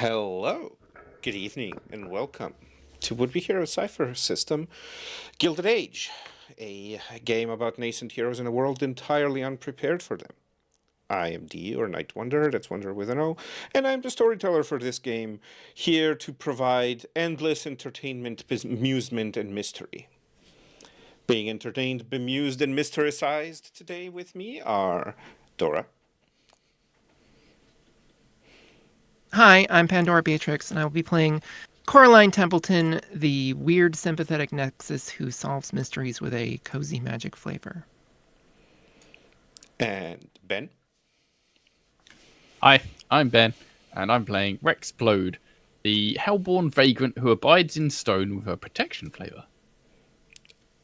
Hello, good evening, and welcome to Would Be Hero Cypher System Gilded Age, a game about nascent heroes in a world entirely unprepared for them. I am D, or Night Wanderer, that's Wanderer with an O, and I'm the storyteller for this game, here to provide endless entertainment, amusement, and mystery. Being entertained, bemused, and mystericized today with me are Dora. Hi, I'm Pandora Beatrix, and I will be playing Coraline Templeton, the weird sympathetic nexus who solves mysteries with a cozy magic flavor. And Ben. Hi, I'm Ben, and I'm playing Rexplode, the hellborn vagrant who abides in stone with a protection flavor.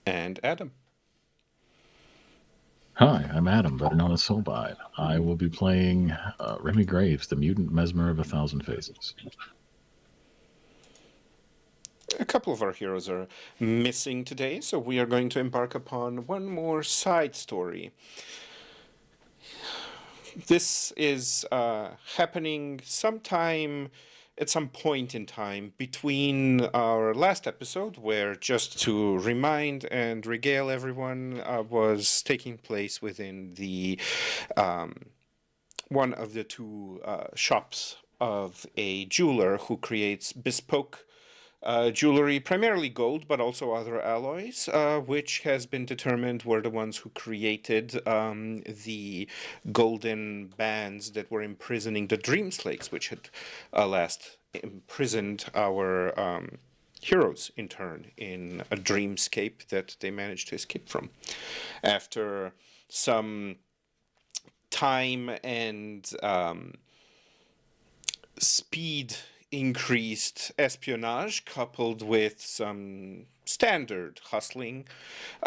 And Adam. Hi, I'm Adam, better known as Soulbide. I will be playing Remy Graves, the mutant mesmer of 1,000 faces. A couple of our heroes are missing today, so we are going to embark upon one more side story. This is happening sometime at some point in time between our last episode, where, just to remind and regale everyone, was taking place within the one of the two shops of a jeweler who creates bespoke jewelry, primarily gold, but also other alloys, which has been determined were the ones who created the golden bands that were imprisoning the dream slakes, which had last imprisoned our heroes in turn in a dreamscape that they managed to escape from. After some time and speed increased espionage coupled with some standard hustling,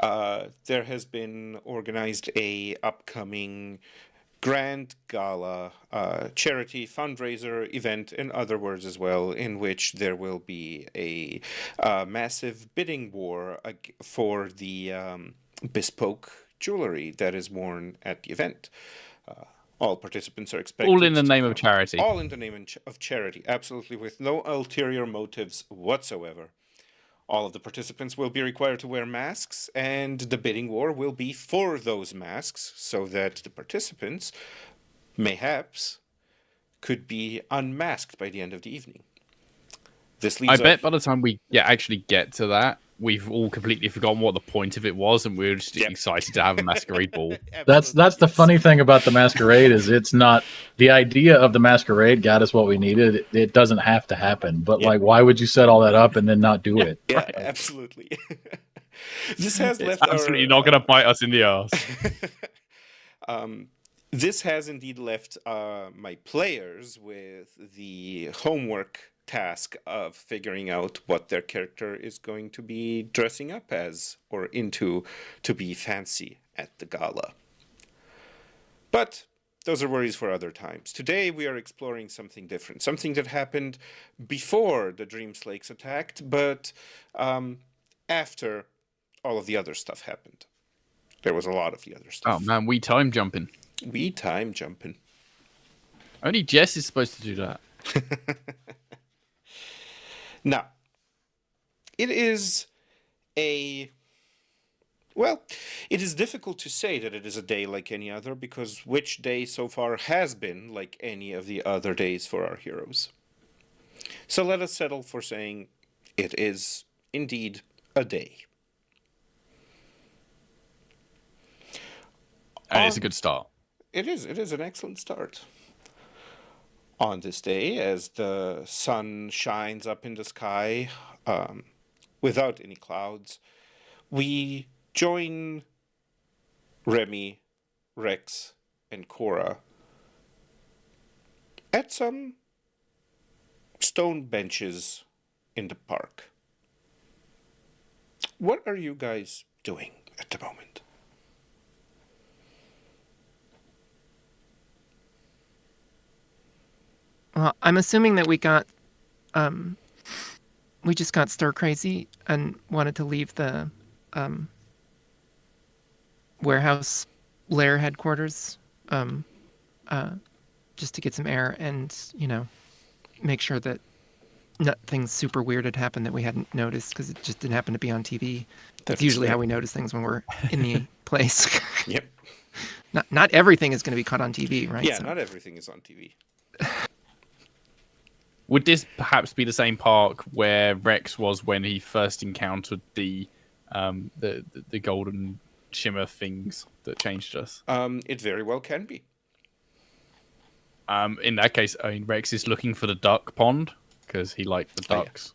there has been organized a upcoming grand gala, charity fundraiser event, in other words as well, in which there will be a massive bidding war for the bespoke jewelry that is worn at the event. All participants are expected All in the to name of come- charity. All in the name of charity, absolutely, with no ulterior motives whatsoever. All of the participants will be required to wear masks, and the bidding war will be for those masks, so that the participants, mayhaps, could be unmasked by the end of the evening. This leaves I bet by the time we actually get to that, we've all completely forgotten what the point of it was, and we're just excited to have a masquerade ball. That's the funny thing about the masquerade is it's not the idea of the masquerade got us what we needed. It doesn't have to happen, but like, why would you set all that up and then not do it? Yeah, Right. absolutely. This has It's left absolutely our, not going to bite us in the ass. This has indeed left my players with the homework task of figuring out what their character is going to be dressing up as or into to be fancy at the gala. But those are worries for other times. Today we are exploring something different, something that happened before the Dream Slakes attacked, but after all of the other stuff happened. There was a lot of the other Oh stuff. man, we time jumping. We time jumping. Only Jess is supposed to do that. Now, it is well, it is difficult to say that it is a day like any other, because which day so far has been like any of the other days for our heroes? So let us settle for saying it is indeed a day. And it's a good start. It is an excellent start. On this day, as the sun shines up in the sky without any clouds, we join Remy, Rex, and Cora at some stone benches in the park. What are you guys doing at the moment? Well, I'm assuming that we just got stir crazy and wanted to leave the warehouse lair headquarters just to get some air and, make sure that nothing super weird had happened that we hadn't noticed because it just didn't happen to be on TV. That's usually how we notice things when we're in the place. Yep. Not everything is going to be caught on TV, right? Yeah, not everything is on TV. Would this perhaps be the same park where Rex was when he first encountered the golden shimmer things that changed us? It very well can be. In that case, I mean, Rex is looking for the duck pond because he liked the ducks.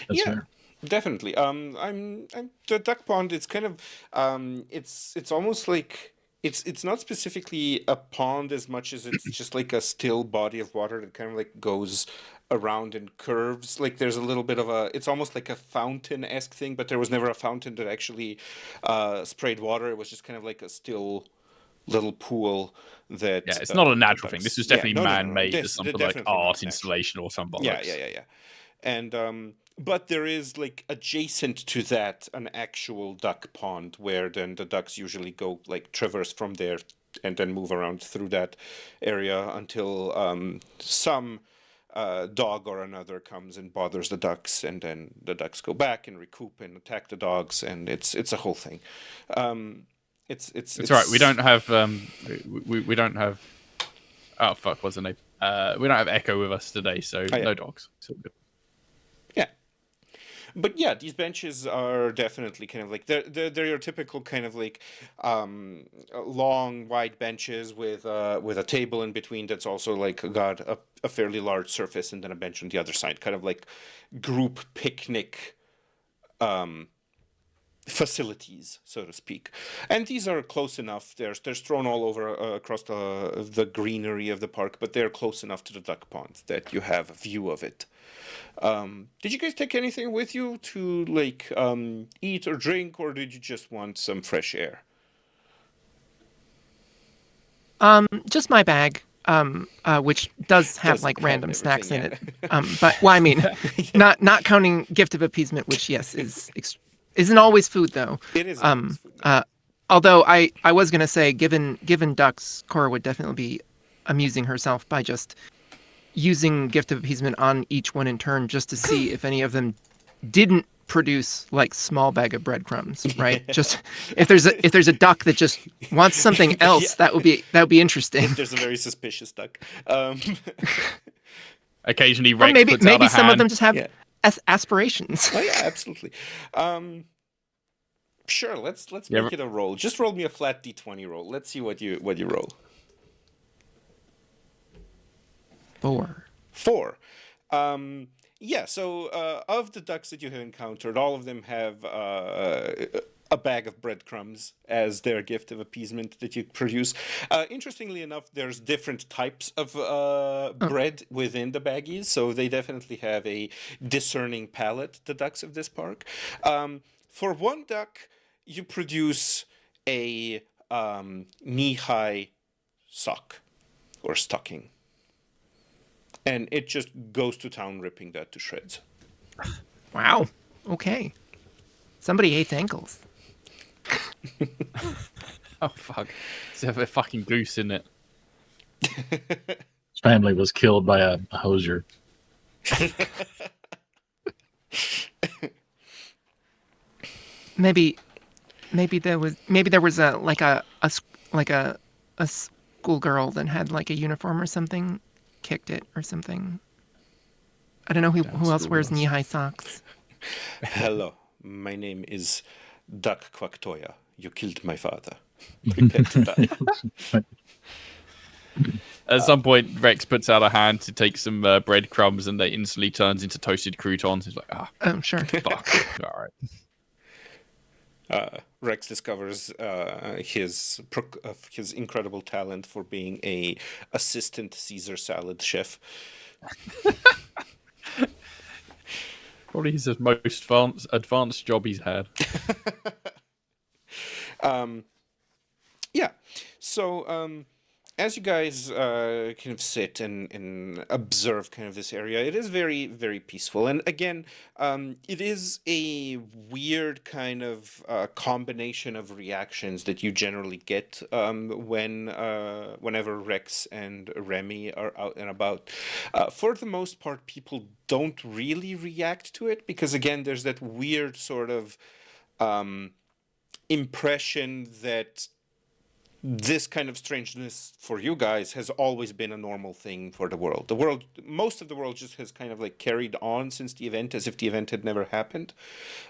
That's Yeah. fair. Definitely. I'm the duck pond. It's kind of it's almost like it's not specifically a pond as much as it's just like a still body of water that kind of like goes around and curves. Like there's a little bit of it's almost like a fountain-esque thing, but there was never a fountain that actually sprayed water. It was just kind of like a still little pool that. Yeah, it's not a natural thing. This was definitely no. man-made This- as something they're like definitely not art natural. installation or something. Yeah. And but there is like adjacent to that an actual duck pond where then the ducks usually go like traverse from there and then move around through that area until some dog or another comes and bothers the ducks, and then the ducks go back and recoup and attack the dogs, and it's a whole thing. It's right. We don't have we don't have. Oh fuck! What's the name? We don't have Echo with us today, so no dogs. It's all good. Yeah. But yeah, these benches are definitely kind of like they're your typical kind of like long, wide benches with a table in between that's also like got a fairly large surface, and then a bench on the other side, kind of like group picnic facilities, so to speak. And these are close enough. They're thrown all over across the greenery of the park, but they're close enough to the duck pond that you have a view of it. Did you guys take anything with you to like eat or drink, or did you just want some fresh air? Just my bag, which does have Doesn't like have random snacks in everything, it. But well, I mean, not counting gift of appeasement, which yes isn't always food though. It is always food. Although I was gonna say, given ducks, Cora would definitely be amusing herself by just using gift of appeasement on each one in turn, just to see if any of them didn't produce like small bag of breadcrumbs, right? Just if there's a duck that just wants something else, that would be interesting. There's a very suspicious duck. Occasionally, Or Rex maybe puts out a some of hand. them just have Yeah. aspirations. Oh yeah, absolutely. Sure, let's Yeah, make it a roll. Just roll me a flat d20 roll. Let's see what you roll. 4. 4. Yeah, so of the ducks that you have encountered, all of them have a bag of breadcrumbs as their gift of appeasement that you produce. Interestingly enough, there's different types of bread within the baggies, so they definitely have a discerning palate, the ducks of this park. For one duck, you produce a knee-high sock or stocking. And it just goes to town ripping that to shreds. Wow. Okay. Somebody hates ankles. Oh fuck! There's a fucking goose in it. His family was killed by a hosier. Maybe there was a schoolgirl that had like a uniform or something, kicked it or something. I don't know who else wears knee-high socks. Hello, my name is Duck Quactoya. You killed my father. Prepare to die. At some point, Rex puts out a hand to take some breadcrumbs, and they instantly turns into toasted croutons. He's like, Oh, sure. fuck. All right. Rex discovers his incredible talent for being a assistant Caesar salad chef. Probably his most advanced job he's had. Yeah. So as you guys kind of sit and observe kind of this area, it is very, very peaceful. And again, it is a weird kind of combination of reactions that you generally get whenever Rex and Remy are out and about. For the most part, people don't really react to it because, again, there's that weird sort of impression that this kind of strangeness for you guys has always been a normal thing for the world. Most of the world just has kind of like carried on since the event as if the event had never happened.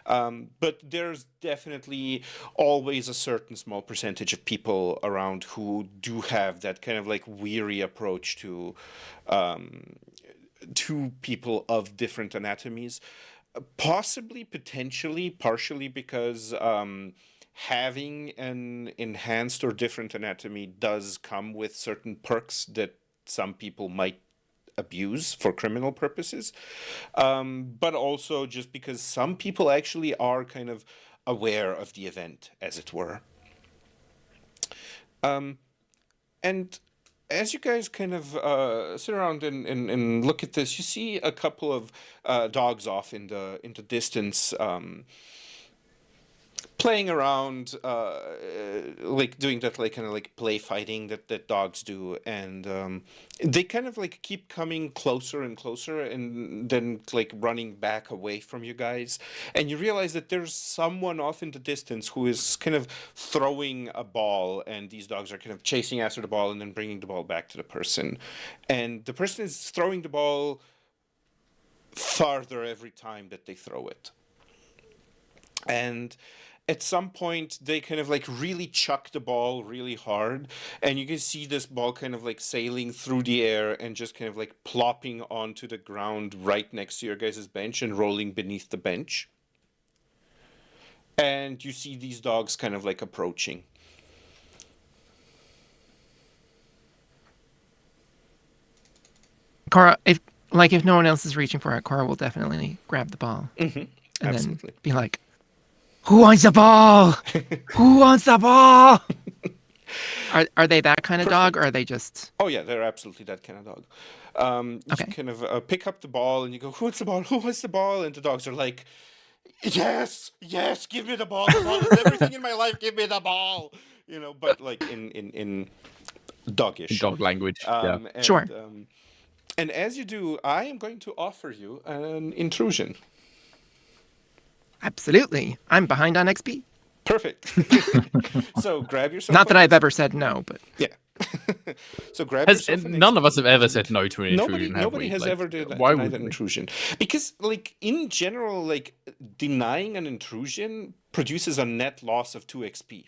But there's definitely always a certain small percentage of people around who do have that kind of like weary approach to people of different anatomies. Possibly, potentially, partially because having an enhanced or different anatomy does come with certain perks that some people might abuse for criminal purposes. But also just because some people actually are kind of aware of the event, as it were. And as you guys kind of sit around and look at this, you see a couple of dogs off in the distance, playing around, like doing that like kind of like play fighting that dogs do, and they kind of like keep coming closer and closer, and then like running back away from you guys, and you realize that there's someone off in the distance who is kind of throwing a ball, and these dogs are kind of chasing after the ball and then bringing the ball back to the person, and the person is throwing the ball farther every time that they throw it. And at some point they kind of like really chuck the ball really hard, and you can see this ball kind of like sailing through the air and just kind of like plopping onto the ground right next to your guys' bench and rolling beneath the bench. And you see these dogs kind of like approaching. Cora, if no one else is reaching for it, Cora will definitely grab the ball and Absolutely. then be like, "Who wants the ball? Who wants the ball?" Are they that kind of dog, or are they just? Oh yeah, they're absolutely that kind of dog. You kind of pick up the ball and you go, "Who wants the ball? Who wants the ball?" And the dogs are like, "Yes, yes, give me the ball. The ball is everything in my life. Give me the ball." You know, but like in doggish. Dog language. Yeah. And, Sure. And as you do, I am going to offer you an intrusion. Absolutely. I'm behind on XP. Perfect. So grab yourself. Not that I've ever said no, but Yeah. So grab yourself. None of us have ever said no to an intrusion. Nobody have has we? ever denied an intrusion, because like in general, like denying an intrusion produces a net loss of 2 XP.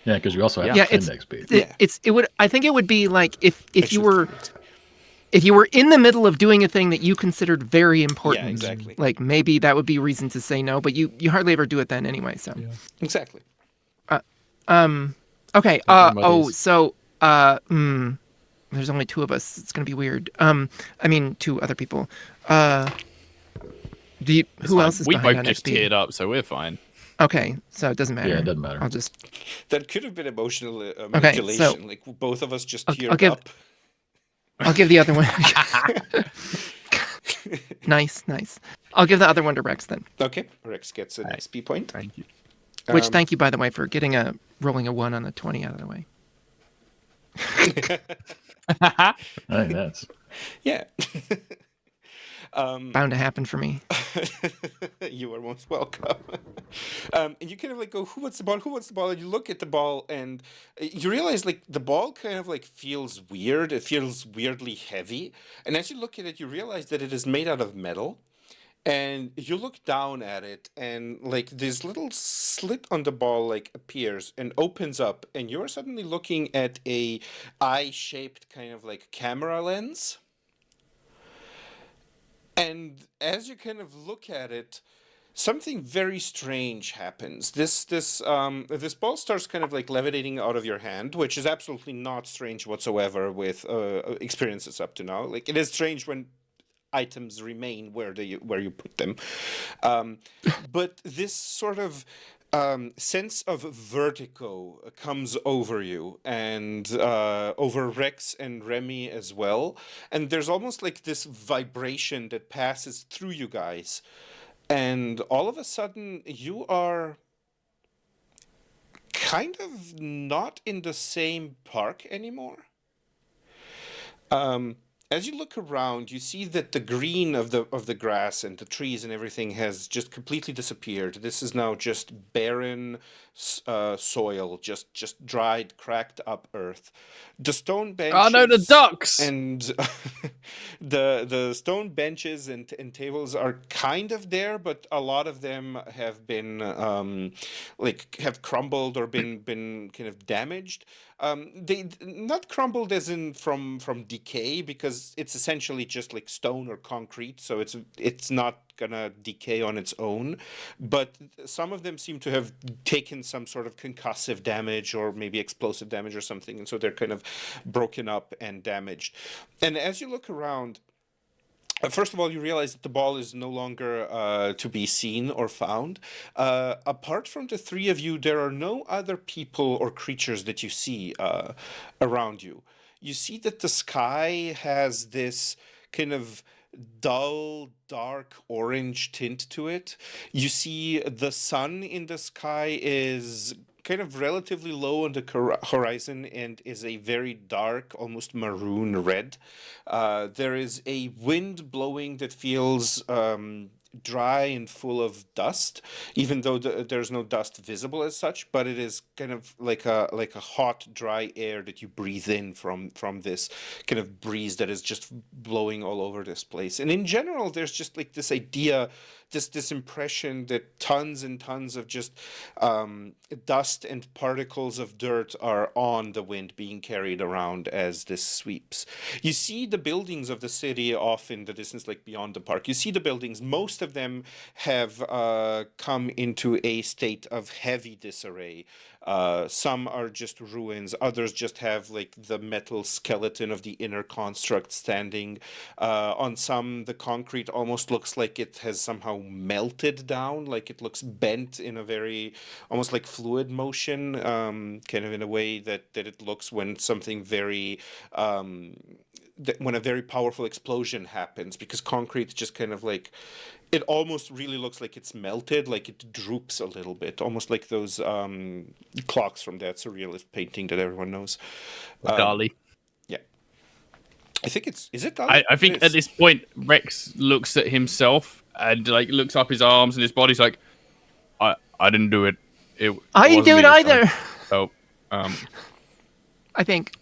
Yeah, because you also have yeah, 10 it's XP. it would. I think it would be like if you were. If you were in the middle of doing a thing that you considered very important, Yeah, exactly. like maybe that would be reason to say no, but you hardly ever do it then anyway, so. Yeah. Exactly. Okay, so, there's only 2 of us. It's going to be weird. I mean, 2 other people. Who else is We behind both on just XP? teared up, so we're fine. Okay, so it doesn't matter. Yeah, it doesn't matter. I'll just... That could have been emotional manipulation. Like both of us just teared up. I'll give the other one... Nice. I'll give the other one to Rex then. Okay, Rex gets an XP point. Thank you. Which, thank you, by the way, for rolling a 1 on a 20 out of the way. I think that's... Yeah. Bound to happen for me. You are most welcome. And you kind of like go, "Who wants the ball? Who wants the ball?" And you look at the ball and you realize like the ball kind of like feels weird. It feels weirdly heavy. And as you look at it, you realize that it is made out of metal. And you look down at it and like this little slit on the ball like appears and opens up, and you're suddenly looking at a eye-shaped kind of like camera lens. And as you kind of look at it, something very strange happens. This ball starts kind of like levitating out of your hand, which is absolutely not strange whatsoever with experiences up to now. Like it is strange when items remain where you put them. But this sort of sense of vertigo comes over you and over Rex and Remy as well. And there's almost like this vibration that passes through you guys. And all of a sudden, you are kind of not in the same park anymore. As you look around, you see that the green of the grass and the trees and everything has just completely disappeared. This is now just barren soil, just dried, cracked up earth. The stone Oh no, the benches ducks! and the stone benches and tables are kind of there, but a lot of them have been have crumbled or been kind of damaged. They not crumbled as in from decay, because it's essentially just like stone or concrete, so it's not gonna decay on its own. But some of them seem to have taken some sort of concussive damage or maybe explosive damage or something, and so they're kind of broken up and damaged. And as you look around, first of all, you realize that the ball is no longer to be seen or found. Apart from the three of you, there are no other people or creatures that you see around you. You see that the sky has this kind of dull, dark orange tint to it. You see the sun in the sky is kind of relatively low on the horizon and is a very dark, almost maroon red. There is a wind blowing that feels dry and full of dust, even though there's no dust visible as such, but it is kind of like a hot, dry air that you breathe in from this kind of breeze that is just blowing all over this place. And in general, there's just like this idea, this impression that tons and tons of just dust and particles of dirt are on the wind being carried around as this sweeps. You see the buildings of the city off in the distance, like beyond the park. You see the buildings. Most of them have come into a state of heavy disarray. Some are just ruins. Others just have like the metal skeleton of the inner construct standing. On some, the concrete almost looks like it has somehow melted down, like it looks bent in a very almost like fluid motion, kind of in a way that it looks when something very when a very powerful explosion happens, because concrete just kind of like, it almost really looks like it's melted, like it droops a little bit, almost like those clocks from that surrealist painting that everyone knows. Dali. Yeah. I think is it Dali? I think at this point, Rex looks at himself and like looks up his arms and his body's like, I didn't do it. I didn't do it either. So, I think.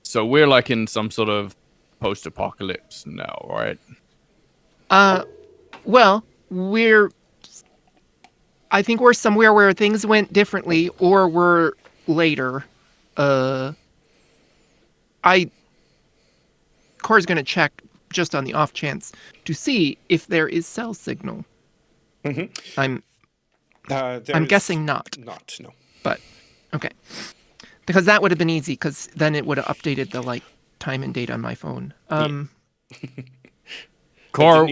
So we're like in some sort of post-apocalypse now, right? Well, I think we're somewhere where things went differently, or we're later. Core's gonna check just on the off chance to see if there is cell signal. Mm-hmm. I'm guessing not. Not, no. But okay, because that would have been easy, because then it would have updated the like time and date on my phone. Core,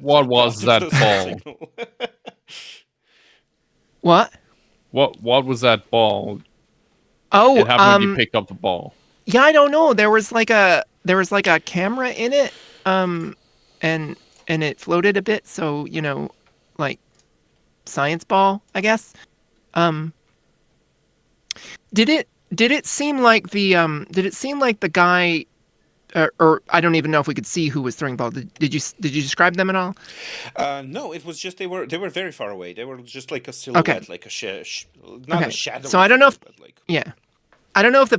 what was that ball? What? What was that ball? Oh, it happened when you picked up the ball. Yeah, I don't know. There was like a camera in it, and it floated a bit. So like science ball, I guess. Did it seem like the guy? Or I don't even know if we could see who was throwing balls. Did you describe them at all? No, it was just they were very far away. They were just like a silhouette, like a not a shadow. So I don't know if like, I don't know if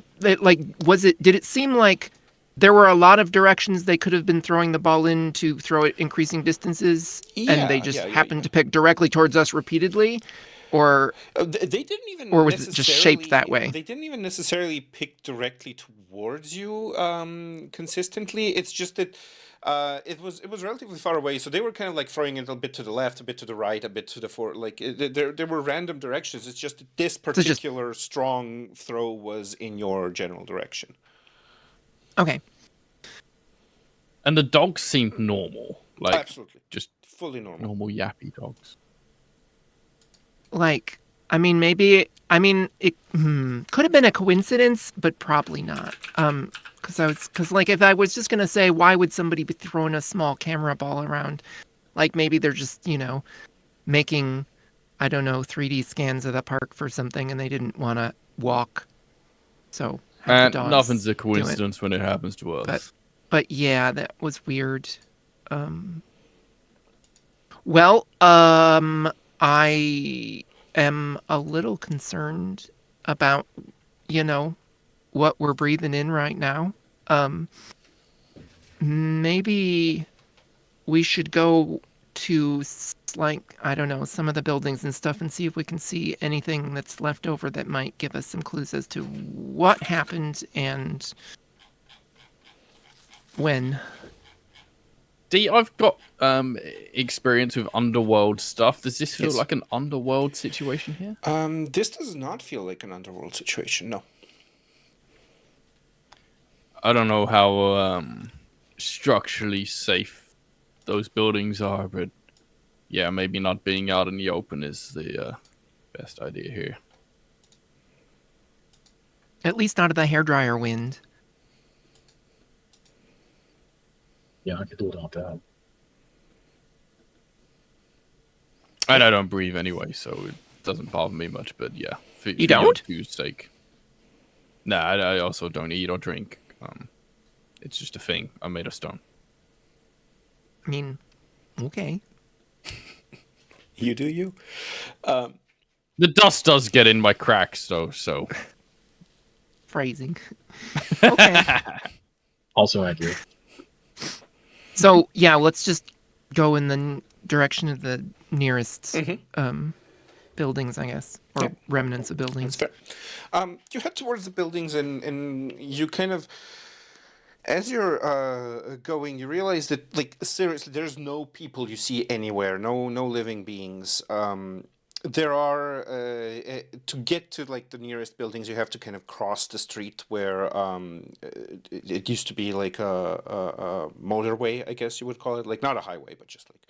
did it seem like there were a lot of directions they could have been throwing the ball in to throw it increasing distances, and they just happened to pick directly towards us repeatedly? Or they didn't even, or was it just shaped that way? They didn't even necessarily pick directly towards you consistently. It's just that it was relatively far away, so they were kind of like throwing it a bit to the left, a bit to the right, a bit to the forward. Like there were random directions. It's just that this particular strong throw was in your general direction. Okay. And the dogs seemed normal, like absolutely, just fully normal, normal yappy dogs. Like I mean, maybe. I mean, it could have been a coincidence, but probably not. Because like, if I was just gonna say, why would somebody be throwing a small camera ball around? Like, maybe they're just, making, I don't know, 3D scans of the park for something, and they didn't want to walk, so have the And dogs nothing's a do it. coincidence when it happens to us. But yeah, that was weird. Well, I am a little concerned about, what we're breathing in right now. Maybe we should go to like, I don't know, some of the buildings and stuff and see if we can see anything that's left over that might give us some clues as to what happened and when. D, I've got experience with underworld stuff. Does this feel like an underworld situation here? This does not feel like an underworld situation, no. I don't know how structurally safe those buildings are, but yeah, maybe not being out in the open is the best idea here. At least out of the hairdryer wind. Yeah, I could do without that. And I don't breathe anyway, so it doesn't bother me much. But yeah, for You don't? your sake. Nah, I also don't eat or drink. It's just a thing. I'm made of stone. I mean, okay. You do you. The dust does get in my cracks, so. Phrasing. Okay. Also accurate. So, yeah, let's just go in the direction of the nearest buildings, I guess, or remnants of buildings. That's fair. You head towards the buildings, and you kind of, as you're going, you realize that, like, seriously, there's no people you see anywhere, no living beings. There are to get to like the nearest buildings, you have to kind of cross the street where it used to be like a motorway, I guess you would call it, like not a highway, but just like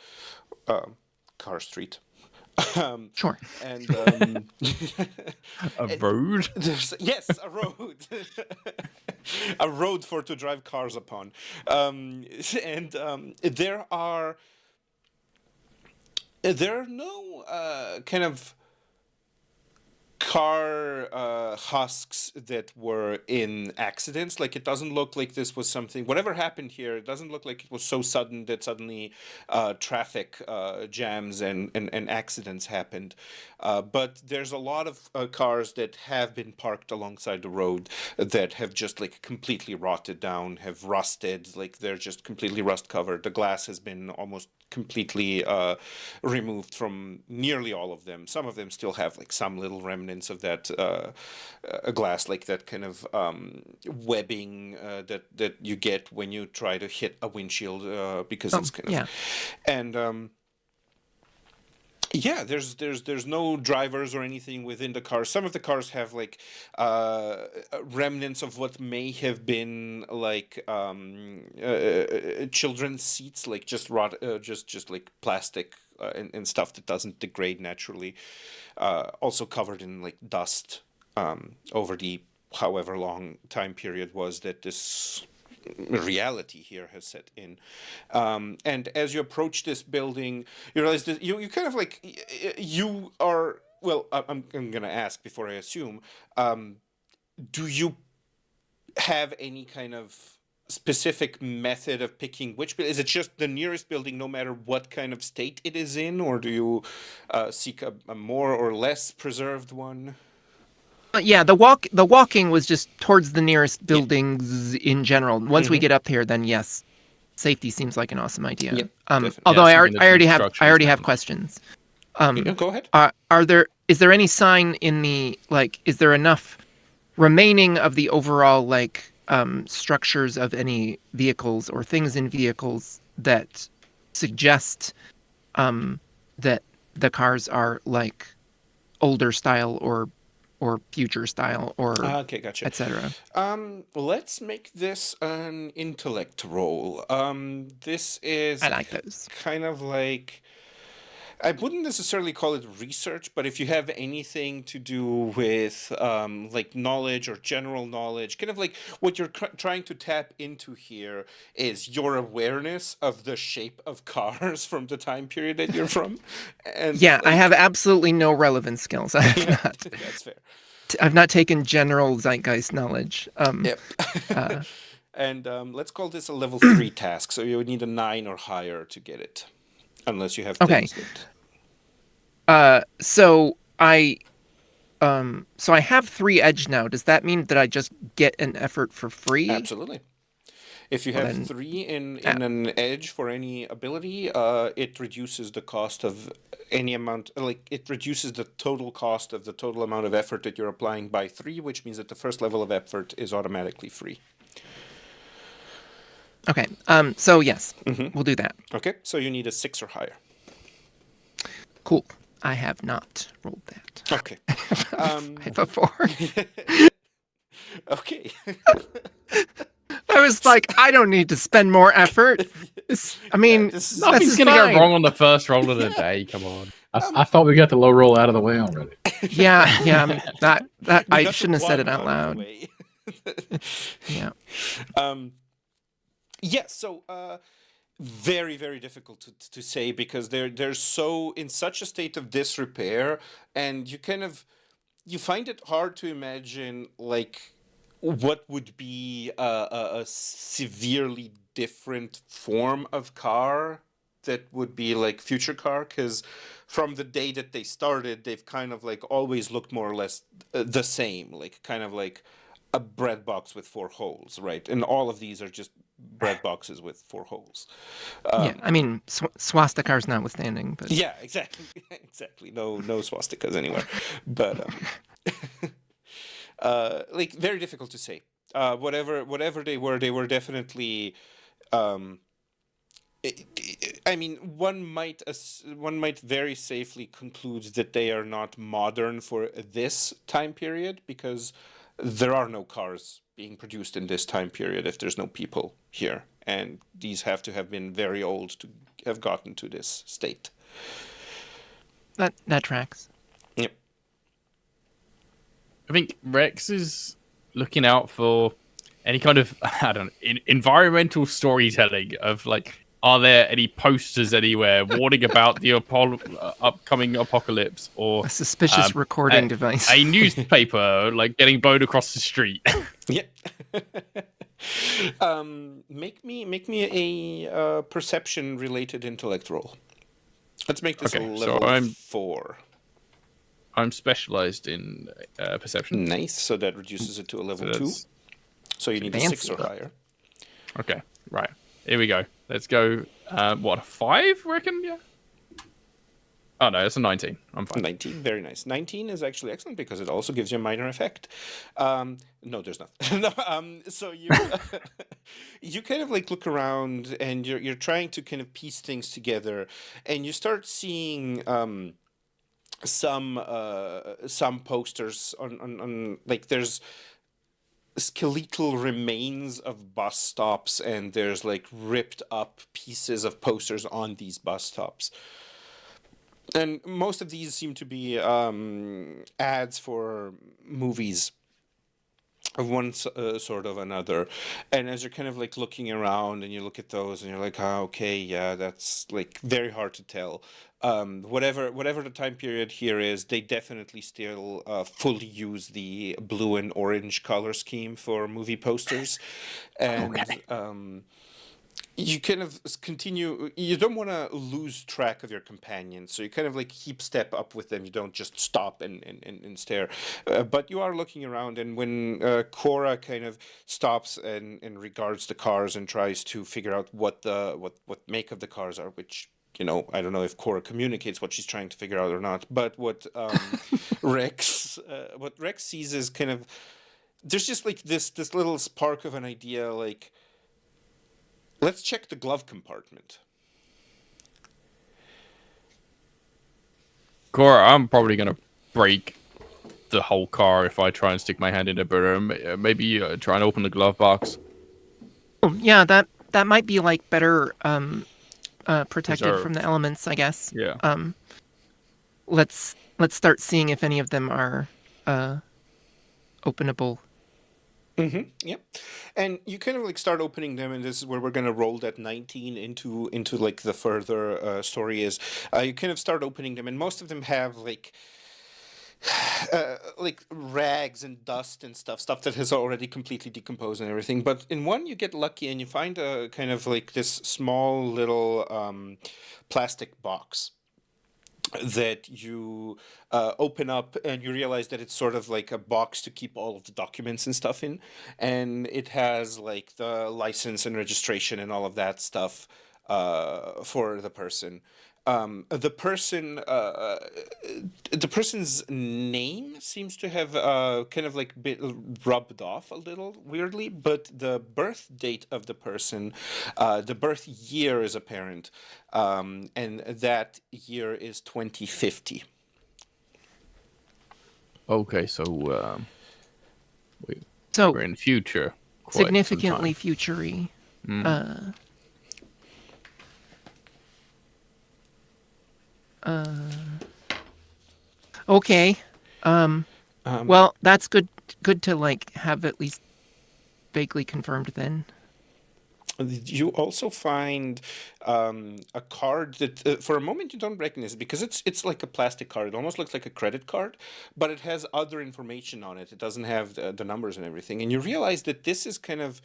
car street. Sure. And A road? yes, a road, a road for to drive cars upon, and there are no kind of car husks that were in accidents. Like, it doesn't look like this was something, whatever happened here, it doesn't look like it was so sudden that suddenly traffic jams and accidents happened. But there's a lot of cars that have been parked alongside the road that have just like completely rotted down, have rusted, like they're just completely rust covered. The glass has been almost completely removed from nearly all of them. Some of them still have like some little remnants of that glass, like that kind of webbing that you get when you try to hit a windshield because it's kind of and yeah, there's no drivers or anything within the cars. Some of the cars have like remnants of what may have been like children's seats, like just just like plastic and stuff that doesn't degrade naturally. Also covered in like dust over the however long time period was that this reality here has set in, and as you approach this building, you realize that you kind of like you are well. I'm gonna ask before I assume. Do you have any kind of specific method of picking which? Is it just the nearest building, no matter what kind of state it is in, or do you seek a more or less preserved one? Yeah, the walking was just towards the nearest buildings in general. Once we get up here, then yes, safety seems like an awesome idea. Yep, although I something that's already in have instructions. questions. Go ahead. Is there any sign in the, like, is there enough remaining of the overall like structures of any vehicles or things in vehicles that suggest that the cars are like older style or future style or Okay, gotcha. etc. Let's make this an intellect roll. This is I like those. kind of like I wouldn't necessarily call it research, but if you have anything to do with like knowledge or general knowledge, kind of like what you're trying to tap into here is your awareness of the shape of cars from the time period that you're from. And Yeah, I like, have absolutely no relevant skills. I have yeah, not. that's fair. I've not taken general zeitgeist knowledge. Yep. And let's call this a level 3 task. So you would need a 9 or higher to get it, unless you have Okay. things that. So I have 3 edge now. Does that mean that I just get an effort for free? Absolutely. If you Well, have then- 3 in an edge for any ability, it reduces the cost of any amount. Like it reduces the total cost of the total amount of effort that you're applying by 3, which means that the first level of effort is automatically free. Okay. So yes, we'll do that. Okay, so you need a 6 or higher. Cool. I have not rolled that. Okay. I have a 4. Okay. I was like, I don't need to spend more effort. I mean, this is- Nothing's is gonna fine. go wrong on the first roll of the day. Come on. I thought we got the low roll out of the way already. Yeah. I mean, that We I got the shouldn't have said it 1 out of loud. the way. Yeah. Yeah, so very, very difficult to say because they're so in such a state of disrepair, and you find it hard to imagine like what would be a severely different form of car that would be like future car, because from the day that they started, they've kind of like always looked more or less the same, like kind of like a bread box with 4 holes, right? And all of these are just bread boxes with 4 holes. Yeah. I mean, swastikas notwithstanding, but Yeah, exactly, exactly. No swastikas anywhere, but like very difficult to say. Whatever they were definitely. I mean, one might very safely conclude that they are not modern for this time period because there are no cars being produced in this time period if there's no people here, and these have to have been very old to have gotten to this state. that tracks. Yep. I think Rex is looking out for any kind of environmental storytelling of like, are there any posters anywhere warning about the upcoming apocalypse, or A suspicious recording device. a newspaper like getting blown across the street? Yep. Make me a perception related intellect roll. Let's make this Okay, a so level 4. I'm specialized in perception. Nice. So that reduces it to a level 2. that's- So you need a 6 or Fancy. higher. Okay, right. Here we go. Let's go. What, a 5, reckon? Yeah. Oh, no, it's a 19. I'm fine. 19, very nice. 19 is actually excellent because it also gives you a minor effect. No, there's not. No, so you you kind of like look around and you're trying to kind of piece things together, and you start seeing some posters on like there's skeletal remains of bus stops, and there's like ripped up pieces of posters on these bus stops. And most of these seem to be ads for movies of one sort of another. And as you're kind of like looking around and you look at those and you're like, oh, okay, yeah, that's like very hard to tell. Whatever the time period here is, they definitely still fully use the blue and orange color scheme for movie posters. And you kind of continue, you don't want to lose track of your companions, so you kind of like keep step up with them. You don't just stop and stare, but you are looking around. And when Cora kind of stops and regards the cars and tries to figure out what make of the cars are, which, you know, I don't know if Cora communicates what she's trying to figure out or not, but what Rex sees is kind of, there's just like this little spark of an idea, like, let's check the glove compartment. Cora, I'm probably going to break the whole car if I try and stick my hand in it, but maybe try and open the glove box. Yeah, that might be like better protected from the Preserved. elements, I guess. Yeah. Let's start seeing if any of them are openable. Yep. And you kind of like start opening them, and this is where we're gonna roll that 19 into like the further story is. You kind of start opening them, and most of them have like rags and dust and stuff that has already completely decomposed and everything. But in one, you get lucky and you find a kind of like this small little plastic box that you open up, and you realize that it's sort of like a box to keep all of the documents and stuff in, and it has like the license and registration and all of that stuff for the person. The person, the person's name seems to have kind of like been rubbed off a little weirdly, but the birth date of the person, the birth year is apparent, and that year is 2050. Okay, so So we're in the future. Quite some significantly time. futury. Okay. Well, that's good. Good to like have at least vaguely confirmed then. You also find a card that, for a moment, you don't recognize it because it's like a plastic card. It almost looks like a credit card, but it has other information on it. It doesn't have the numbers and everything. And you realize that this is kind of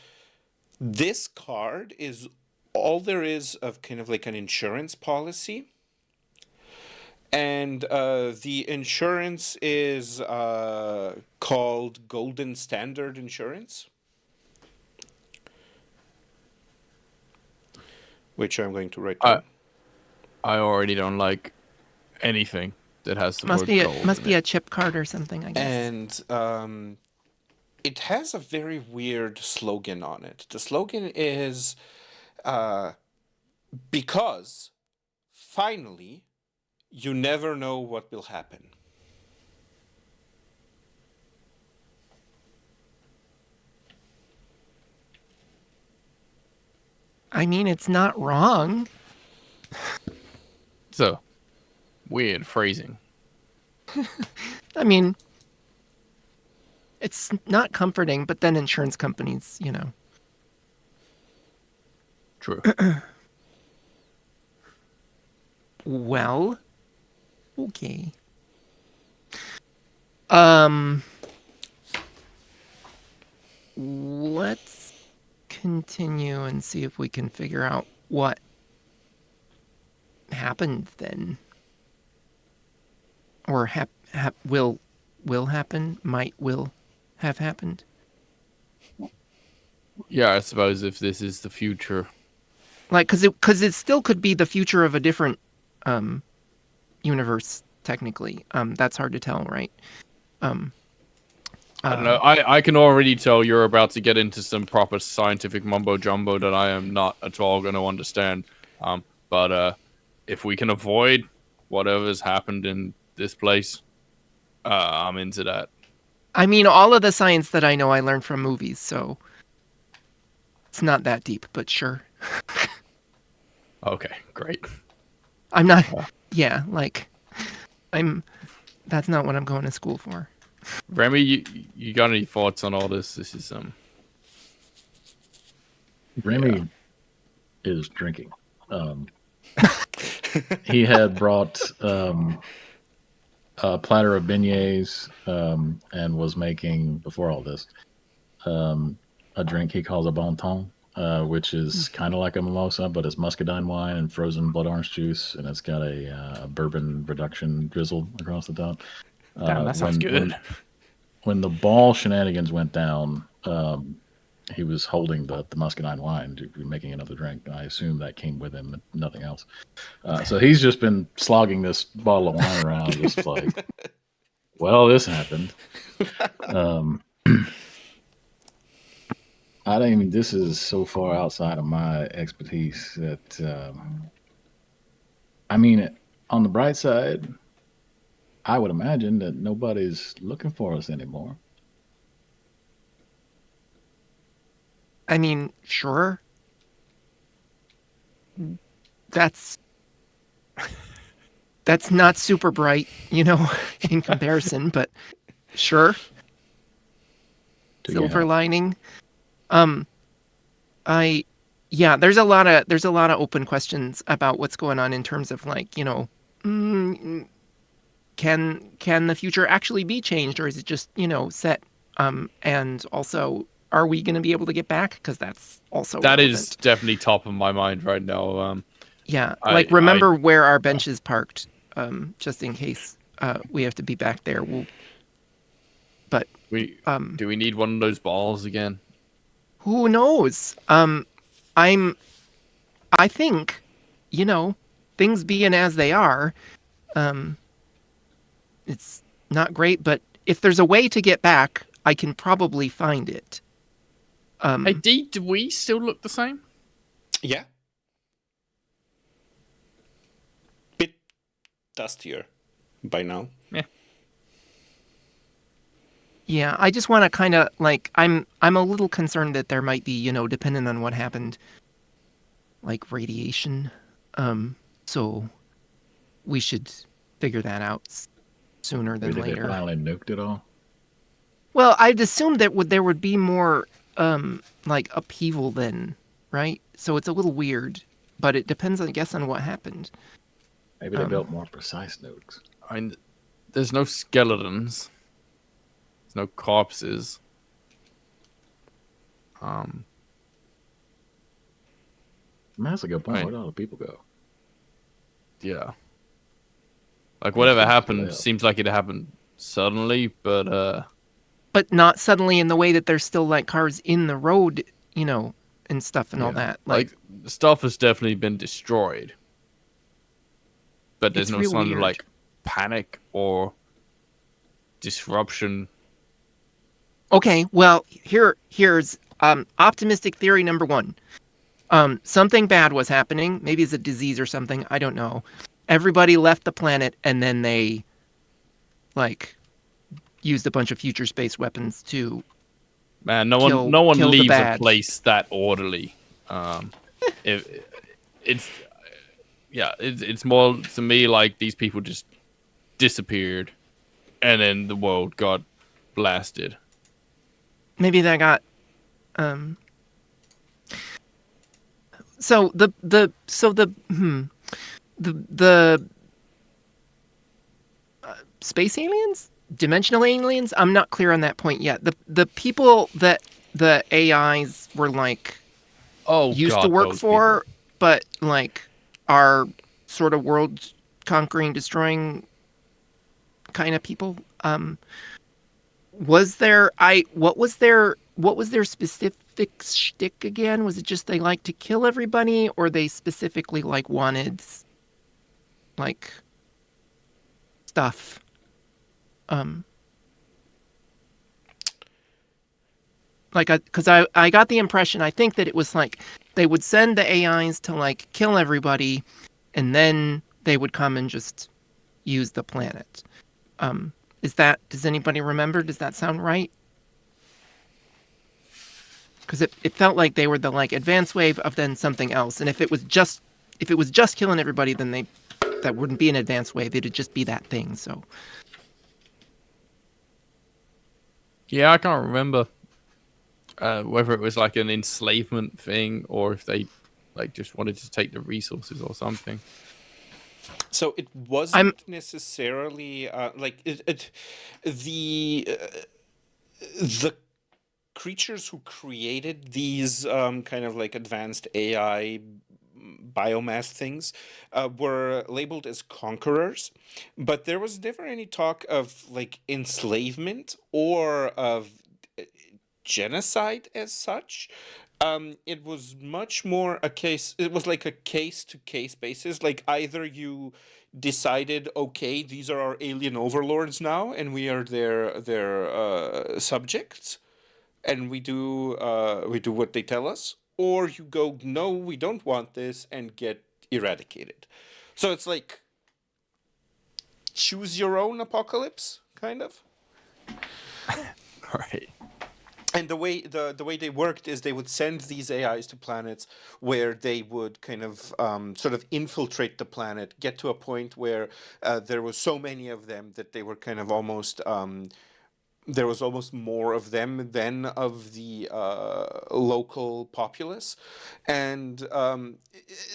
this card is all there is of kind of like an insurance policy. And the insurance is called Golden Standard Insurance, which I'm going to write I down. I already don't like anything that has the Must word be gold. must in be it. a chip card or something, I guess. And it has a very weird slogan on it. The slogan is because finally you never know what will happen. I mean, it's not wrong. So weird phrasing. I mean, it's not comforting, but then insurance companies, you know. True. Well, okay. Let's continue and see if we can figure out what happened then, or will happen, will have happened. Yeah, I suppose if this is the future. Like, because it still could be the future of a different universe. Technically, that's hard to tell, right? I don't know. I can already tell you're about to get into some proper scientific mumbo jumbo that I am not at all going to understand. But if we can avoid whatever's happened in this place, I'm into that. I mean, all of the science that I know I learned from movies, so it's not that deep, but sure. Okay, great. I'm not. Yeah, like that's not what I'm going to school for. Remy, you got any thoughts on all this? This is Remy is drinking. He had brought a platter of beignets and was making, before all this, a drink he calls a bon ton, which is kind of like a mimosa, but it's muscadine wine and frozen blood orange juice, and it's got a bourbon reduction drizzled across the top. damn, that sounds good. When the ball shenanigans went down, he was holding the muscadine wine to be making another drink. I assume that came with him and nothing else. So he's just been slogging this bottle of wine around, just like, well, this happened. I don't even. This is so far outside of my expertise that, I mean, on the bright side, I would imagine that nobody's looking for us anymore. I mean, sure. that's not super bright, in comparison, but sure. To your Silver health. lining. There's a lot of open questions about what's going on in terms of like, can the future actually be changed, or is it just, set? And also, are we going to be able to get back? Because that's also That relevant. is definitely top of my mind right now. Yeah, I- remember where our bench is parked, just in case we have to be back there. But Do we need one of those balls again? who knows? I think, things being as they are, it's not great. But if there's a way to get back, I can probably find it. Hey, D, do we still look the same? Yeah. Bit dustier by now. Yeah. Yeah, I just want to kind of like I'm a little concerned that there might be, depending on what happened, like radiation. So we should figure that out sooner than Did they later. finally nuked it all? Well, I'd assumed that there would be more like upheaval then, right? So it's a little weird, but it depends, I guess, on what happened. Maybe they built more precise nukes. I mean, there's no skeletons. There's no corpses. I mean, that's a good point. Right. Where did all the people go? Yeah. Like whatever Seems to happened fail. seems like it happened suddenly, but not suddenly in the way that there's still like cars in the road, and stuff and all Yeah. that. like stuff has definitely been destroyed. But there's It's no real sign of weird. like panic or disruption. Okay, well, here's optimistic theory number 1. Something bad was happening. Maybe it's a disease or something. I don't know. Everybody left the planet, and then they, like, used a bunch of future space weapons to. Man, Kill no one the leaves a bad. place that orderly. It's more to me like these people just disappeared, and then the world got blasted. Maybe that got. So the space aliens, dimensional aliens. I'm not clear on that point yet. The people that the AIs were like used God, to work those for, but like are sort of world conquering, destroying kind of people. What was their specific shtick again? Was it just they like to kill everybody, or they specifically like wanted like stuff? Because I got the impression, I think that it was like they would send the AIs to like kill everybody, and then they would come and just use the planet. Does anybody remember? Does that sound right? Because it felt like they were the like advanced wave of then something else, and if it was just killing everybody, then that wouldn't be an advanced wave. It'd just be that thing. So Yeah, I can't remember whether it was like an enslavement thing or if they like just wanted to take the resources or something. So it wasn't necessarily the creatures who created these kind of like advanced AI biomass things were labeled as conquerors, but there was never any talk of like enslavement or of genocide as such. It was much more a case. It was like a case to case basis. Like either you decided, okay, these are our alien overlords now, and we are their subjects, and we do what they tell us, or you go, no, we don't want this, and get eradicated. So it's like choose your own apocalypse, kind of. Right. And the way they worked is they would send these AIs to planets where they would kind of sort of infiltrate the planet, get to a point where there was so many of them that they were kind of almost there was almost more of them than of the local populace, and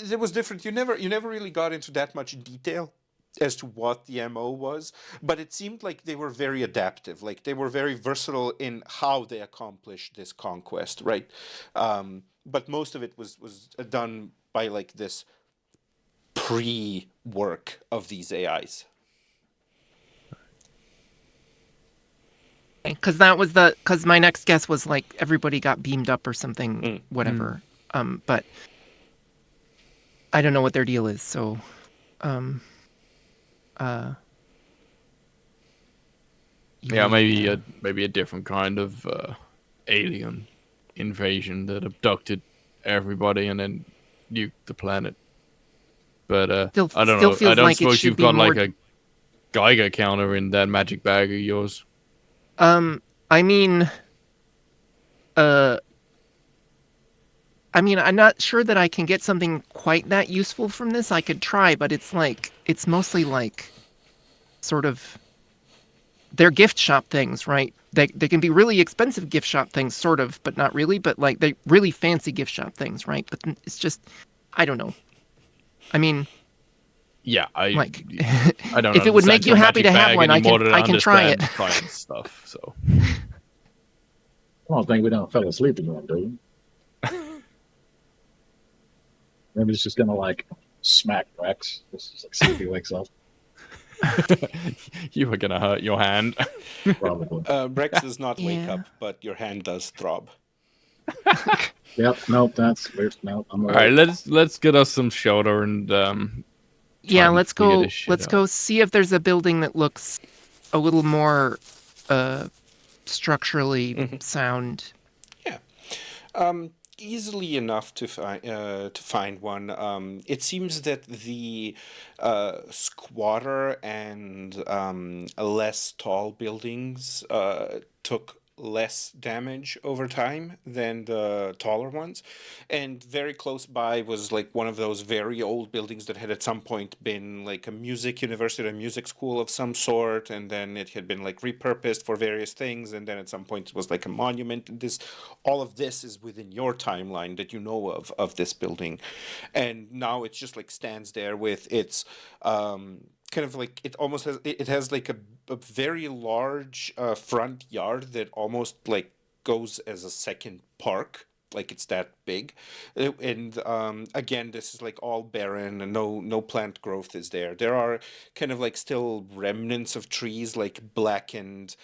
it was different. You never really got into that much detail as to what the MO was, but it seemed like they were very adaptive, like they were very versatile in how they accomplished this conquest, right? But most of it was done by like this pre-work of these AIs. Because because my next guess was like everybody got beamed up or something, whatever. But I don't know what their deal is, so Yeah, maybe a different kind of alien invasion that abducted everybody and then nuked the planet. But Still I don't still know. feels I don't like it suppose should you've be got more. like a Geiger counter in that magic bag of yours. I mean, I'm not sure that I can get something quite that useful from this. I could try, but it's mostly like sort of they're gift shop things, right? They can be really expensive gift shop things, sort of, but not really. But like they really fancy gift shop things, right? But it's just, I don't know. I mean, Yeah, like, I don't if it would understand make you your happy to magic have bag one, any more than I can try it. understand science stuff. So I don't think we done fell asleep again, do we? Maybe it's just gonna like smack Rex. Just like see if he wakes up. you were gonna hurt your hand. Probably. Rex does not wake Yeah. up, but your hand does throb. Yep. Nope. That's weird. Nope. I'm All right, let's get us some shelter and Yeah, time let's to figure go. this shit Let's out. go see if there's a building that looks a little more structurally sound. Yeah. Easily enough to find one. It seems that the squatter and less tall buildings took less damage over time than the taller ones, and very close by was like one of those very old buildings that had at some point been like a music university, a music school of some sort, and then it had been like repurposed for various things, and then at some point it was like a monument. And this, all of this is within your timeline that you know of this building, and now it just like stands there with its kind of like it has like a very large front yard that almost like goes as a second park, like it's that big. And again, this is like all barren and no plant growth is there are kind of like still remnants of trees, like blackened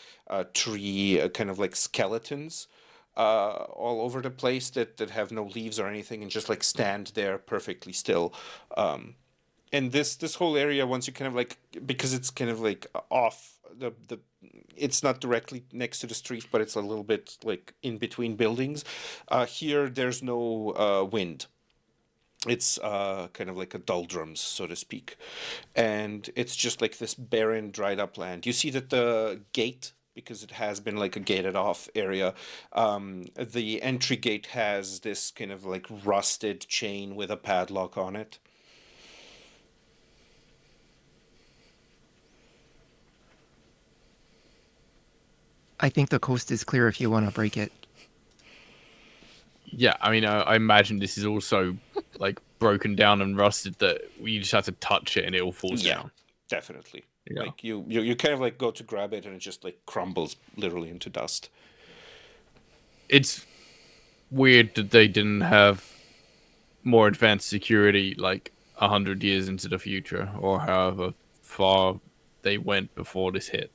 tree kind of like skeletons all over the place that have no leaves or anything and just like stand there perfectly still. And this whole area, once you kind of like, because it's kind of like off the it's not directly next to the street, but it's a little bit like in between buildings. Here there's no wind. It's kind of like a doldrums, so to speak, and it's just like this barren dried up land. You see that the gate, because it has been like a gated off area, the entry gate has this kind of like rusted chain with a padlock on it. I think the coast is clear if you want to break it. Yeah, I mean, I imagine this is also like broken down and rusted that you just have to touch it and it all falls down. Definitely. Yeah. Like you kind of like go to grab it and it just like crumbles literally into dust. It's weird that they didn't have more advanced security like 100 years into the future or however far they went before this hit.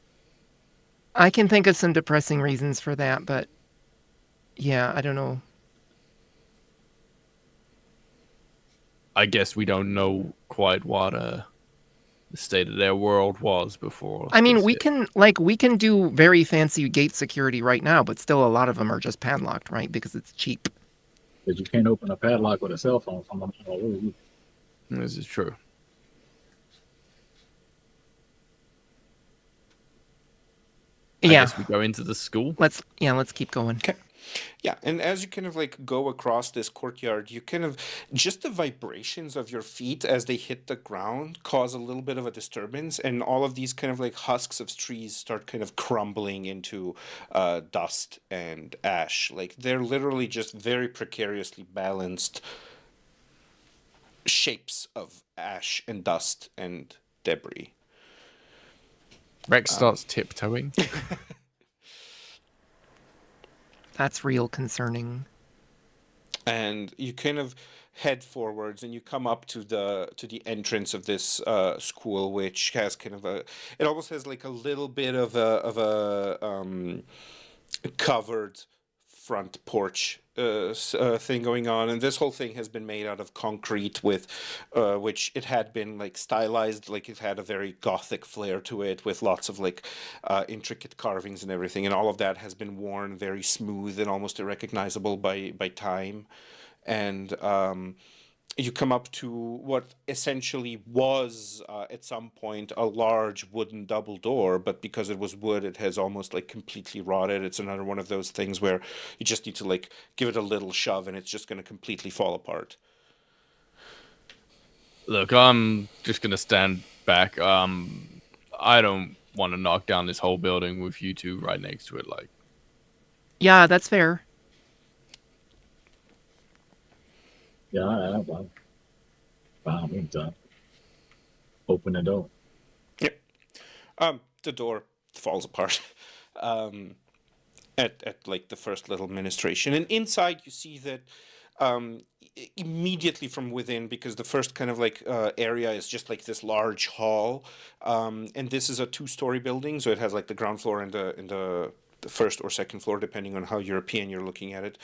I can think of some depressing reasons for that, but yeah, I don't know. I guess we don't know quite what the state of their world was before. I mean, this hit. we can do very fancy gate security right now, but still a lot of them are just padlocked, right? Because it's cheap. Because you can't open a padlock with a cell phone from them. This is true. I Yeah, guess we go into the school. let's keep going. Okay. Yeah, and as you kind of like go across this courtyard, you kind of just the vibrations of your feet as they hit the ground cause a little bit of a disturbance, and all of these kind of like husks of trees start kind of crumbling into dust and ash. Like they're literally just very precariously balanced shapes of ash and dust and debris. Rex starts tiptoeing. That's real concerning. And you kind of head forwards and you come up to the entrance of this school, which has kind of it almost has like a little bit of a covered front porch thing going on, and this whole thing has been made out of concrete with which it had been like stylized, like it had a very gothic flair to it with lots of like intricate carvings and everything, and all of that has been worn very smooth and almost irrecognizable by time. And you come up to what essentially was at some point a large wooden double door, but because it was wood, it has almost like completely rotted. It's another one of those things where you just need to like give it a little shove and it's just going to completely fall apart. Look, I'm just gonna stand back. I don't want to knock down this whole building with you two right next to it. Like, Yeah, that's fair. Yeah, by all means, open the door. Yep. The door falls apart. At like the first little ministration, and inside you see that immediately from within, because the first kind of like area is just like this large hall, and this is a two-story building, so it has like the ground floor and the first or second floor, depending on how European you're looking at it.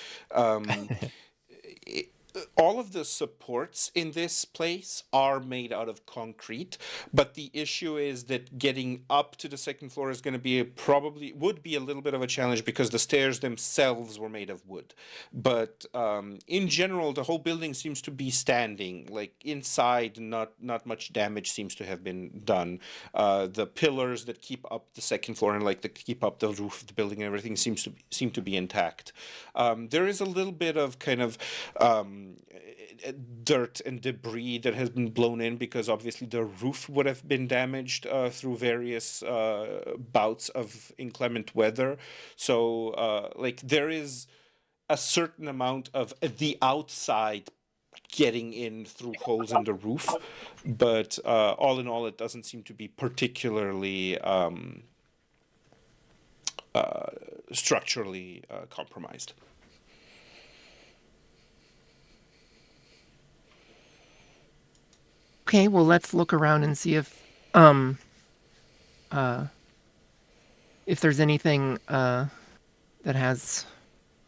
It all of the supports in this place are made out of concrete, but the issue is that getting up to the second floor is going to be probably would be a little bit of a challenge because the stairs themselves were made of wood. But in general, the whole building seems to be standing. Like inside, not much damage seems to have been done. The pillars that keep up the second floor and like keep up the roof of the building and everything seem to be intact. There is a little bit of kind of dirt and debris that has been blown in because obviously the roof would have been damaged through various bouts of inclement weather. So, like, there is a certain amount of the outside getting in through holes in the roof, but all in all, it doesn't seem to be particularly structurally compromised. Okay, well, let's look around and see if there's anything that has,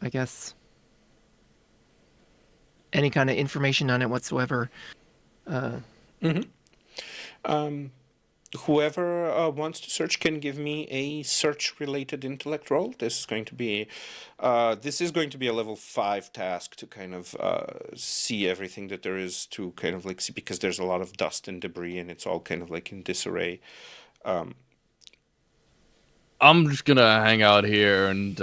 I guess, any kind of information on it whatsoever. Whoever wants to search can give me a search-related intellect roll. This is going to be a level 5 task to kind of see everything that there is to kind of like see, because there's a lot of dust and debris and it's all kind of like in disarray. I'm just gonna hang out here and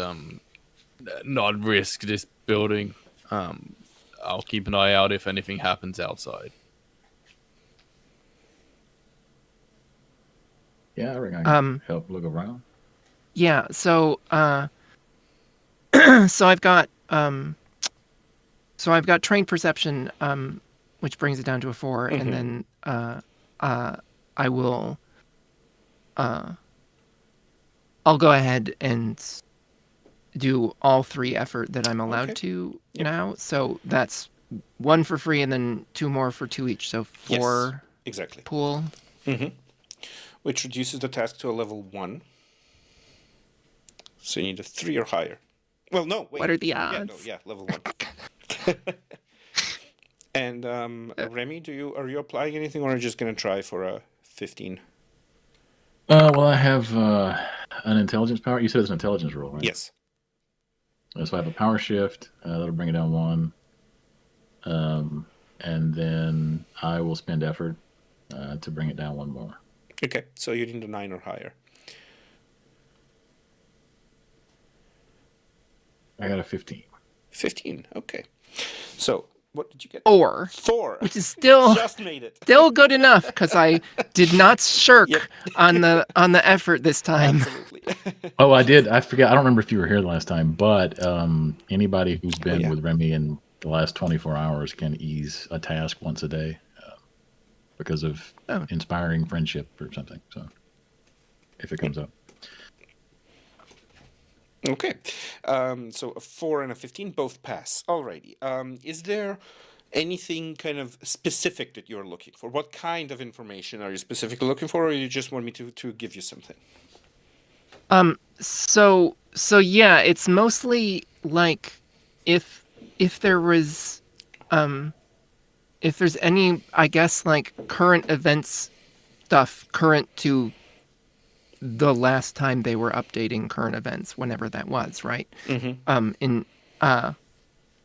not risk this building. I'll keep an eye out if anything happens outside. Yeah, I reckon I can help look around. Yeah, so so I've got trained perception, which brings it down to a 4, and then I will I'll go ahead and do all 3 effort that I'm allowed to now. So that's 1 for free and then 2 more for 2 each. So 4 Yes, exactly. pool. Which reduces the task to a level 1. So you need a 3 or higher. Well, no, wait. What are the odds? Level 1. And Remy, are you applying anything, or are you just gonna try for a 15? Well, I have an intelligence power. You said it's an intelligence roll, right? Yes. So I have a power shift. That'll bring it down 1. And then I will spend effort to bring it down 1 more. Okay, so you need a 9 or higher. I got a 15. 15. Okay. So what did you get? 4, 4. which is still Just made it. still good enough because I did not shirk Yep. on the effort this time. Absolutely. Oh, I did. I forget. I don't remember if you were here the last time, but anybody who's been yeah. with Remy in the last 24 hours can ease a task once a day because of Oh. inspiring friendship or something. So if it comes up. Okay. So a 4 and a 15 both pass. Alrighty. Is there anything kind of specific that you're looking for? What kind of information are you specifically looking for, or you just want me to give you something? So yeah, it's mostly like if there was if there's any, I guess, like current events stuff current to the last time they were updating current events, whenever that was, right? Mm-hmm.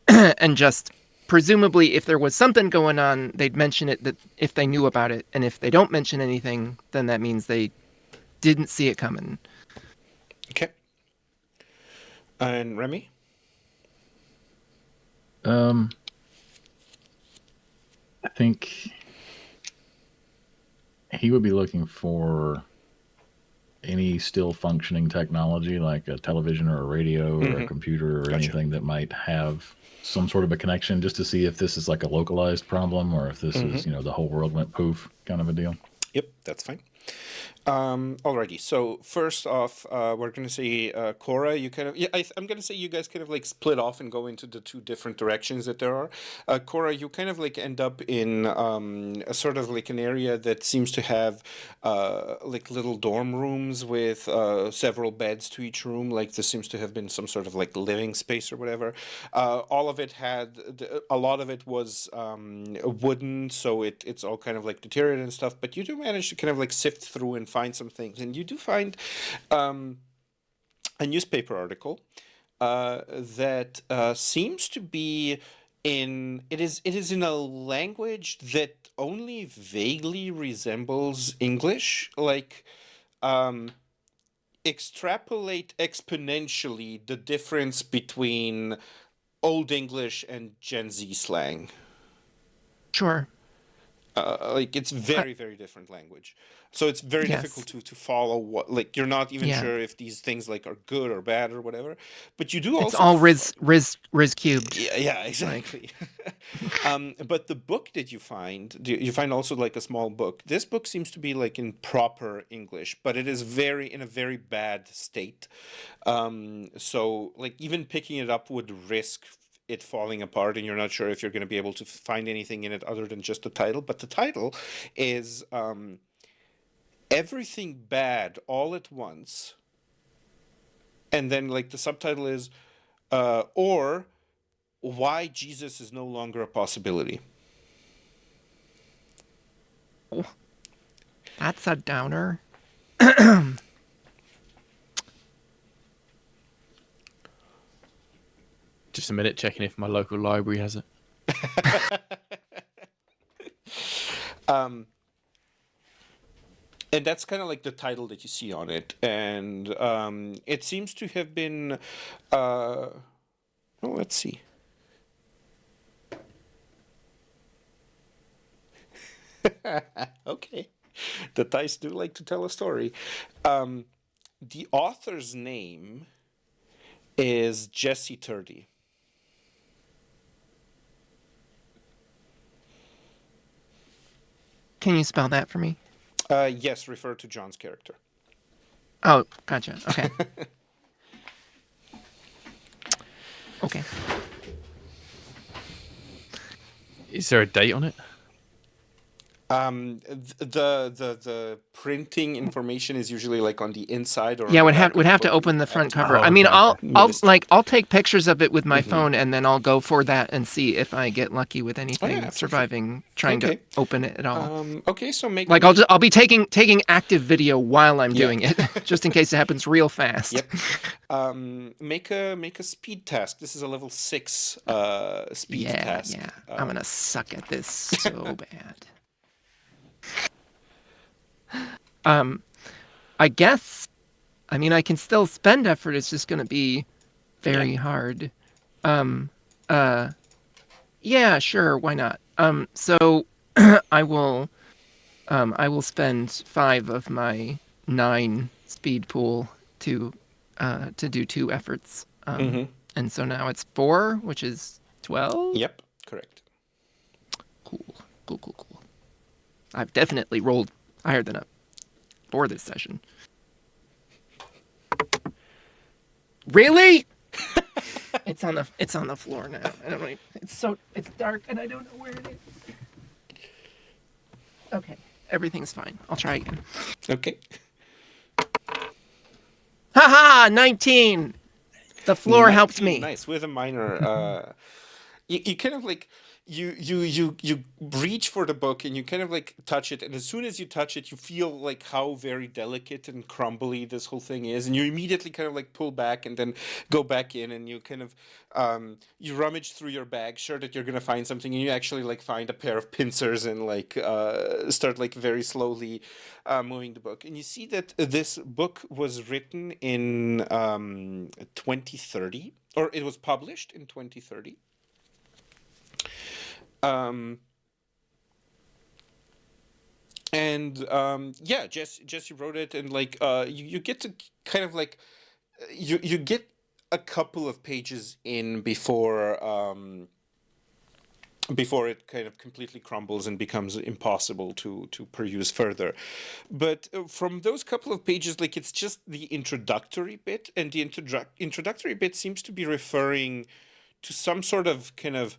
And just presumably if there was something going on, they'd mention it, that if they knew about it, and if they don't mention anything, then that means they didn't see it coming. Okay. And Remy? I think he would be looking for any still functioning technology like a television or a radio or a computer or Gotcha. anything that might have some sort of a connection, just to see if this is like a localized problem or if this is, the whole world went poof kind of a deal. Yep, that's fine. Alrighty. So first off, we're gonna say Cora. You kind of I'm gonna say you guys kind of like split off and go into the two different directions that there are. Cora, you kind of like end up in a sort of like an area that seems to have like little dorm rooms with several beds to each room. Like this seems to have been some sort of like living space or whatever. All of it had a lot of it was wooden, so it's all kind of like deteriorated and stuff. But you do manage to kind of like sift through and find some things, and you do find a newspaper article that seems to be it is in a language that only vaguely resembles English. Like extrapolate exponentially the difference between Old English and Gen Z slang. Sure. Like it's very different language, so it's very Yes. difficult to follow what, like you're not even Yeah. sure if these things like are good or bad or whatever, but you do It's also all Riz cubed. yeah, exactly. But the book that you find also like a small book. This book seems to be like in proper English, but it is in a very bad state. So like even picking it up would risk it falling apart, and you're not sure if you're going to be able to find anything in it other than just the title. But the title is Everything Bad All at Once. And then like the subtitle is or Why Jesus is No Longer a Possibility. That's a downer. Just a minute, checking if my local library has it. And that's kind of like the title that you see on it. And it seems to have been well, let's see. Okay. The dice do like to tell a story. The author's name is Jesse Turdy. Can you spell that for me? Yes, refer to John's character. Oh, gotcha. Okay. Okay. Is there a date on it? The printing information is usually like on the inside or Yeah, on would the back have of have the to book. open the front cover. Oh, I mean, okay. I'll take pictures of it with my phone, and then I'll go for that and see if I get lucky with anything absolutely. surviving trying Okay. to open it at all. Okay, so make Like I'll be taking active video while I'm doing it, just in case it happens real fast. Yep. Make a speed task. This is a level 6 speed task. Yeah. I'm gonna suck at this so bad. I guess. I mean, I can still spend effort. It's just gonna be very hard. Yeah, sure, why not? So I will spend 5 of my 9 speed pool to do 2 efforts. And so now it's 4, which is 12. Yep, correct. Cool. I've definitely rolled higher than a 4 this session. Really? It's on the floor now. I don't know. It's dark and I don't know where it is. Okay, everything's fine. I'll try again. Okay. Haha, 19. The floor helped me. Nice, with a minor. You kind of like you reach for the book and you kind of like touch it, and as soon as you touch it, you feel like how very delicate and crumbly this whole thing is, and you immediately kind of like pull back and then go back in, and you kind of you rummage through your bag, sure that you're gonna find something, and you actually like find a pair of pincers and like start like very slowly moving the book, and you see that this book was written in 2030, or it was published in 2030. Yeah, Jesse wrote it, and like you get to kind of like you get a couple of pages in before it kind of completely crumbles and becomes impossible to peruse further. But from those couple of pages, like it's just the introductory bit, and the introductory bit seems to be referring to some sort of kind of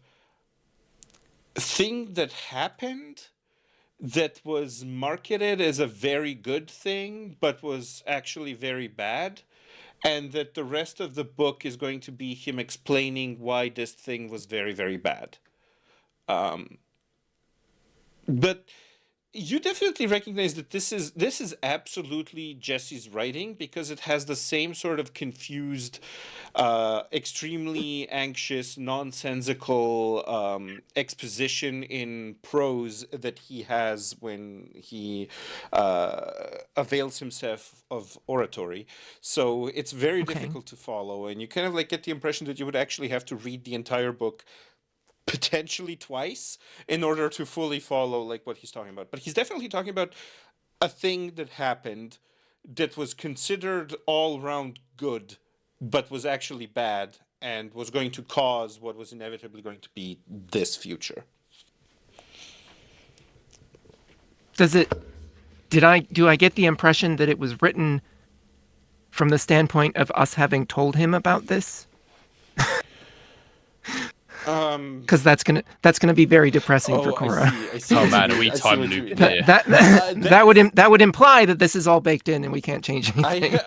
thing that happened that was marketed as a very good thing but was actually very bad, and that the rest of the book is going to be him explaining why this thing was very, very bad. But you definitely recognize that this is absolutely Jesse's writing, because it has the same sort of confused, extremely anxious, nonsensical exposition in prose that he has when he avails himself of oratory. So it's very difficult to follow, and you kind of like get the impression that you would actually have to read the entire book potentially twice in order to fully follow like what he's talking about. But he's definitely talking about a thing that happened that was considered all around good but was actually bad and was going to cause what was inevitably going to be this future. Do I get the impression that it was written from the standpoint of us having told him about this? Because that's gonna be very depressing for Cora. I see Oh what man, you are mean. we I see time what you looped mean. here? That would imply that this is all baked in and we can't change anything.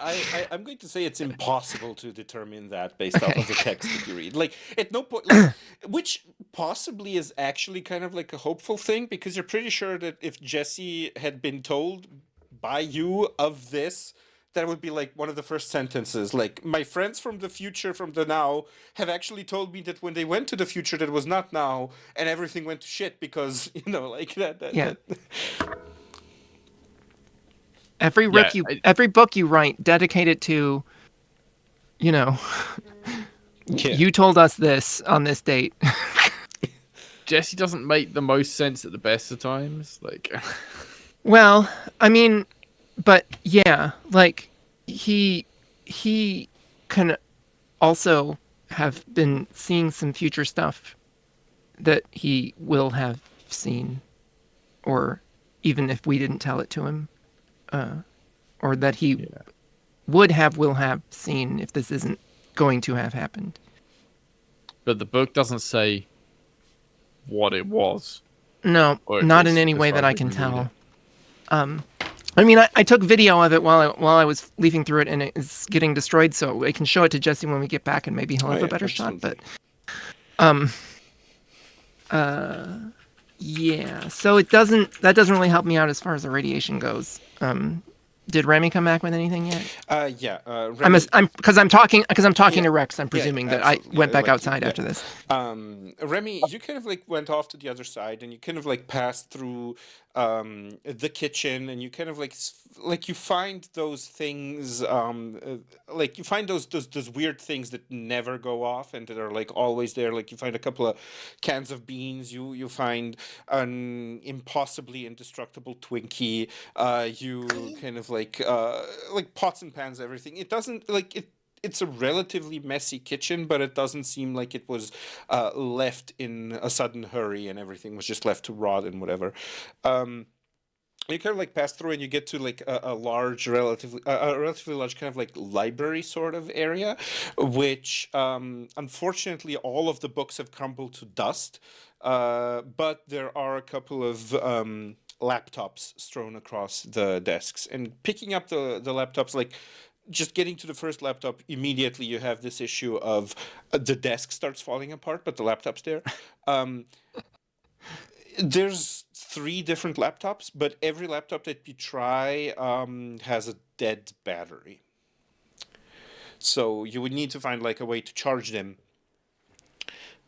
I'm going to say it's impossible to determine that based off of the text that you read. Like, at no point, like, which possibly is actually kind of like a hopeful thing, because you're pretty sure that if Jesse had been told by you of this, that would be like one of the first sentences. Like, my friends from the future, from the now, have actually told me that when they went to the future, that was not now, and everything went to shit because, you know, like that. Yeah. Every book you write, dedicate it to, you know, you told us this on this date. Jesse doesn't make the most sense at the best of times. Like, well, I mean, but yeah, like he can also have been seeing some future stuff that he will have seen, or even if we didn't tell it to him, or that he will have seen if this isn't going to have happened. but the book doesn't say what it was. No, Or not as- in any as way far that as I we can read tell. it. I mean, I took video of it while I was leafing through it, and it's getting destroyed, so I can show it to Jesse when we get back, and maybe he'll have a better shot. But, yeah. So that doesn't really help me out as far as the radiation goes. Did Remy come back with anything yet? Yeah. I'm Remy, because I'm talking Yeah. to Rex. I'm presuming that absolutely. I went back Like, outside after this. Remy, you kind of like went off to the other side, and you kind of like passed through the kitchen, and you kind of like like you find those things, like you find those weird things that never go off and that are like always there. Like you find a couple of cans of beans. You find an impossibly indestructible Twinkie. You kind of like pots and pans, everything. It doesn't like it. It's a relatively messy kitchen, but it doesn't seem like it was left in a sudden hurry and everything was just left to rot and whatever. Um, you kind of like pass through and you get to like a large, a relatively large kind of like library sort of area, which unfortunately all of the books have crumbled to dust, but there are a couple of laptops strewn across the desks. And picking up the laptops, like just getting to the first laptop, immediately you have this issue of the desk starts falling apart, but the laptop's there. Um, there's 3 different laptops, but every laptop that you try has a dead battery. So you would need to find like a way to charge them.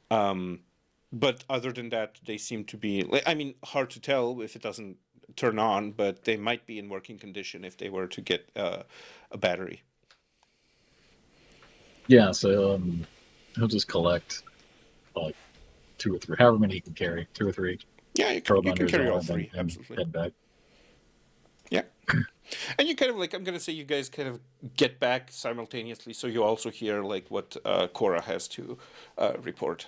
But other than that, they seem to be, like, I mean, hard to tell if it doesn't turn on, but they might be in working condition if they were to get a battery. Yeah, so he'll just collect like 2 or 3, however many he can carry, 2 or 3. Yeah, you Throw can them under his carry all arm 3, and absolutely. head back. Yeah. And you kind of like, I'm going to say you guys kind of get back simultaneously, so you also hear like what Cora has to report.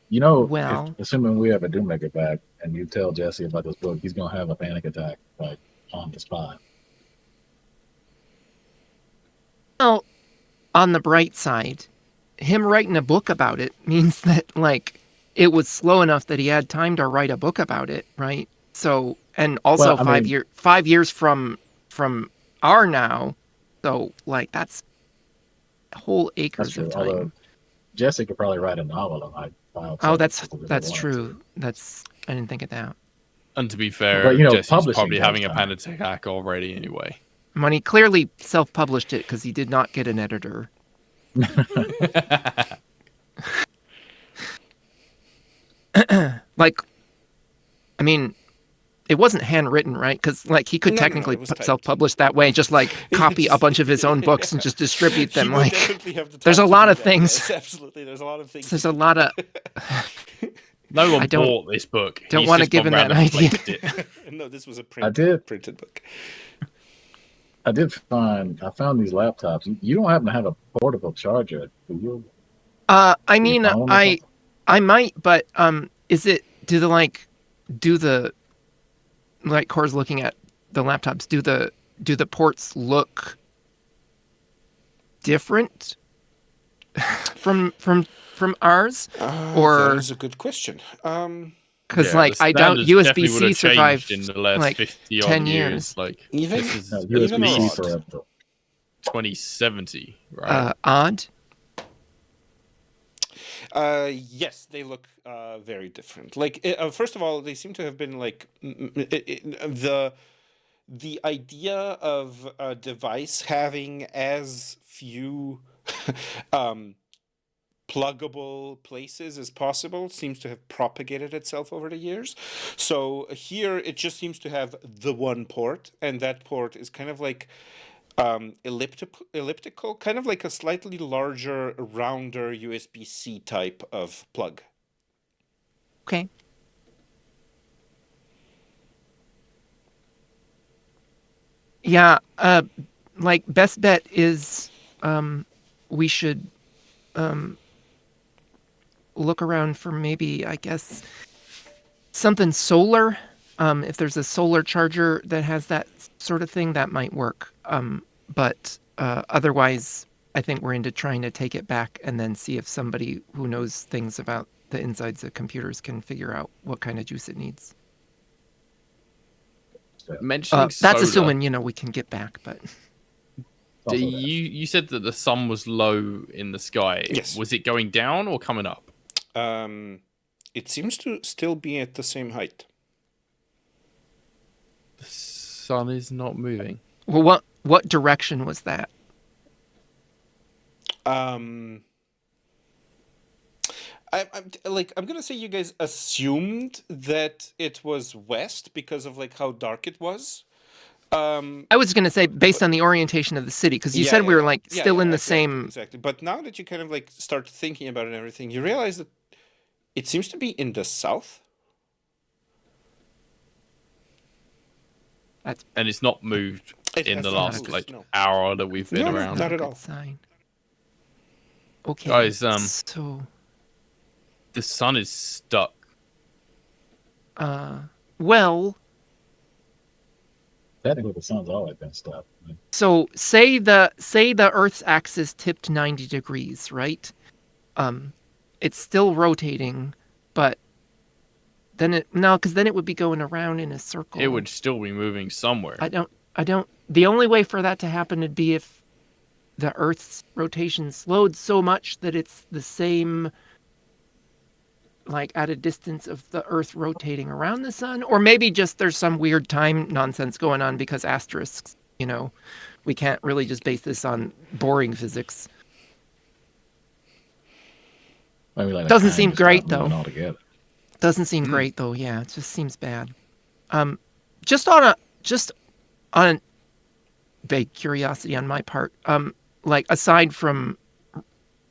You know, Well- assuming we ever do make it back, and you tell Jesse about this book, he's gonna have a panic attack, like on the spot. Well, on the bright side, him writing a book about it means that like it was slow enough that he had time to write a book about it, right? So, and also Well, I mean- 5 years from our now, so like that's whole acres That's true. of time. Although Jesse could probably write a novel and like file Oh, charges if he really that's wanted true. I didn't think of that. And to be fair, But, you know, Jesse's publishing probably takes having a time. panic attack already anyway. Money clearly self-published it because he did not get an editor. Like, I mean, it wasn't handwritten, right? Because like he could No, technically it was typed. self-publish that way, just like copy a bunch of his own books and just distribute them. He would Like, definitely have the there's time a to lot do of that, things. yes, absolutely, there's a lot of things. there's he a could lot of. No one I don't- bought this book. don't He's wanna just give gone him round that and idea. flaked it. No, this was a printed book. I found these laptops. You don't happen to have a portable charger, do you? I mean, phone or I something? might, but do the like Core's looking at the laptops? Do the ports look different from ours? Or- That is a good question. Because Yeah, like the I doubt standards definitely would USB-C have survived changed in the last like 50 odd 10 years. years. Like Even- this is No, Even USB-C odd. forever. 2070, right? odd. Yes, they look very different. Like, first of all, they seem to have been like the idea of a device having as few pluggable places as possible seems to have propagated itself over the years. So here it just seems to have the one port, and that port is kind of like elliptical, kind of like a slightly larger, rounder USB-C type of plug. Okay. Yeah, like best bet is we should look around for maybe, I guess, something solar. If there's a solar charger that has that sort of thing, that might work. But otherwise, I think we're into trying to take it back and then see if somebody who knows things about the insides of computers can figure out what kind of juice it needs. Mentioning That's solar, assuming, we can get back, but you said that the sun was low in the sky. Yes. Was it going down or coming up? It seems to still be at the same height. sun is not moving. Well, what direction was that? I'm gonna say you guys assumed that it was west because of like how dark it was. I was going to say based on the orientation of the city, because you Yeah, said yeah, we were yeah. like Yeah, still yeah, in the exactly, same. exactly. But now that you kind of like start thinking about it and everything, you realize that it seems to be in the south. That's And it's not moved It in has the not last moved, like no. hour that we've been No, no, around. not a at good all. sign. Okay. Guys, so the sun is stuck. well, Technically, the sun's always been stuck. so say the Earth's axis tipped 90 degrees, right? It's still rotating, but then because then it would be going around in a circle. It would still be moving somewhere. I don't. The only way for that to happen would be if the Earth's rotation slowed so much that it's the same, like at a distance of the Earth rotating around the sun, or maybe just there's some weird time nonsense going on because asterisks. We can't really just base this on boring physics. Maybe like Doesn't time seem just great, stopped moving though. altogether. Doesn't seem great though. Yeah, it just seems bad. Just on a vague curiosity on my part. Like aside from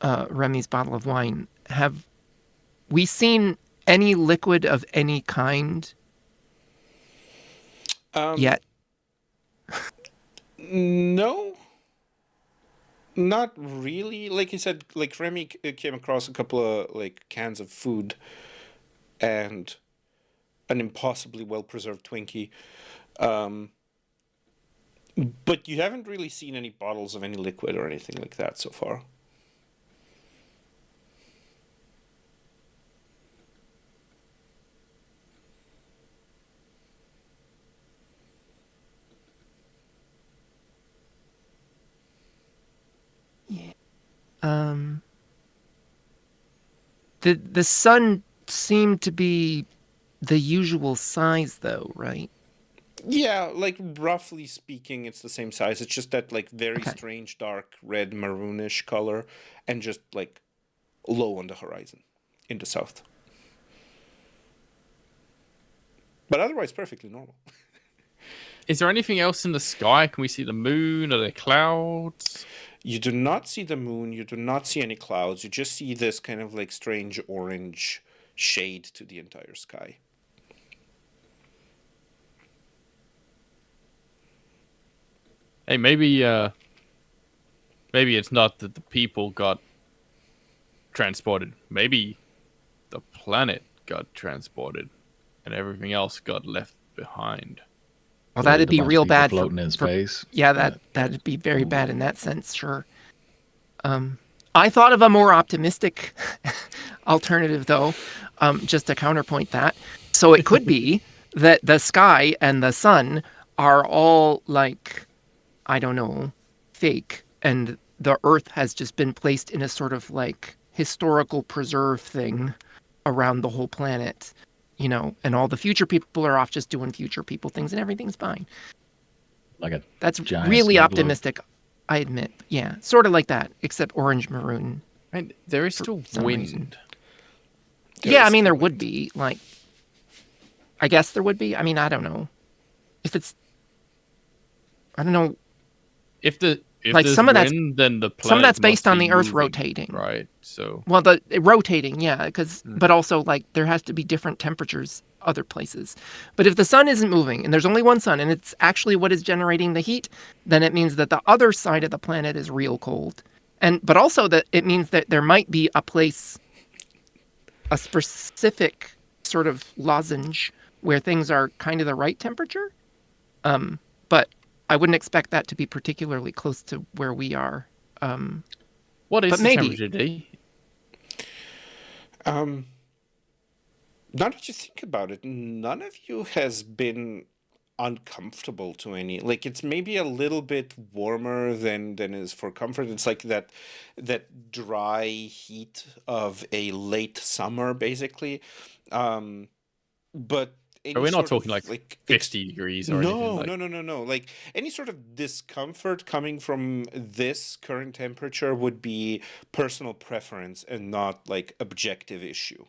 Remy's bottle of wine, have we seen any liquid of any kind yet? No, not really. Like you said, like Remy came across a couple of like cans of food and an impossibly well preserved Twinkie. But you haven't really seen any bottles of any liquid or anything like that so far. The sun seemed to be the usual size, though, right? Yeah, like roughly speaking, it's the same size. It's just that like very Okay. strange dark red maroonish color, and just like low on the horizon in the south. But otherwise, perfectly normal. Is there anything else in the sky? Can we see the moon? Are there clouds? You do not see the moon. You do not see any clouds. You just see this kind of like strange orange shade to the entire sky. Hey, maybe it's not that the people got transported. Maybe the planet got transported and everything else got left behind. Well, that'd A be bunch of real people bad floating in space. Yeah, that'd be very bad in that sense, sure. I thought of a more optimistic alternative, though, just to counterpoint that. So it could be that the sky and the sun are all like, I don't know, fake, and the Earth has just been placed in a sort of like historical preserve thing around the whole planet, and all the future people are off just doing future people things, and everything's fine. Like a That's giant really snow globe. optimistic, I admit. Yeah, sort of like that, except orange maroon. And there is still some wind. reason. There Yeah, is I mean, the there would wind. be. Like, I guess there would be. I mean, I don't know. If it's, I don't know. If Like, there's some of that's- wind, then the planet Some of that's must based on be the Earth moving, rotating. right? So Well, the rotating, yeah, but also like there has to be different temperatures other places. But if the sun isn't moving and there's only one sun and it's actually what is generating the heat, then it means that the other side of the planet is real cold. But also that it means that there might be a place, a specific sort of lozenge where things are kind of the right temperature. But I wouldn't expect that to be particularly close to where we are. what is but the maybe. temperature, D? Now that you think about it, none of you has been uncomfortable to any. Like it's maybe a little bit warmer than is for comfort. It's like that dry heat of a late summer, basically. But any But we're not sort talking of, like like 50 degrees or anything. no, Like, no. Like any sort of discomfort coming from this current temperature would be personal preference and not like objective issue.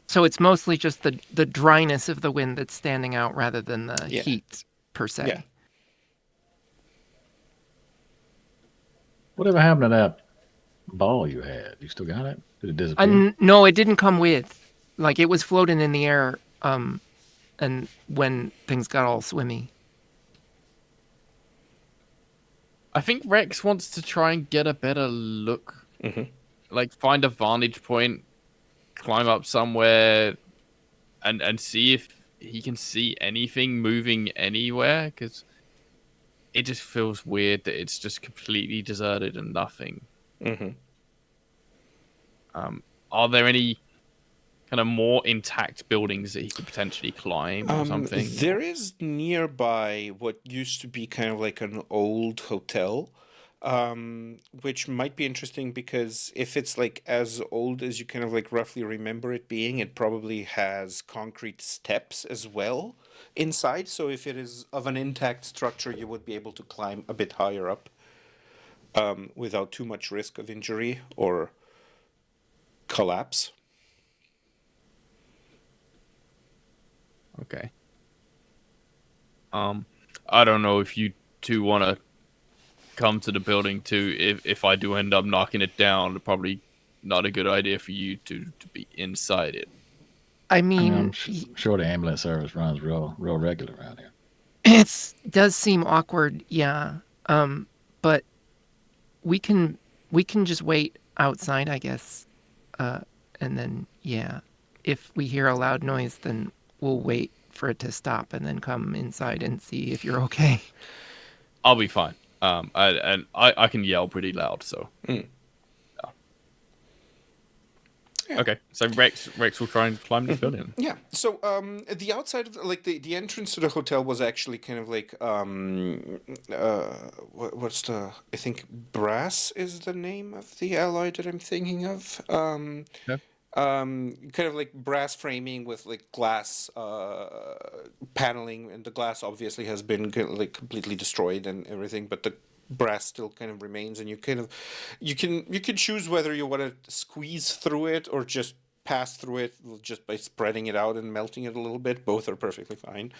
So it's mostly just the dryness of the wind that's standing out rather than the Yeah. heat per se. Yeah. Whatever happened to that ball you had? You still got it? Did it disappear? No, it didn't come with. Like it was floating in the air. And when things got all swimmy. I think Rex wants to try and get a better look. Like find a vantage point, climb up somewhere, and see if he can see anything moving anywhere, because it just feels weird that it's just completely deserted and nothing. Are there any kind of more intact buildings that he could potentially climb or something? There is nearby what used to be kind of like an old hotel, which might be interesting because if it's like as old as you kind of like roughly remember it being, it probably has concrete steps as well inside. So if it is of an intact structure, you would be able to climb a bit higher up, without too much risk of injury or collapse. Okay. I don't know if you two want to come to the building too. If I do end up knocking it down, probably not a good idea for you to be inside it. I mean, I'm sure the ambulance service runs real regular around here. it does seem awkward, yeah. But we can just wait outside, I guess. And then yeah, if we hear a loud noise, then we'll wait for it to stop and then come inside and see if you're okay. I'll be fine. I can yell pretty loud, so. Yeah. Okay, so Rex will try and climb this building. Yeah. So the outside of the entrance to the hotel was actually kind of like what's the, I think brass is the name of the alloy that I'm thinking of. Okay. Kind of like brass framing with like glass paneling, and the glass obviously has been like completely destroyed and everything, but the brass still kind of remains, and you can choose whether you want to squeeze through it or just pass through it just by spreading it out and melting it a little bit. Both are perfectly fine.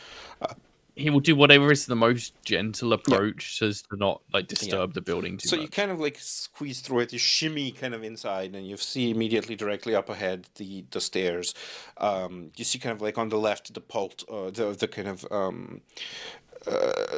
He will do whatever is the most gentle approach so as to not like disturb the building too much. You kind of like squeeze through it, you shimmy kind of inside, and you see immediately directly up ahead the stairs. You see kind of like on the left the the kind of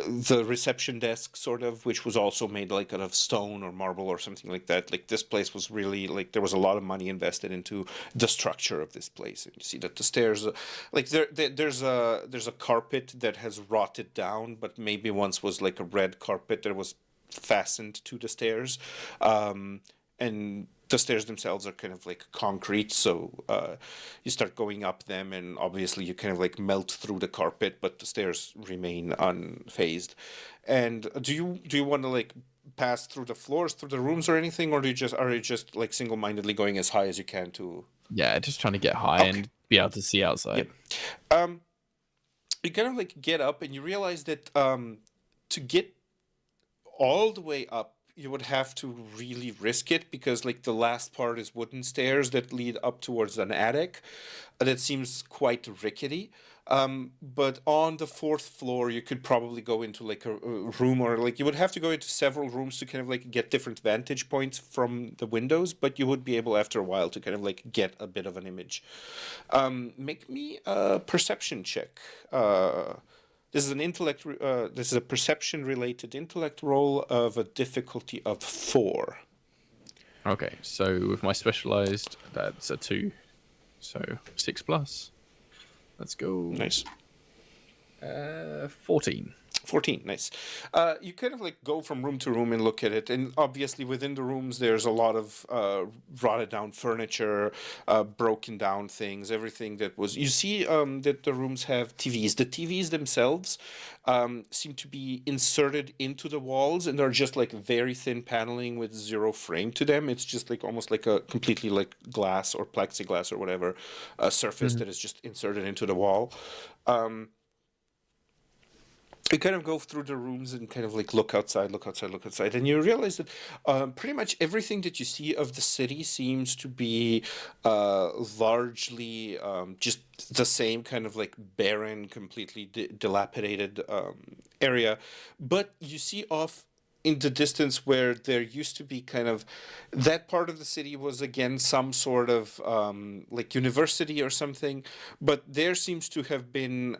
the reception desk sort of, which was also made like out of stone or marble or something like that. Like this place was really like there was a lot of money invested into the structure of this place, and you see that the stairs, like there's a carpet that has rotted down, but maybe once was like a red carpet that was fastened to the stairs, and the stairs themselves are kind of like concrete, so you start going up them, and obviously you kind of like melt through the carpet, but the stairs remain unfazed. And do you want to like pass through the floors, through the rooms, or anything, or are you just like single-mindedly going as high as you can to? Yeah, just trying to get high and be able to see outside. Yep. You kind of like get up, and you realize that to get all the way up, you would have to really risk it, because like the last part is wooden stairs that lead up towards an attic that seems quite rickety. But on the fourth floor, you could probably go into like a room, or like you would have to go into several rooms to kind of like get different vantage points from the windows, but you would be able after a while to kind of like get a bit of an image. Make me a perception check. This is an intellect. This is a perception-related intellect roll of a difficulty of 4. Okay, so with my specialized, that's a 2, so 6+. Let's go. Nice. 14. 14, nice. You kind of like go from room to room and look at it, and obviously within the rooms there's a lot of rotted down furniture, broken down things, everything that was. You see that the rooms have TVs. The TVs themselves seem to be inserted into the walls, and they're just like very thin paneling with zero frame to them. It's just like almost like a completely like glass or plexiglass or whatever surface that is just inserted into the wall. You kind of go through the rooms and kind of like look outside, and you realize that pretty much everything that you see of the city seems to be largely just the same kind of like barren, completely dilapidated area. But you see off in the distance where there used to be kind of that part of the city was again some sort of like university or something, but there seems to have been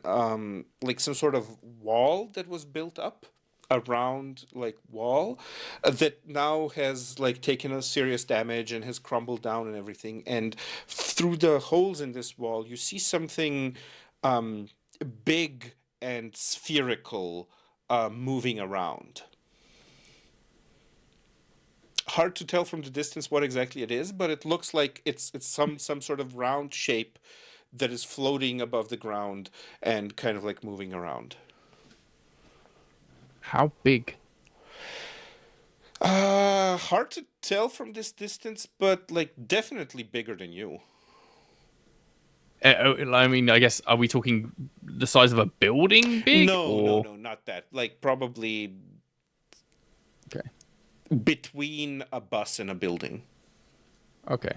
like some sort of wall that was built up around like wall that now has like taken a serious damage and has crumbled down and everything, and through the holes in this wall you see something big and spherical moving around. Hard to tell from the distance what exactly it is, but it looks like it's some sort of round shape that is floating above the ground and kind of like moving around. How big? Hard to tell from this distance, but like definitely bigger than you. I mean, I guess, are we talking the size of a building big? No, not that. Like probably Okay. between a bus and a building. Okay.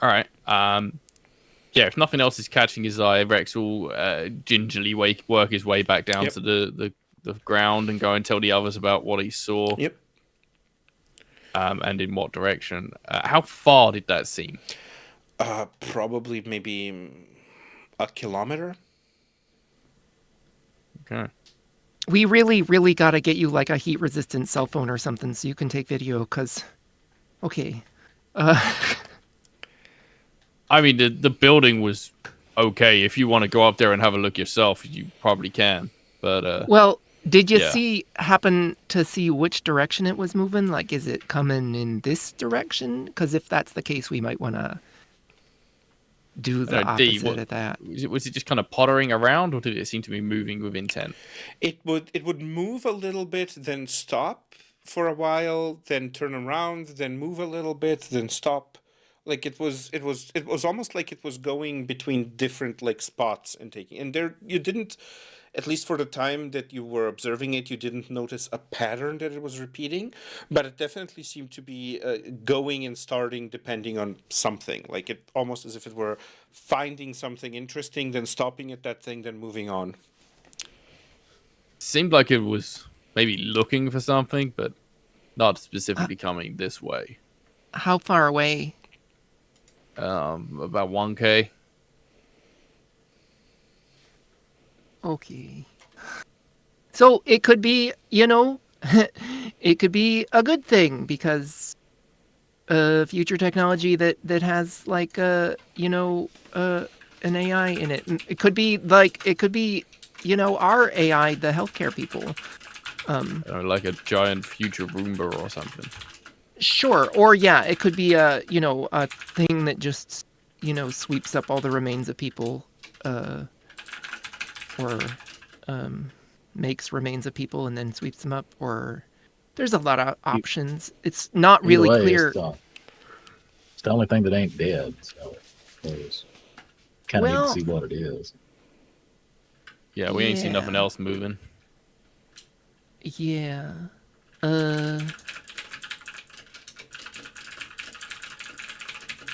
All right. Yeah, if nothing else is catching his eye, Rex will gingerly work his way back down to the ground and go and tell the others about what he saw. Yep. And in what direction. How far did that seem? Probably maybe a kilometer. Okay. We really, really got to get you like a heat-resistant cell phone or something so you can take video, because... Okay. I mean, the building was okay. If you want to go up there and have a look yourself, you probably can. But well, did you yeah. happen to see which direction it was moving? Like, is it coming in this direction? Because if that's the case, we might want to do the opposite of that. Was it just kind of pottering around, or did it seem to be moving with intent? It would move a little bit, then stop for a while, then turn around, then move a little bit, then stop. Like it was almost like it was going between different like spots and taking. And there you didn't, at least for the time that you were observing it, you didn't notice a pattern that it was repeating, but it definitely seemed to be going and starting depending on something. Like it almost as if it were finding something interesting, then stopping at that thing, then moving on. Seemed like it was maybe looking for something, but not specifically coming this way. How far away? About 1K. Okay. So it could be, it could be a good thing, because future technology that has like an AI in it. It could be our AI, the healthcare people. Like a giant future Roomba or something. Sure. Or yeah, it could be a thing that just sweeps up all the remains of people, or makes remains of people and then sweeps them up. Or there's a lot of options. It's not really clear. It's the only thing that ain't dead, so it's kind of need to see what it is. Yeah, we ain't seen nothing else moving. Yeah.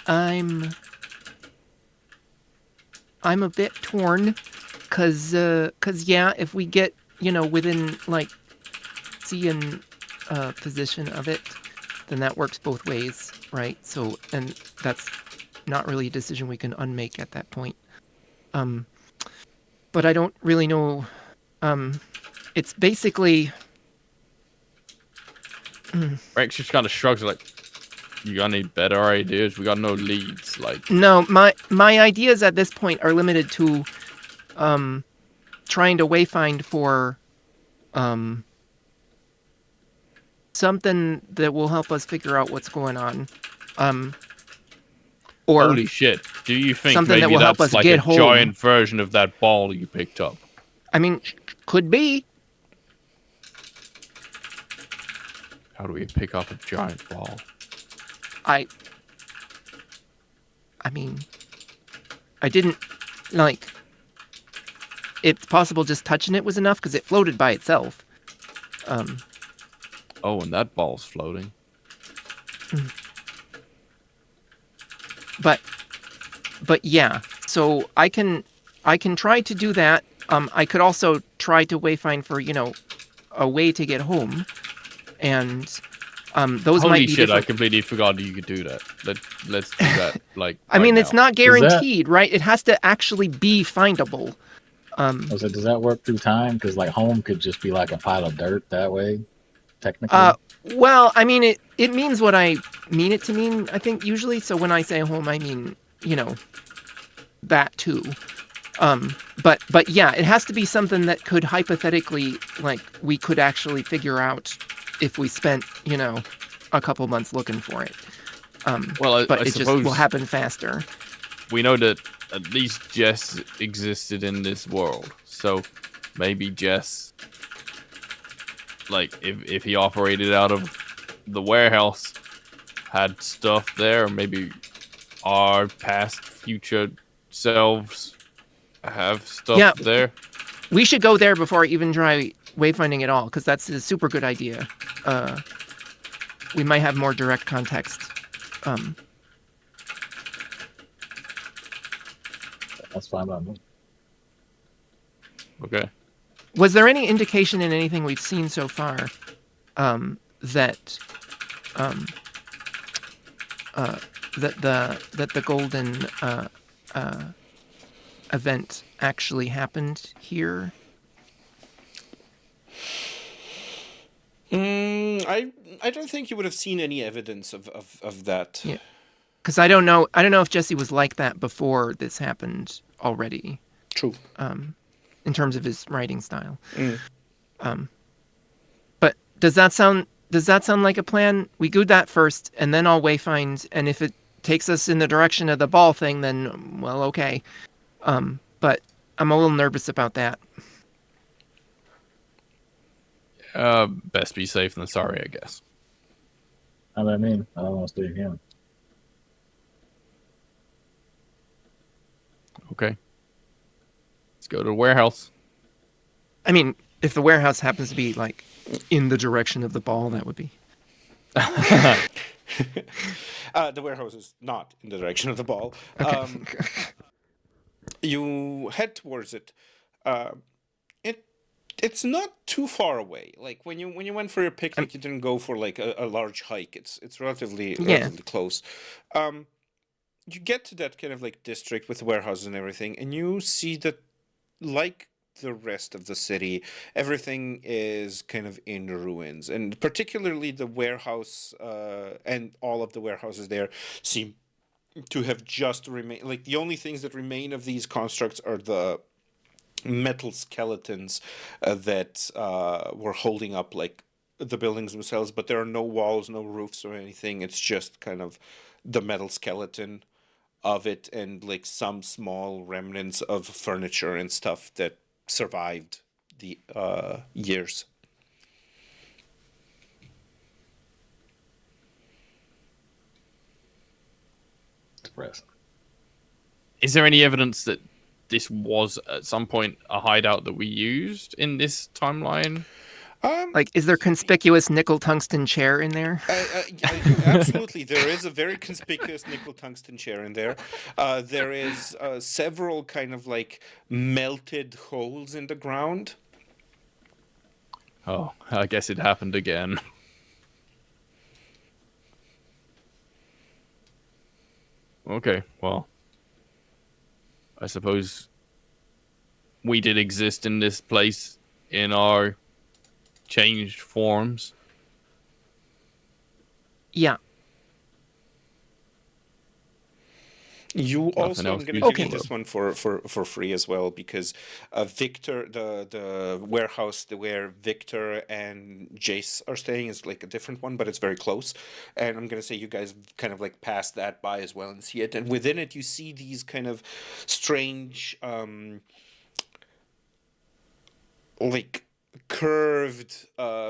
I'm a bit torn, cause yeah, if we get within like seeing position of it, then that works both ways, right? So, and that's not really a decision we can unmake at that point. But I don't really know. It's basically. Rex just kind of shrugs like, you got any better ideas? We got no leads. Like, no, my ideas at this point are limited to trying to wayfind for something that will help us figure out what's going on. Or Holy shit. Do you think something that maybe will help that's us like get a home. giant version of that ball you picked up? I mean, could be. How do we pick up a giant ball? I mean, I didn't, like, it's possible just touching it was enough because it floated by itself. Oh, and that ball's floating. But yeah, so I can try to do that. I could also try to wayfind for, a way to get home. And those Holy might be shit, I different. completely forgot you could do that. Let's do that, like, I mean, right it's now. not guaranteed, right? It has to actually be findable. Does that work through time? Because like home could just be like a pile of dirt that way, technically. Well, I mean, it means what I mean it to mean, I think, usually. So when I say home, I mean, that too. But yeah, it has to be something that could hypothetically, like, we could actually figure out if we spent, a couple months looking for it. Well, but I it just suppose will happen faster. we know that at least Jess existed in this world. So maybe Jess, like, if he operated out of the warehouse, had stuff there, maybe our past, future selves have stuff there. We should go there before I even try wayfinding at all, because that's a super good idea. We might have more direct context. That's fine by me. Okay. Was there any indication in anything we've seen so far that the golden event actually happened here? I don't think you would have seen any evidence of that. Yeah, because I don't know if Jesse was like that before this happened already. True. In terms of his writing style. Mm. But does that sound like a plan? We do that first, and then I'll wayfind, and if it takes us in the direction of the ball thing, then, well, okay. But I'm a little nervous about that. Best be safe than sorry, I guess. I don't want to stay here. Okay. Let's go to the warehouse. I mean, if the warehouse happens to be, like, in the direction of the ball, that would be... The warehouse is not in the direction of the ball. Okay. You head towards it. It's not too far away. Like when you went for your picnic, you didn't go for like a large hike. It's relatively close. You get to that kind of like district with warehouses and everything, and you see that, like the rest of the city, everything is kind of in ruins, and particularly the warehouse and all of the warehouses there seem to have just remained. Like the only things that remain of these constructs are the metal skeletons that were holding up like the buildings themselves, but there are no walls, no roofs or anything. It's just kind of the metal skeleton of it and like some small remnants of furniture and stuff that survived the years. Depressing. Is there any evidence that this was at some point a hideout that we used in this timeline? Like, is there conspicuous nickel tungsten chair in there? Absolutely. There is a very conspicuous nickel tungsten chair in there. There is several kind of like melted holes in the ground. Oh, I guess it happened again. Okay, well, I suppose we did exist in this place in our changed forms. Yeah. You Nothing also, I'm else going to give you Okay. this one for free as well, because Victor, the warehouse where Victor and Jace are staying is like a different one, but it's very close. And I'm going to say you guys kind of like pass that by as well and see it. And within it, you see these kind of strange, like curved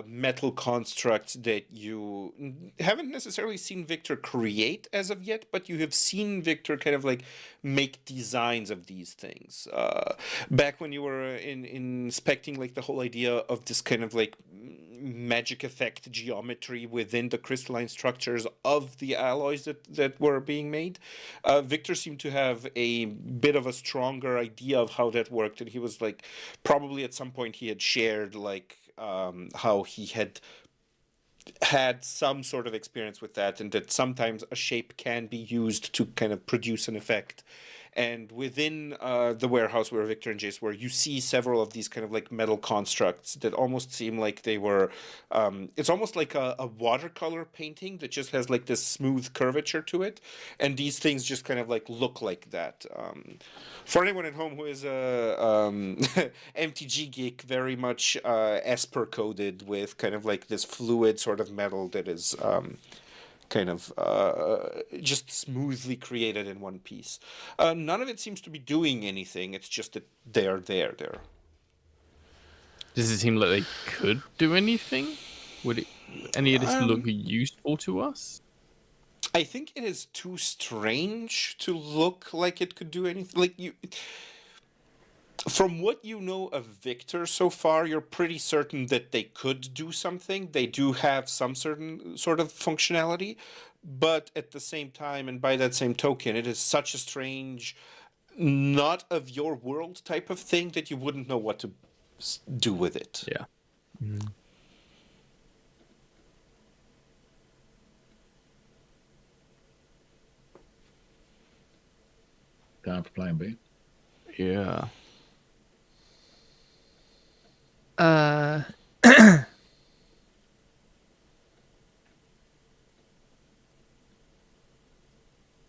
metal constructs that you haven't necessarily seen Victor create as of yet, but you have seen Victor kind of like make designs of these things. Back when you were inspecting like the whole idea of this kind of like magic effect geometry within the crystalline structures of the alloys that were being made, Victor seemed to have a bit of a stronger idea of how that worked, and he was like, probably at some point he had shared like how he had some sort of experience with that, and that sometimes a shape can be used to kind of produce an effect. And within the warehouse where Victor and Jace were, you see several of these kind of like metal constructs that almost seem like they were. It's almost like a watercolor painting that just has like this smooth curvature to it, and these things just kind of like look like that. For anyone at home who is a MTG geek, very much Esper coded with kind of like this fluid sort of metal that is kind of just smoothly created in one piece. None of it seems to be doing anything. It's just that they're there. Does it seem like they could do anything? Would any of this look Um, useful to us? I think it is too strange to look like it could do anything. Like you, from what you know of Victor so far, you're pretty certain that they could do something. They do have some certain sort of functionality, but at the same time, and by that same token, it is such a strange, not of your world type of thing that you wouldn't know what to do with it. Yeah. Time for plan B. Yeah. Uh,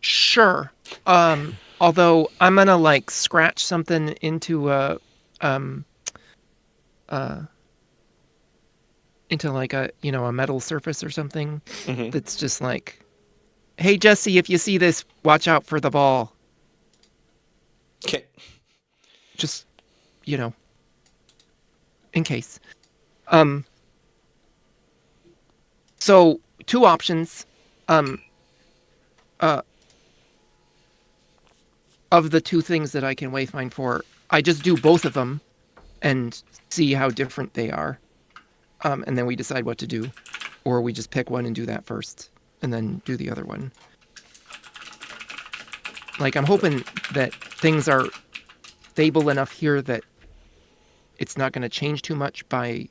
sure. Although I'm gonna like scratch something into um into like a a metal surface or something Mhm. that's just like, hey Jesse, if you see this, watch out for the ball. Okay. Just in case. Um. So 2 options. Uh. Of the 2 things that I can wayfind for, I just do both of them and see how different they are. And then we decide what to do, or we just pick one and do that first, and then do the other one. Like, I'm hoping that things are stable enough here that it's not going to change too much by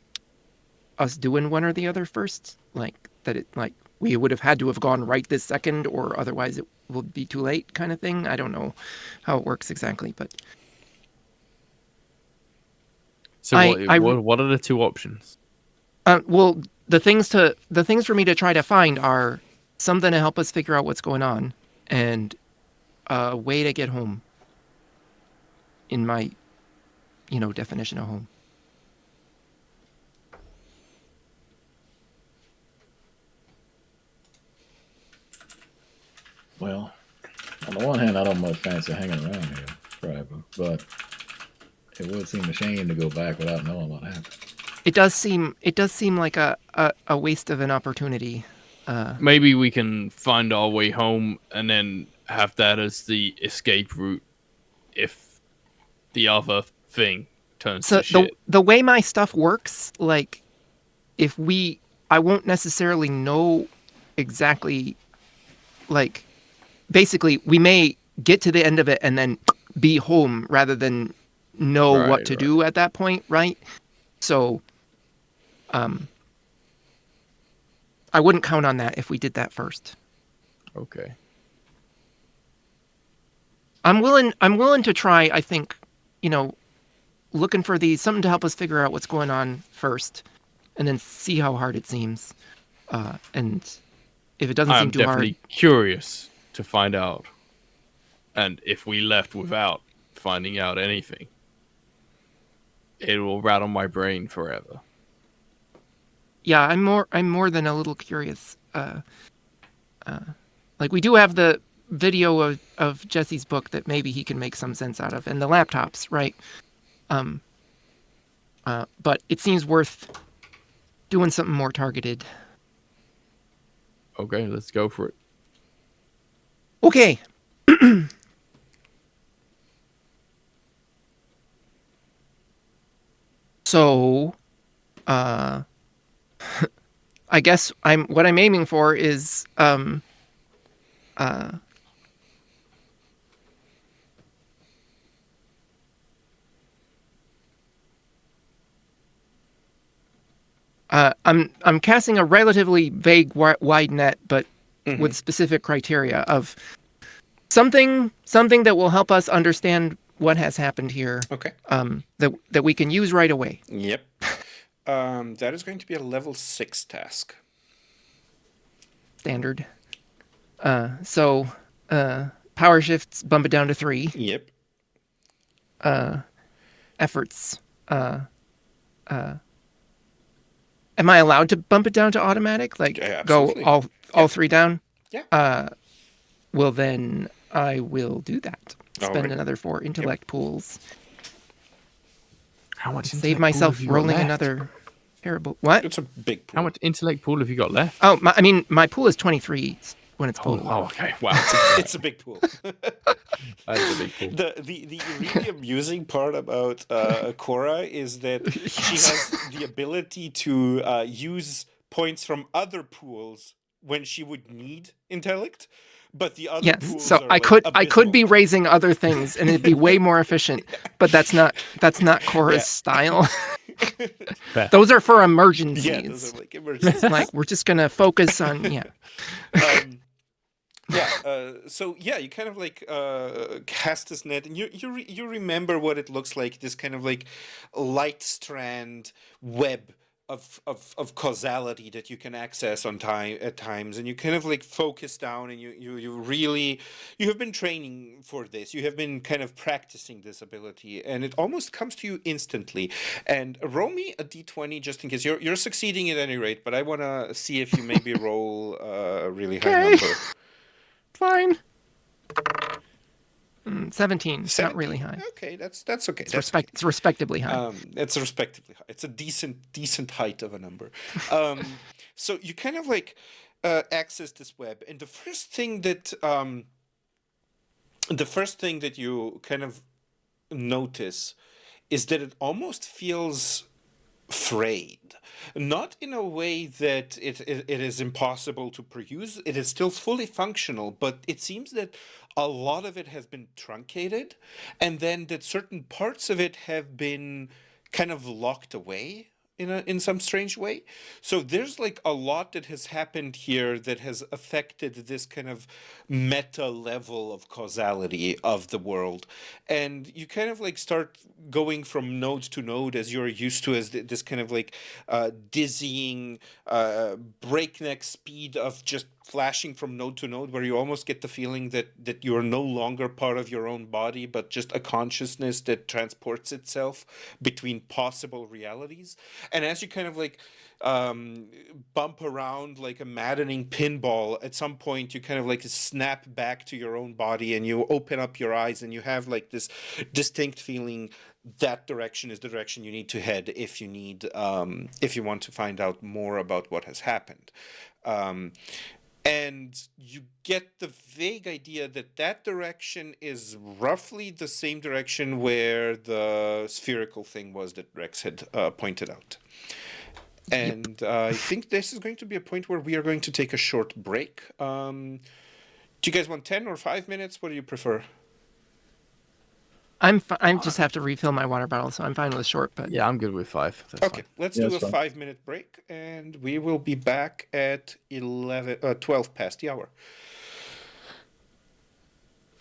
us doing one or the other first. Like, that it, like, we would have had to have gone right this second, or otherwise it will be too late kind of thing. I don't know how it works exactly, but... So what are the 2 options? Well, the things for me to try to find are something to help us figure out what's going on, and a way to get home. In my, definition of home. Well, on the one hand, I don't much fancy hanging around here forever, but it would seem a shame to go back without knowing what happened. It does seem like a waste of an opportunity. Maybe we can find our way home and then have that as the escape route if the other thing turns to shit. The way my stuff works, like, I won't necessarily know exactly, like, basically we may get to the end of it and then be home rather than know what to do at that point, right? So, I wouldn't count on that if we did that first. Okay. I'm willing to try, I think, looking for something to help us figure out what's going on first, and then see how hard it seems. And if it doesn't seem too hard, I'm definitely curious to find out. And if we left without finding out anything, it will rattle my brain forever. Yeah, I'm more than a little curious. Like we do have the video of Jesse's book that maybe he can make some sense out of, and the laptops, right? But it seems worth doing something more targeted. Okay, let's go for it. Okay. So, I guess what I'm aiming for is I'm casting a relatively vague wide net, but with specific criteria of something that will help us understand what has happened here. Okay. That we can use right away. Yep. That is going to be a level 6 task. Standard. So power shifts, bump it down to 3. Yep. Efforts. Am I allowed to bump it down to automatic? Like Yeah, go absolutely. all 3 down? Yeah. Well, then I will do that. All Spend right. another 4 intellect pools. How much? Save myself rolling another terrible. What? It's a big pool. How much intellect pool have you got left? Oh, my pool is 23 when it's full. Oh, okay. Wow. It's a big pool. That's a big pool. The really amusing part about Cora is that she has the ability to use points from other pools when she would need intellect, but the other Yes, pools so are I like could be abysmal. raising other things and it'd be way more efficient, but that's not Cora's Yeah. style. Fair. Those are for emergencies. Yeah, those are like emergencies. Like we're just gonna focus on So you kind of like cast this net, and you remember what it looks like. This kind of like light strand web of causality that you can access at times, and you kind of like focus down, and you have been training for this. You have been kind of practicing this ability, and it almost comes to you instantly. And roll me a d20 just in case you're succeeding at any rate. But I want to see if you maybe roll a really high Okay. number. fine. 17. It's not 17? really high. Okay, that's okay. It's respectably high. It's respectively high. It's a decent height of a number. So you kind of like access this web, and the first thing that you kind of notice is that it almost feels frayed, not in a way that it is impossible to produce. It is still fully functional, but it seems that a lot of it has been truncated, and then that certain parts of it have been kind of locked away in some strange way. So there's like a lot that has happened here that has affected this kind of meta level of causality of the world. And you kind of like start going from node to node as you're used to, as this kind of like dizzying breakneck speed of just flashing from node to node, where you almost get the feeling that you're no longer part of your own body, but just a consciousness that transports itself between possible realities. And as you kind of like bump around like a maddening pinball, at some point you kind of like snap back to your own body, and you open up your eyes, and you have like this distinct feeling that direction is the direction you need to head if you want to find out more about what has happened. And you get the vague idea that direction is roughly the same direction where the spherical thing was that Rex had pointed out. And I think this is going to be a point where we are going to take a short break. Do you guys want 10 or 5 minutes? What do you prefer? I just have to refill my water bottle, so I'm fine with short. But Yeah, I'm good with 5. That's Okay, fine. let's Yeah, do a that's fine. 5-minute break, and we will be back at 12 past the hour.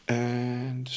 And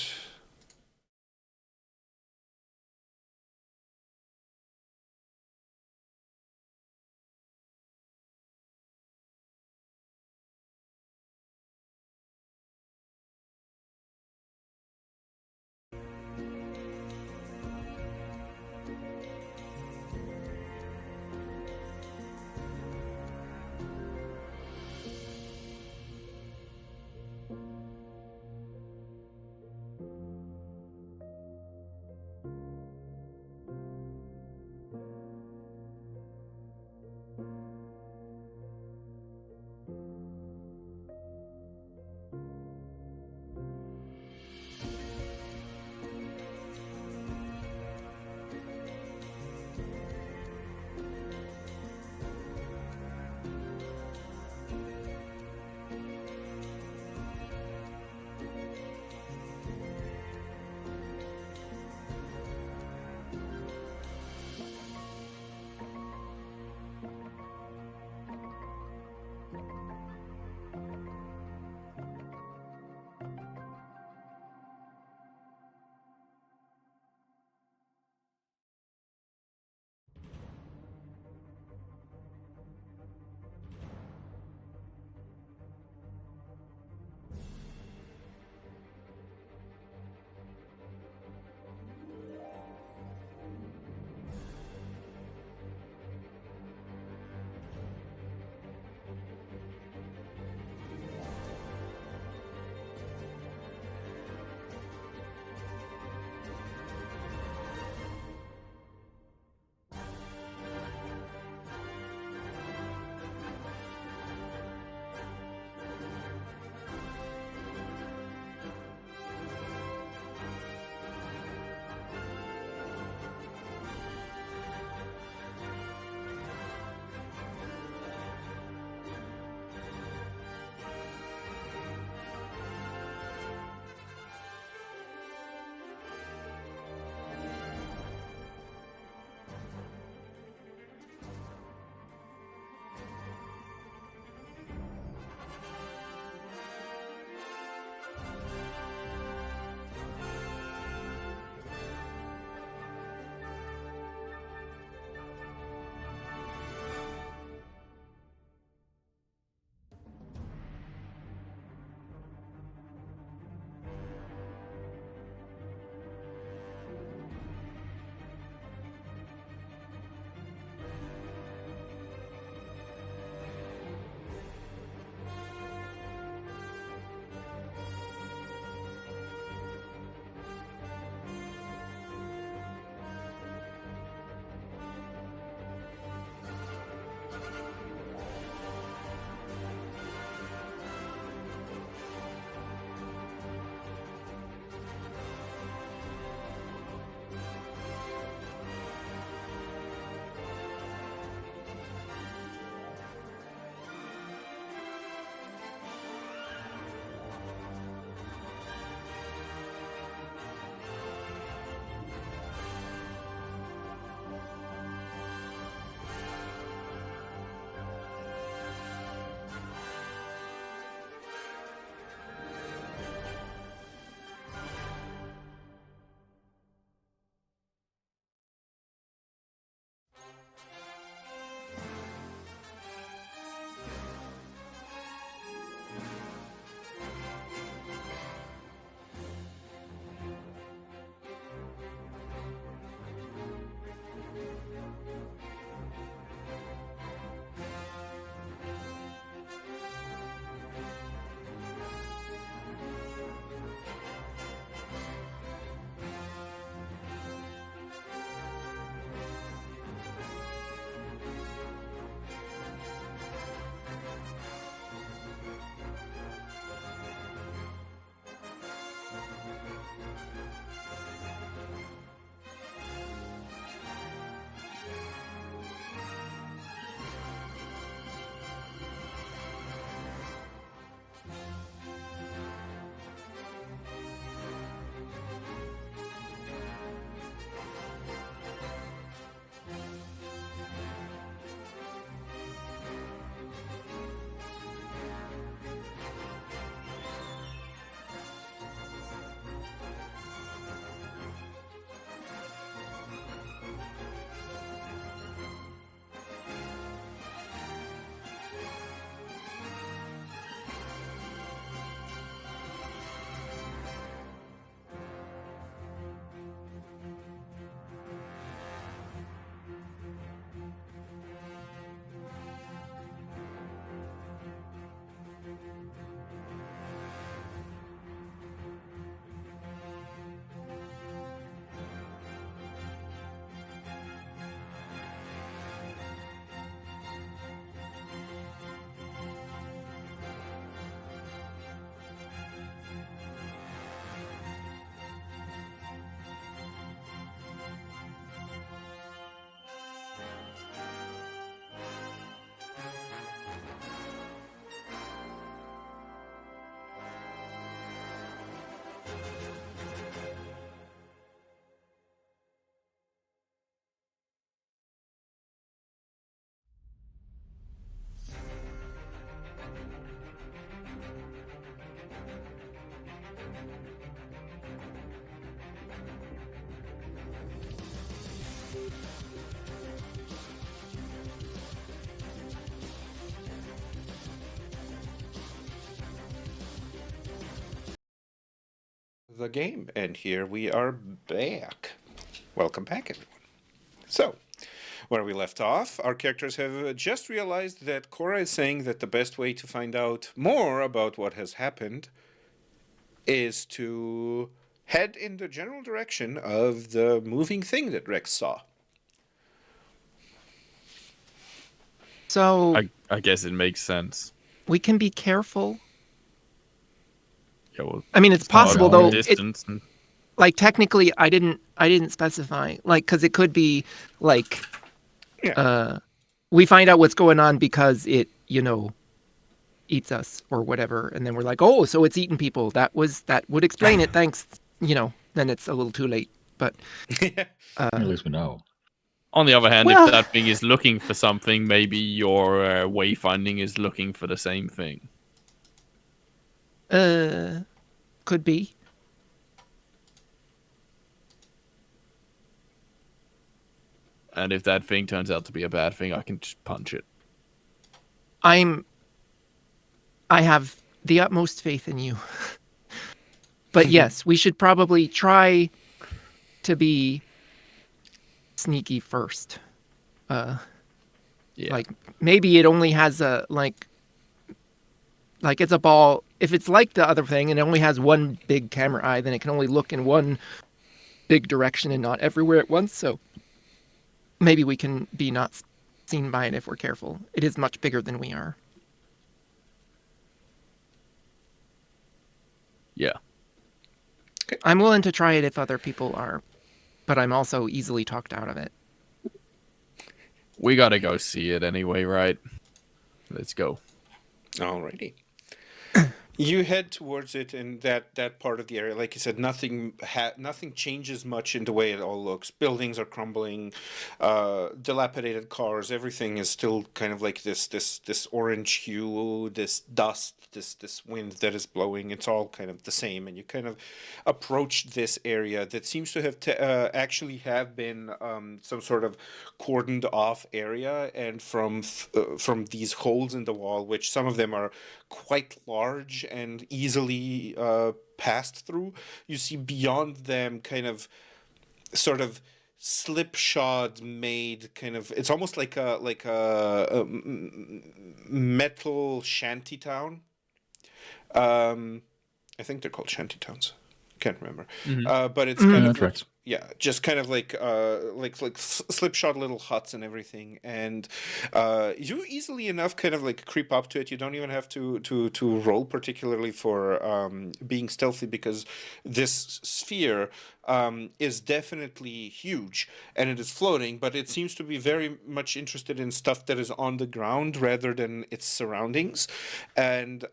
the game. And here we are back. Welcome back, everyone. So, where we left off, our characters have just realized that Cora is saying that the best way to find out more about what has happened is to head in the general direction of the moving thing that Rex saw. So I guess it makes sense. we can be careful. Yeah, well, I mean, it's not possible a though. Distance and Like technically, I didn't specify. Like, because it could be like, Yeah. we find out what's going on because it, eats us or whatever, and then we're like, oh, so it's eating people. That would explain it. Thanks. Then it's a little too late. But At least we know. on the other hand, Well- if that thing is looking for something, maybe your wayfinding is looking for the same thing. could be. And if that thing turns out to be a bad thing, I can just punch it. I have the utmost faith in you. But yes, we should probably try to be sneaky first. Yeah. Like maybe it only has a like it's a ball. If it's like the other thing and it only has one big camera eye, then it can only look in one big direction and not everywhere at once. So maybe we can be not seen by it if we're careful. It is much bigger than we are. Yeah. I'm willing to try it if other people are, but I'm also easily talked out of it. We gotta go see it anyway, right? Let's go. Alrighty. You head towards it in that part of the area. Like you said, nothing changes much in the way it all looks. Buildings are crumbling, dilapidated cars. Everything is still kind of like this orange hue, this dust, this wind that is blowing. It's all kind of the same. And you kind of approach this area that seems to have actually have been some sort of cordoned off area, and from these holes in the wall, which some of them are quite large and easily passed through, you see beyond them kind of sort of slipshod made kind of, it's almost like a metal shanty town. I think they're called shanty towns. Can't remember. But it's kind of Tracks. just kind of like slipshod little huts and everything, and you easily enough kind of like creep up to it. You don't even have to roll particularly for being stealthy, because this sphere is definitely huge and it is floating, but it seems to be very much interested in stuff that is on the ground rather than its surroundings. And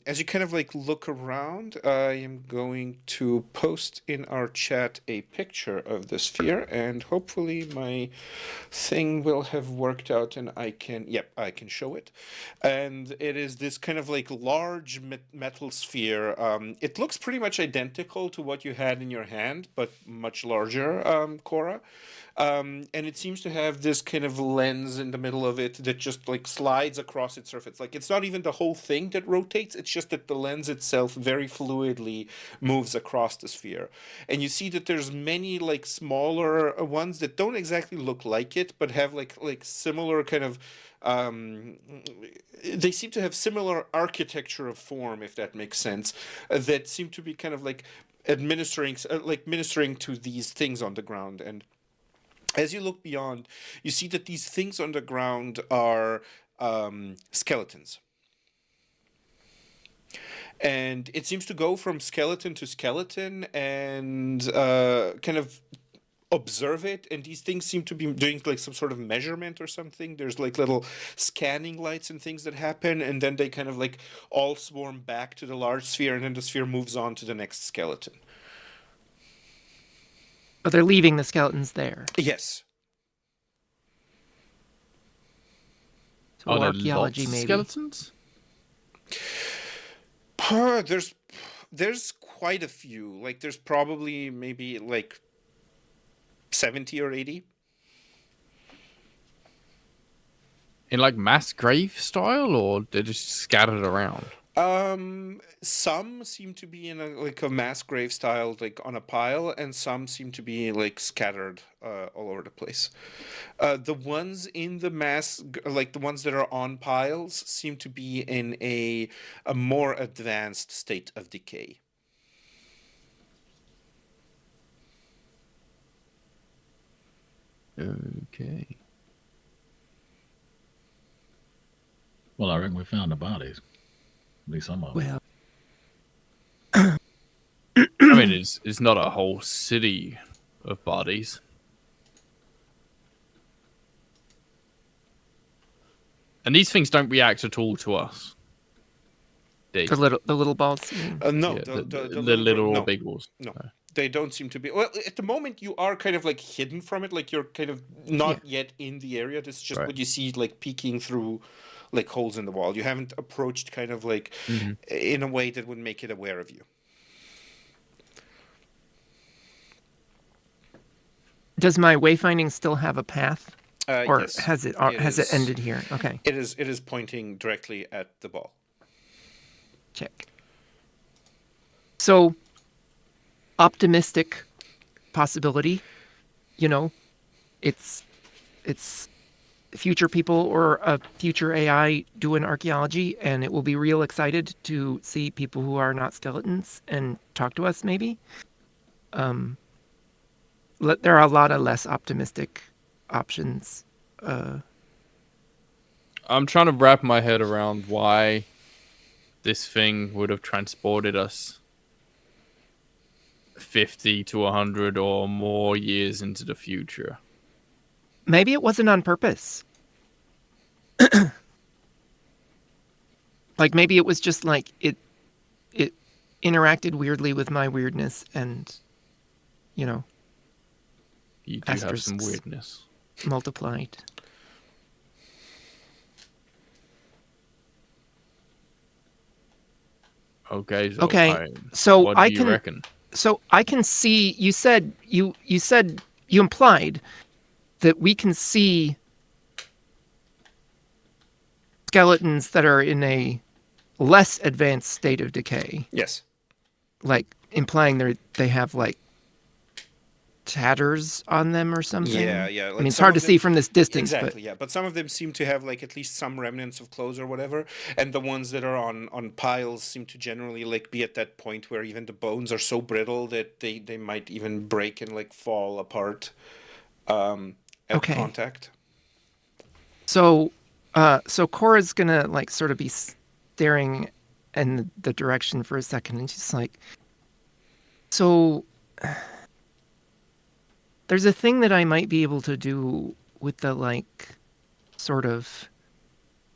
as you kind of like look around, I am going to post in our chat a picture of the sphere, and hopefully my thing will have worked out and I can show it. And it is this kind of like large metal sphere. It looks pretty much identical to what you had in your hand, but much larger, Cora. And it seems to have this kind of lens in the middle of it that just like slides across its surface. Like, it's not even the whole thing that rotates, it's just that the lens itself very fluidly moves across the sphere. And you see that there's many like smaller ones that don't exactly look like it, but have like similar kind of they seem to have similar architecture of form, if that makes sense, that seem to be kind of like ministering to these things on the ground. And as you look beyond, you see that these things on the ground are skeletons. And it seems to go from skeleton to skeleton and kind of observe it. And these things seem to be doing like some sort of measurement or something. There's like little scanning lights and things that happen. And then they kind of like all swarm back to the large sphere. And then the sphere moves on to the next skeleton. But they're leaving the skeletons there. Yes. So archaeology, maybe. Skeletons? There's quite a few. Like, there's probably maybe like 70 or 80. In like mass grave style, or they're just scattered around? Some seem to be in a mass grave style, like on a pile, and some seem to be like scattered all over the place. The ones in the like the ones that are on piles, seem to be in a more advanced state of decay. Okay. Well, I reckon we found the bodies. At least some of them. Well, I mean, it's not a whole city of bodies. And these things don't react at all to us. the little balls. No, Yeah, the the little little or no, big walls. no. They don't seem to be. Well, at the moment, you are kind of like hidden from it. Like you're kind of not yet in the area. This is just Right. what you see, like peeking through, like holes in the wall. You haven't approached kind of like in a way that would make it aware of you. Does my wayfinding still have a path, or Yes. has it is- ended here? Okay, It is pointing directly at the ball. check. So, optimistic possibility. You know, it's future people or a future AI doing archaeology, and it will be real excited to see people who are not skeletons and talk to us. Maybe. There are a lot of less optimistic options. I'm trying to wrap my head around why this thing would have transported us 50 to 100 or more years into the future. Maybe it wasn't on purpose. Like maybe it was just like it interacted weirdly with my weirdness, and you know, You do have some Asterisks. weirdness. multiplied. Okay. So Okay, so what do I you can reckon? so I can see. You said you implied that we can see skeletons that are in a less advanced state of decay, Yes. like implying they have like tatters on them or something. Yeah. I Like mean, it's some hard to of them- see from this distance, Exactly, yeah. But some of them seem to have like at least some remnants of clothes or whatever, and the ones that are on piles seem to generally like be at that point where even the bones are so brittle that they might even break and like fall apart at Okay. contact. So, so Cora's gonna like sort of be staring in the direction for a second, and she's like, "So, there's a thing that I might be able to do with the like, sort of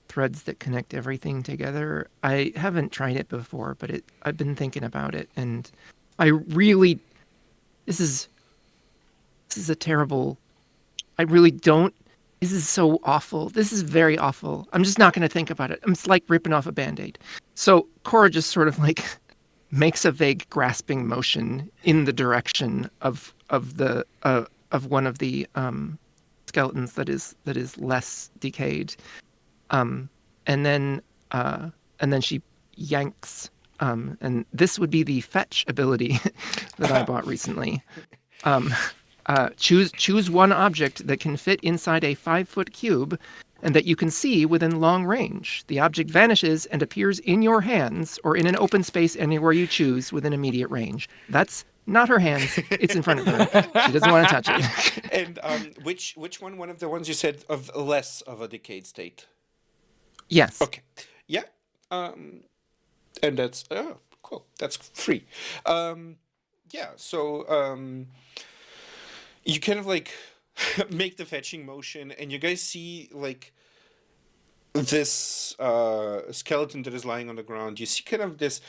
threads that connect everything together. I haven't tried it before, but I've been thinking about it, and I really, this is a terrible. I really don't. This is so awful. This is very awful. I'm just not going to think about it. It's like ripping off a Band-Aid. So Cora just sort of like makes a vague grasping motion in the direction of one of the skeletons that is less decayed, and then she yanks. And this would be the fetch ability that I bought recently. Choose one object that can fit inside a 5-foot cube and that you can see within long range. The object vanishes and appears in your hands or in an open space anywhere you choose within immediate range. That's not her hands. It's in front of her. She doesn't want to touch it. And which one? One of the ones you said of less of a decayed state. Yes. Okay. Yeah. And that's cool. That's free. Yeah. So you kind of like make the fetching motion, and you guys see like this skeleton that is lying on the ground. You see kind of this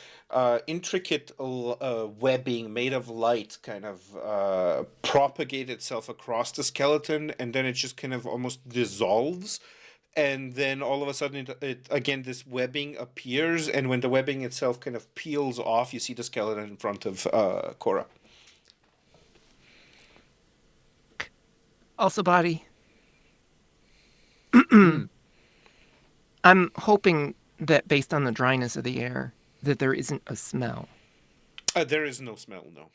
intricate webbing made of light kind of propagate itself across the skeleton, and then it just kind of almost dissolves. And then all of a sudden, it again, this webbing appears, and when the webbing itself kind of peels off, you see the skeleton in front of Cora. Also, body. I'm hoping that based on the dryness of the air, that there isn't a smell. There is no smell, no.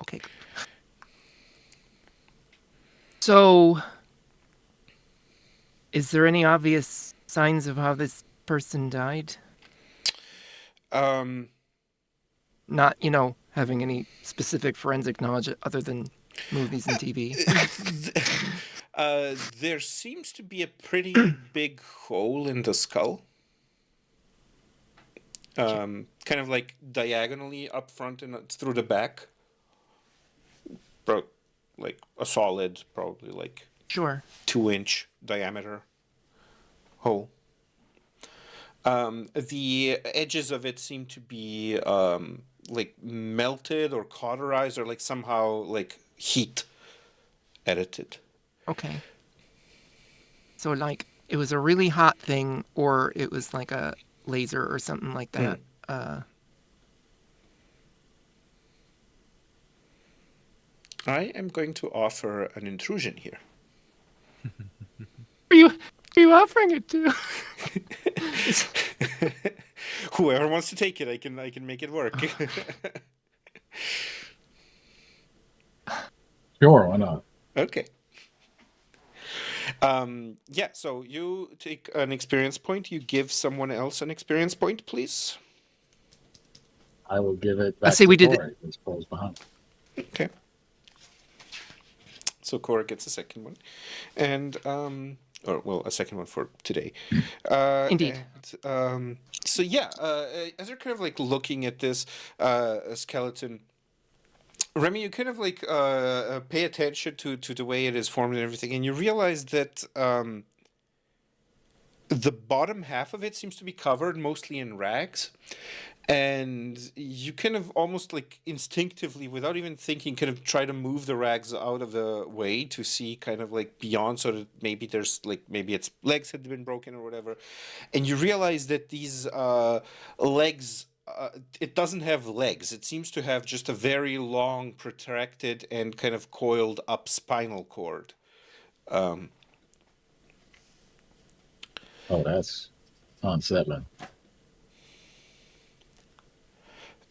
Okay. So, is there any obvious signs of how this person died? Not, having any specific forensic knowledge other than movies and TV. There seems to be a pretty big hole in the skull. Kind of like diagonally up front and through the back. Like a solid, probably like Sure. 2-inch diameter hole. The edges of it seem to be like melted or cauterized or like somehow like heat edited. Okay. So like it was a really hot thing, or it was like a laser or something like that. I am going to offer an intrusion here. Are you offering it to? Whoever wants to take it, I can make it work. Sure, why not? Okay. Yeah, so you take an experience point. You give someone else an experience point, please. I will give it back say to we did Corey, who's close behind. Okay. So Cora gets a second one. And, a second one for today. Indeed. So yeah, as you're kind of like looking at this skeleton, Remy, you kind of like pay attention to the way it is formed and everything, and you realize that the bottom half of it seems to be covered mostly in rags. And you kind of almost like instinctively, without even thinking, kind of try to move the rags out of the way to see kind of like beyond, so that maybe maybe its legs had been broken or whatever. And you realize that these legs, it doesn't have legs. It seems to have just a very long, protracted, and kind of coiled up spinal cord. Oh, that's unsettling.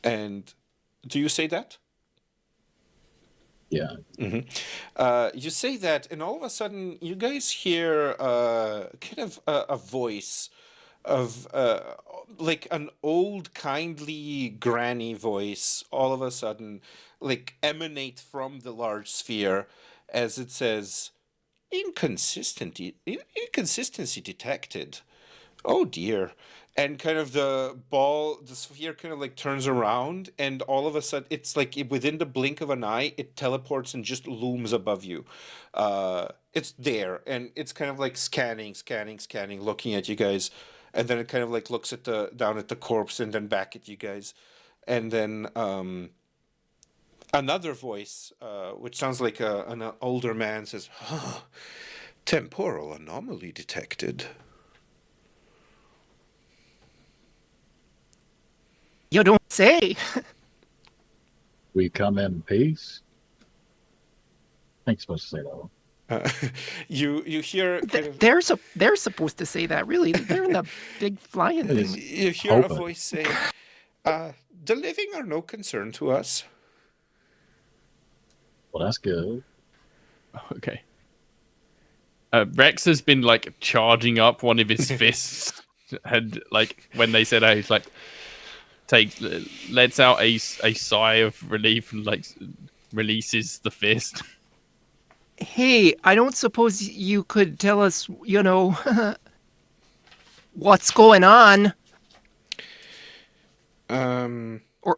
And do you say that? Yeah. Mm-hmm. You say that, and all of a sudden, you guys hear kind of a voice of like an old, kindly granny voice, all of a sudden, like emanate from the large sphere, as it says, inconsistency detected. Oh dear. And kind of the sphere kind of like turns around, and all of a sudden, it's like within the blink of an eye, it teleports and just looms above you. It's there, and it's kind of like scanning, looking at you guys, and then it kind of like looks down at the corpse, and then back at you guys, and then another voice, which sounds like an older man, says, "Huh, temporal anomaly detected." You don't say. We come in peace. I think you're supposed to say that one. You hear kind of, They're supposed to say that. Really, they're in the big flying thing. you hear a voice say, "The living are no concern to us." Well, that's good. Okay. Rex has been like charging up one of his fists, and like when they said, "Oh," he's like lets out a sigh of relief and like releases the fist. Hey, I don't suppose you could tell us, what's going on? Or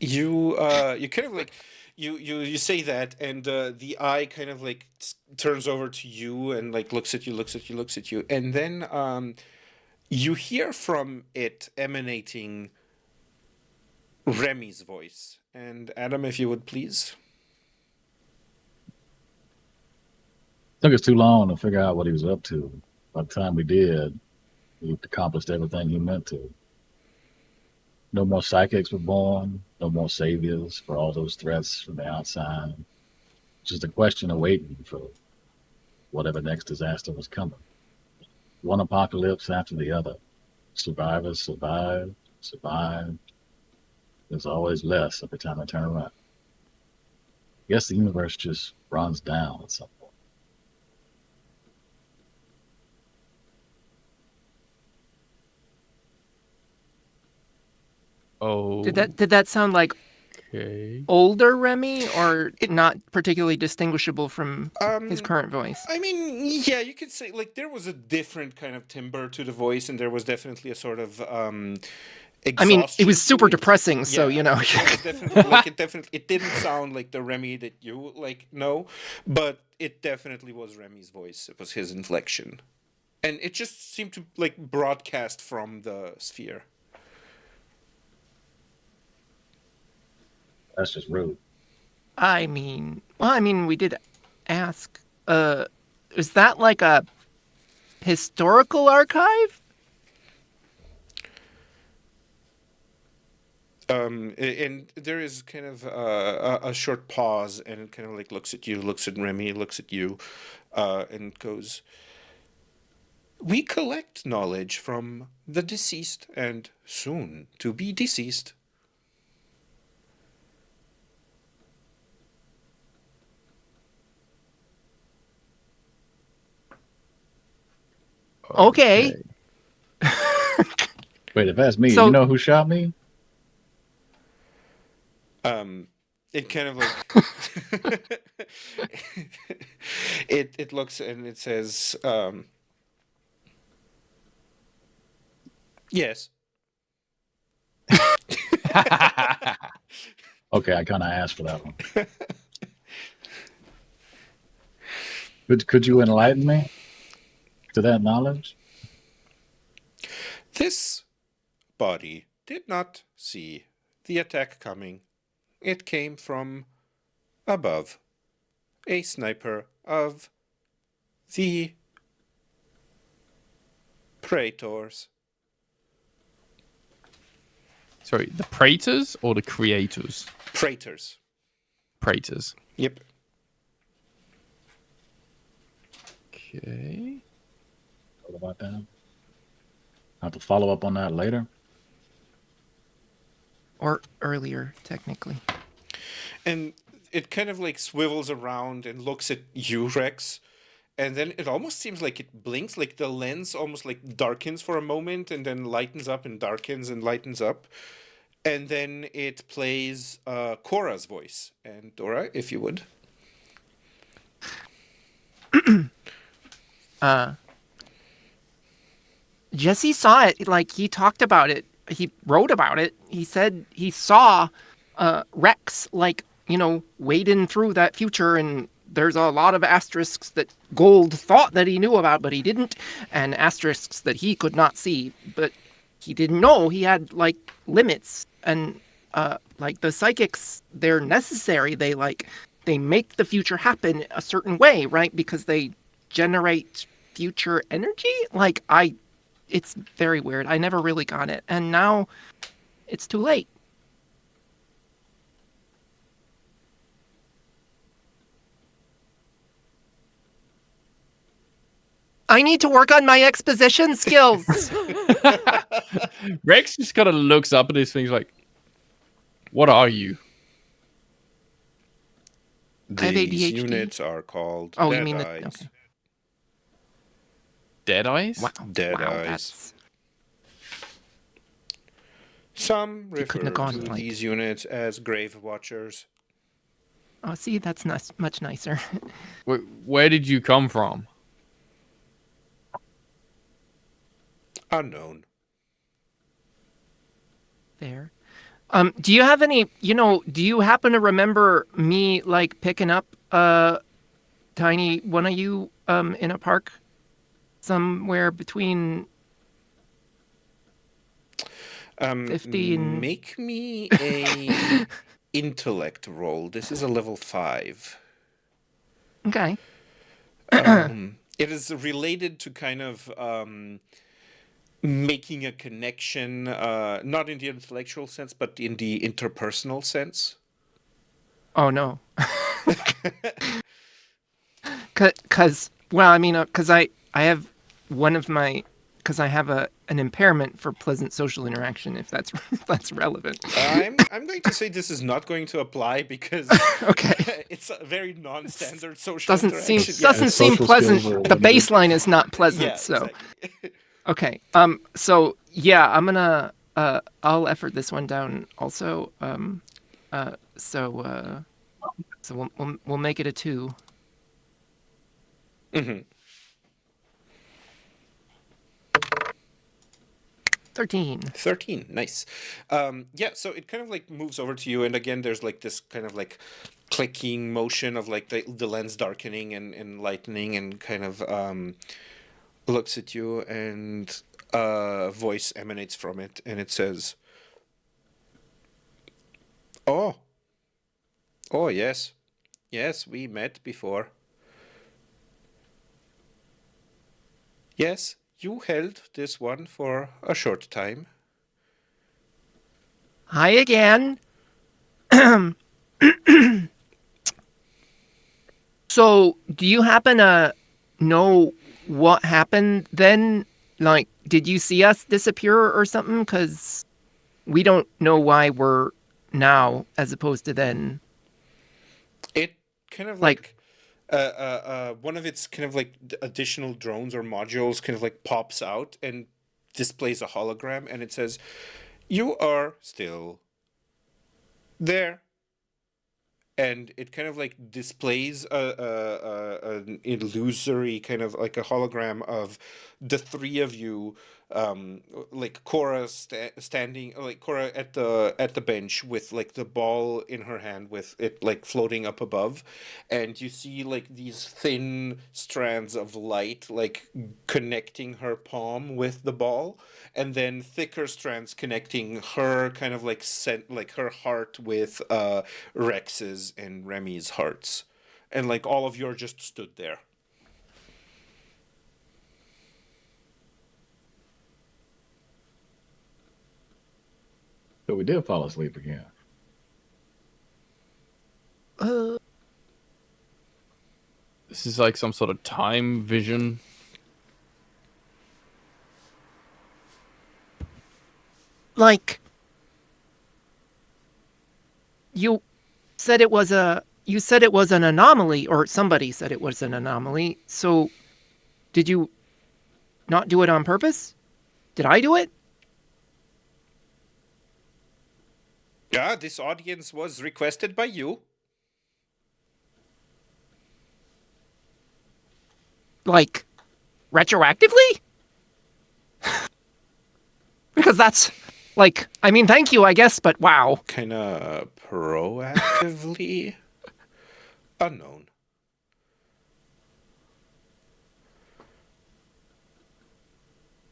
you kind of like you say that, and the eye kind of like turns over to you and like looks at you, and then you hear from it emanating Remy's voice. And Adam, if you would please. Took us too long to figure out what he was up to. By the time we did, he accomplished everything he meant to. No more psychics were born, no more saviors for all those threats from the outside. Just a question of waiting for whatever next disaster was coming. one apocalypse after the other. Survivors survive, survive. There's always less every time I turn around. I guess the universe just runs down at some point. Oh, Did that sound like okay. older Remy, or not particularly distinguishable from his current voice? I mean, yeah, you could say like there was a different kind of timbre to the voice, and there was definitely a sort of I mean, it exhaustion was to super it. depressing, so Yeah, you know. it was definitely like it didn't sound like the Remy that you like know, but it definitely was Remy's voice. It was his inflection, and it just seemed to like broadcast from the sphere. That's just rude. I mean, we did ask. Is that like a historical archive? And there is kind of a short pause, and it kind of like looks at you, looks at Remy, looks at you, and goes, "We collect knowledge from the deceased and soon to be deceased." Okay. Wait, if that's me, So- you know who shot me? It kind of like it looks and it says, "Yes." Okay, I kind of asked for that one. Could you enlighten me to that knowledge? This body did not see the attack coming. It came from above. A sniper of the Praetors. Sorry, the Praetors or the creators? Praetors. Praetors. Yep. Okay. What about that? I have to follow up on that later. Or earlier, technically. And it kind of like swivels around and looks at you, Rex. And then it almost seems like it blinks, like the lens almost like darkens for a moment and then lightens up and darkens and lightens up. And then it plays Cora's voice. And Dora, if you would. Jesse saw it. Like, he talked about it. He wrote about it. He said he saw Rex, like, you know, wading through that future, and there's a lot of asterisks that Gold thought that he knew about, but he didn't, and asterisks that he could not see, but he didn't know he had, like, limits. And like, the psychics, they're necessary. They make the future happen a certain way, right? Because they generate future energy. It's very weird. I never really got it. And now it's too late. I need to work on my exposition skills. Rex just kind of looks up at this thing. He's like, "What are you?" I have These ADHD. units are called Oh, you dead mean eyes. that? Okay. Dead eyes? Wow. Dead wow, eyes. That's... Some You couldn't refer have to gone, like- these units as grave watchers. Oh, see, that's much nicer. Where did you come from? Unknown. There. Do you have any, do you happen to remember me, like, picking up Tiny one of you in a park somewhere between 50 and... Make me a intellect roll. This is a level 5. Okay. It is related to kind of making a connection, not in the intellectual sense, but in the interpersonal sense. Oh, no. Because I have one of my, because I have an impairment for pleasant social interaction, if that's if that's relevant. I'm going to say this is not going to apply because Okay. it's a very non-standard social Doesn't interaction. seem Social pleasant. skills are The limited. baseline is not pleasant. Yeah, So exactly. okay. So yeah, I'm gonna I'll effort this one down also. So we'll make it a 2. hmm 13. 13, nice. Yeah, so it kind of like moves over to you, and again, there's like this kind of like clicking motion of like the lens darkening and lightening, and kind of looks at you, and a voice emanates from it, and it says, "Oh, oh yes, yes, we met before. Yes, you held this one for a short time." Hi again. So, do you happen to know what happened then? Like, did you see us disappear or something? Because we don't know why we're now as opposed to then. It kind of Like- one of its kind of like additional drones or modules kind of like pops out and displays a hologram, and it says, "You are still there." And it kind of like displays an illusory kind of like a hologram of the three of you, like Cora standing, like Cora at the bench with like the ball in her hand with it like floating up above, and you see like these thin strands of light like connecting her palm with the ball, and then thicker strands connecting her kind of like like her heart with Rex's and Remy's hearts, and like all of you are just stood there. So we did fall asleep again. This is like some sort of time vision. Like, you said it was an anomaly, or somebody said it was an anomaly. So, did you not do it on purpose? Did I do it? Yeah, this audience was requested by you. Like, retroactively? Because that's, like, I mean, thank you, I guess, but wow. Kind of proactively unknown.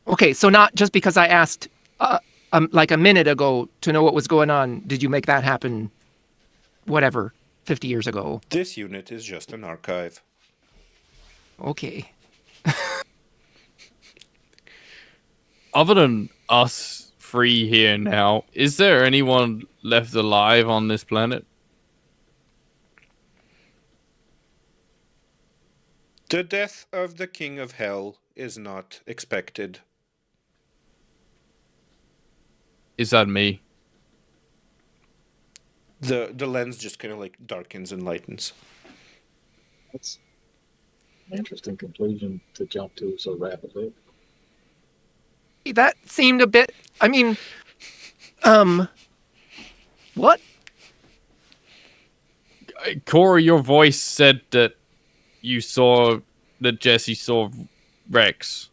Okay, so not just because I asked, like a minute ago to know what was going on, did you make that happen, whatever, 50 years ago? This unit is just an archive. Okay. Other than us three here now, is there anyone left alive on this planet? The death of the King of Hell is not expected. Is that me? The lens just kind of like darkens and lightens. That's an interesting conclusion to jump to so rapidly. That seemed a bit, I mean, what? Cora, your voice said that you saw that Jesse saw Rex.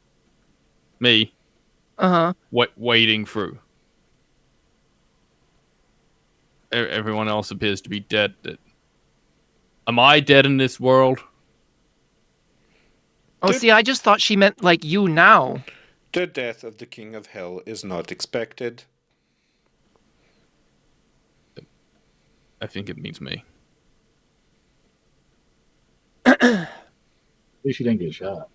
Me. Uh-huh. Wading through. Everyone else appears to be dead. Am I dead in this world? Oh, see, I just thought she meant, like, you now. The death of the King of Hell is not expected. I think it means me. At least you didn't get shot.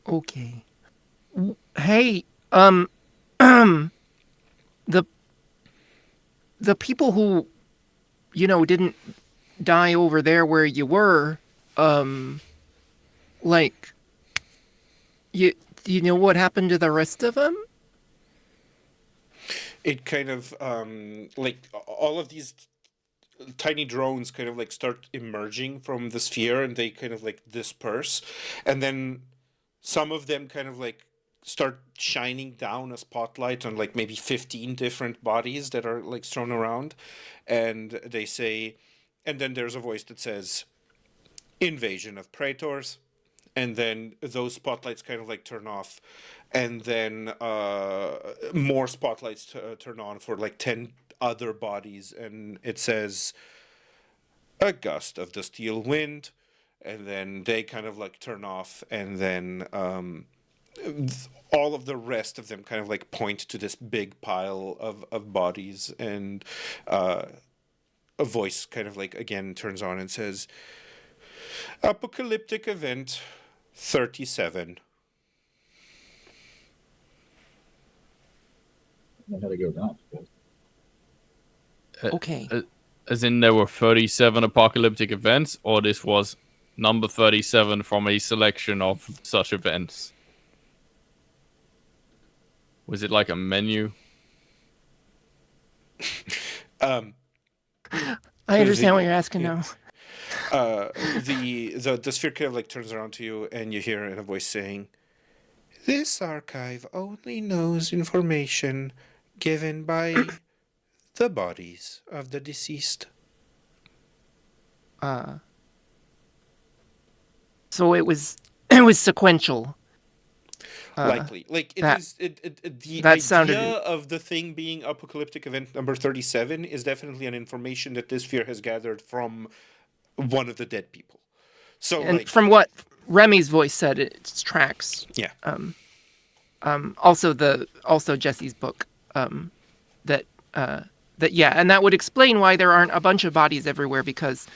Okay. Hey, the people who, didn't die over there where you were, Like, do you know what happened to the rest of them? It kind of like all of these tiny drones kind of like start emerging from the sphere, and they kind of like disperse, and then some of them kind of like start shining down a spotlight on like maybe 15 different bodies that are like thrown around, and they say, and then there's a voice that says, invasion of praetors, and then those spotlights kind of like turn off, and then more spotlights turn on for like 10 other bodies, and it says a gust of the steel wind, and then they kind of like turn off, and then all of the rest of them kind of like point to this big pile of bodies, and a voice kind of like again turns on and says, apocalyptic event 37. I had to go down. Okay. As in, there were 37 apocalyptic events, or this was number 37 from a selection of such events? Was it like a menu? I understand what you're asking yeah. now. The sphere kind of like turns around to you, and you hear in a voice saying, this archive only knows information given by the bodies of the deceased. So it was sequential. Likely, like that- the that idea sounded- of the thing being apocalyptic event number 37 is definitely an information that this sphere has gathered from one of the dead people. So, And like, from what Remy's voice said, it tracks. yeah, Also Jesse's book. That yeah, and that would explain why there aren't a bunch of bodies everywhere, because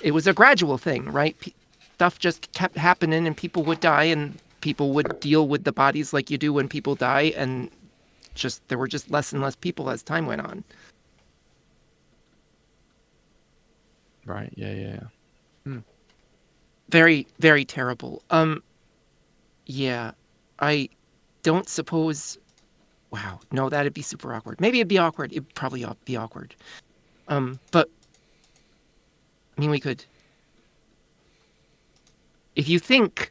it was a gradual thing, right? Stuff just kept happening, and people would die, and people would deal with the bodies like you do when people die, and there were just less and less people as time went on. Right. Yeah. Very, very terrible. Yeah, I don't suppose. Wow, no, that'd be super awkward. Maybe it'd be awkward. It'd probably be awkward. But I mean, we could. If you think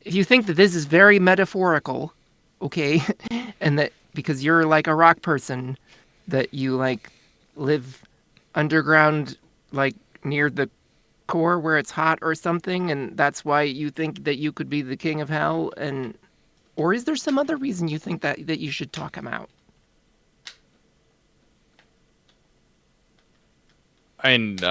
that this is very metaphorical, okay, and that because you're like a rock person, that you like live underground, like near the core where it's hot or something, and that's why you think that you could be the king of hell, or is there some other reason you think that you should talk him out? And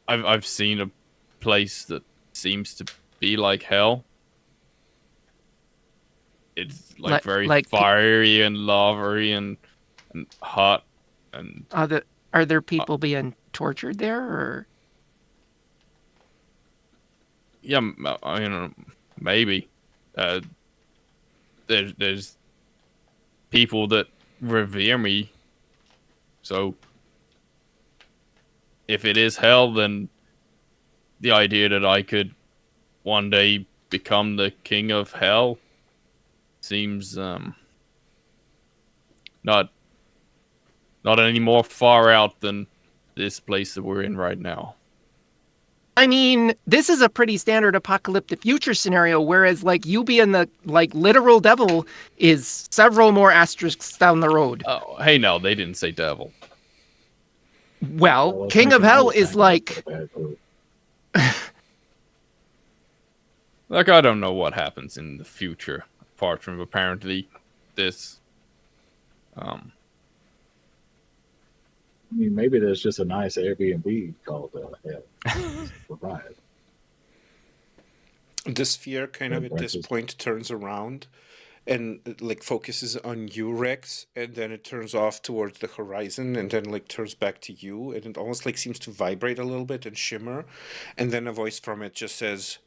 I've seen a place that seems to be like hell. It's like very fiery and lavey and hot, and are there people being tortured there, or? Yeah, I mean, maybe. There's people that revere me, so if it is hell, then the idea that I could one day become the king of hell seems not any more far out than this place that we're in right now. I mean, this is a pretty standard apocalyptic future scenario, whereas like you being the like literal devil is several more asterisks down the road. Oh, hey, no, they didn't say devil. Well, king of hell is like. Like, I don't know what happens in the future, apart from apparently this. I mean, maybe there's just a nice Airbnb called Hell. Provide. The sphere kind of at this point turns around and like focuses on you, Rex, and then it turns off towards the horizon, and then like turns back to you, and it almost like seems to vibrate a little bit and shimmer, and then a voice from it just says,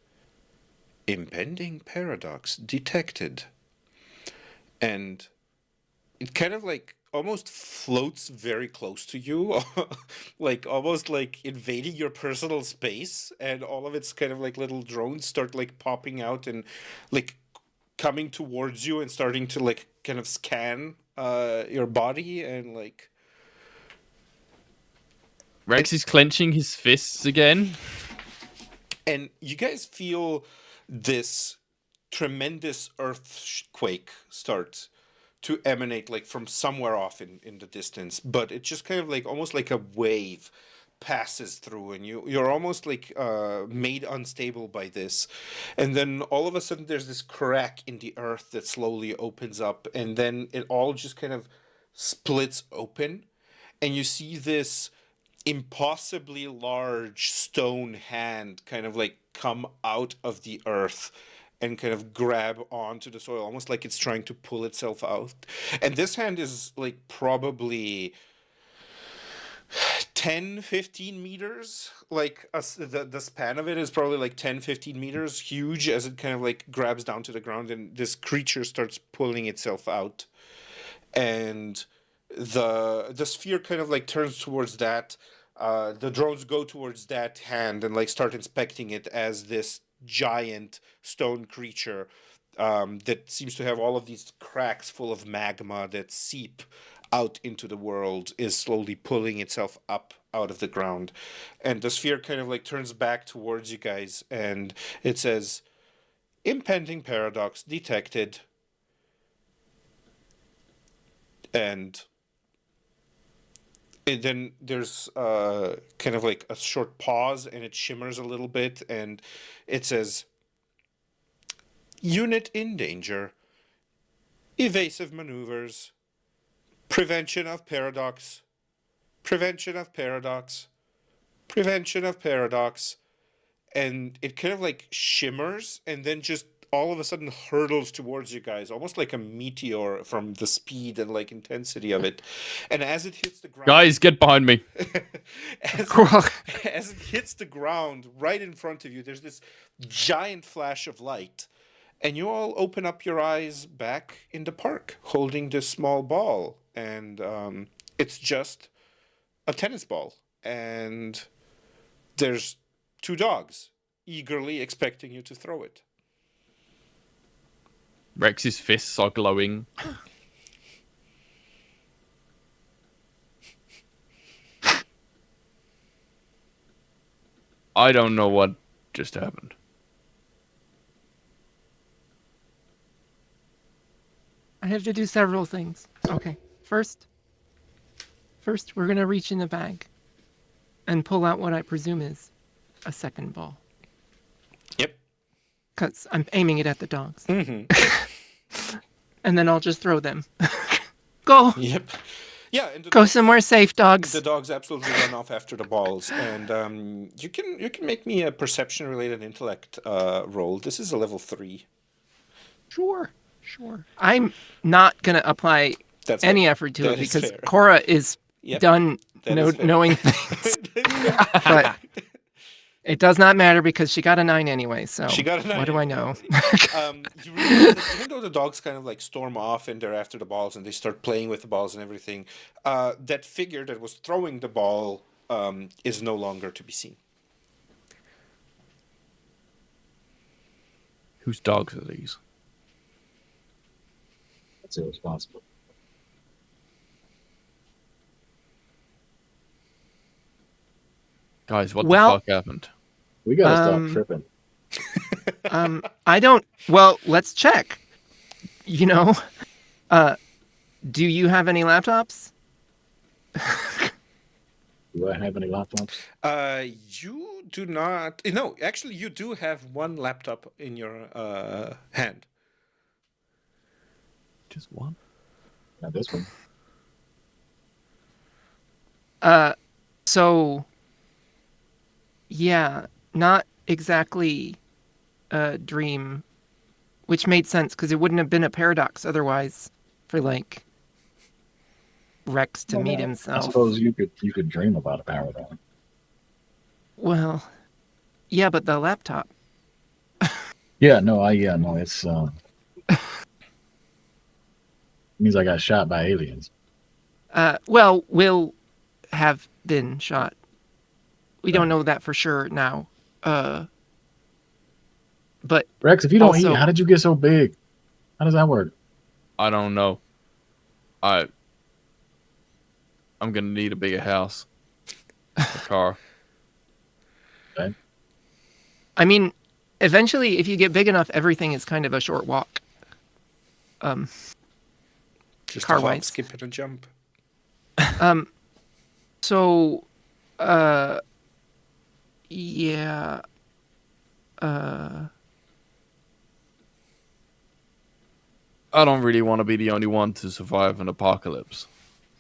impending paradox detected. And it kind of like almost floats very close to you, like almost like invading your personal space, and all of its kind of like little drones start like popping out and like coming towards you and starting to like kind of scan your body and like. Rex is clenching his fists again. And you guys feel this tremendous earthquake start to emanate like from somewhere off in the distance, but it just kind of like almost like a wave passes through, and you're almost like made unstable by this. And then all of a sudden there's this crack in the earth that slowly opens up, and then it all just kind of splits open, and you see this impossibly large stone hand kind of like come out of the earth and kind of grab onto the soil, almost like it's trying to pull itself out. And this hand is like probably 10-15 meters, like the span of it is probably like 10-15 meters huge, as it kind of like grabs down to the ground, and this creature starts pulling itself out. And the sphere kind of like turns towards that. The drones go towards that hand and like start inspecting it as this giant stone creature that seems to have all of these cracks full of magma that seep out into the world is slowly pulling itself up out of the ground. And the sphere kind of like turns back towards you guys, and it says, "Impending paradox detected." And then there's kind of like a short pause, and it shimmers a little bit, and it says, "Unit in danger. Evasive maneuvers. Prevention of paradox. Prevention of paradox. Prevention of paradox." And it kind of like shimmers, and then just all of a sudden hurtles towards you guys, almost like a meteor from the speed and like intensity of it. And as it hits the ground, Guys, get behind me. as it hits the ground right in front of you, there's this giant flash of light, and you all open up your eyes back in the park, holding this small ball, and it's just a tennis ball, and there's two dogs eagerly expecting you to throw it. Rex's fists are glowing. I don't know what just happened. I have to do several things. Okay. First, we're going to reach in the bag and pull out what I presume is a second ball. Yep. Because I'm aiming it at the dogs. Mm-hmm. And then I'll just throw them. Go! Yep. Yeah, and Go somewhere safe, dogs. the dogs absolutely run off after the balls, and you can make me a perception-related intellect roll. This is a level 3. Sure. I'm not going to apply That's any fair. effort to That it is because fair. Cora is Yep. done That is fair. knowing things. But it does not matter because she got a 9 anyway, so She got a 9 what do I anyway. know? You realize that even though the dogs kind of like storm off and they're after the balls and they start playing with the balls and everything, that figure that was throwing the ball is no longer to be seen. Whose dogs are these? That's irresponsible. Guys, what Well- the fuck happened? We gotta stop tripping. I don't. Well, let's check. You know, do you have any laptops? Do I have any laptops? You do not. No, actually, you do have one laptop in your hand. Just one? Not this one. So, yeah, not exactly a dream, which made sense because it wouldn't have been a paradox otherwise for like Rex to meet I himself. suppose you could dream about a paradigm. Well, yeah, but the laptop. No, it's means I got shot by aliens. Well, will have been shot. We don't know that for sure now. But Rex, if you don't also, eat, how did you get so big? How does that work? I don't know. I'm gonna need a bigger house, a car. Okay. I mean, eventually, if you get big enough, everything is kind of a short walk. Just a Car hop, wise. skip, and a jump. So, yeah. I don't really want to be the only one to survive an apocalypse.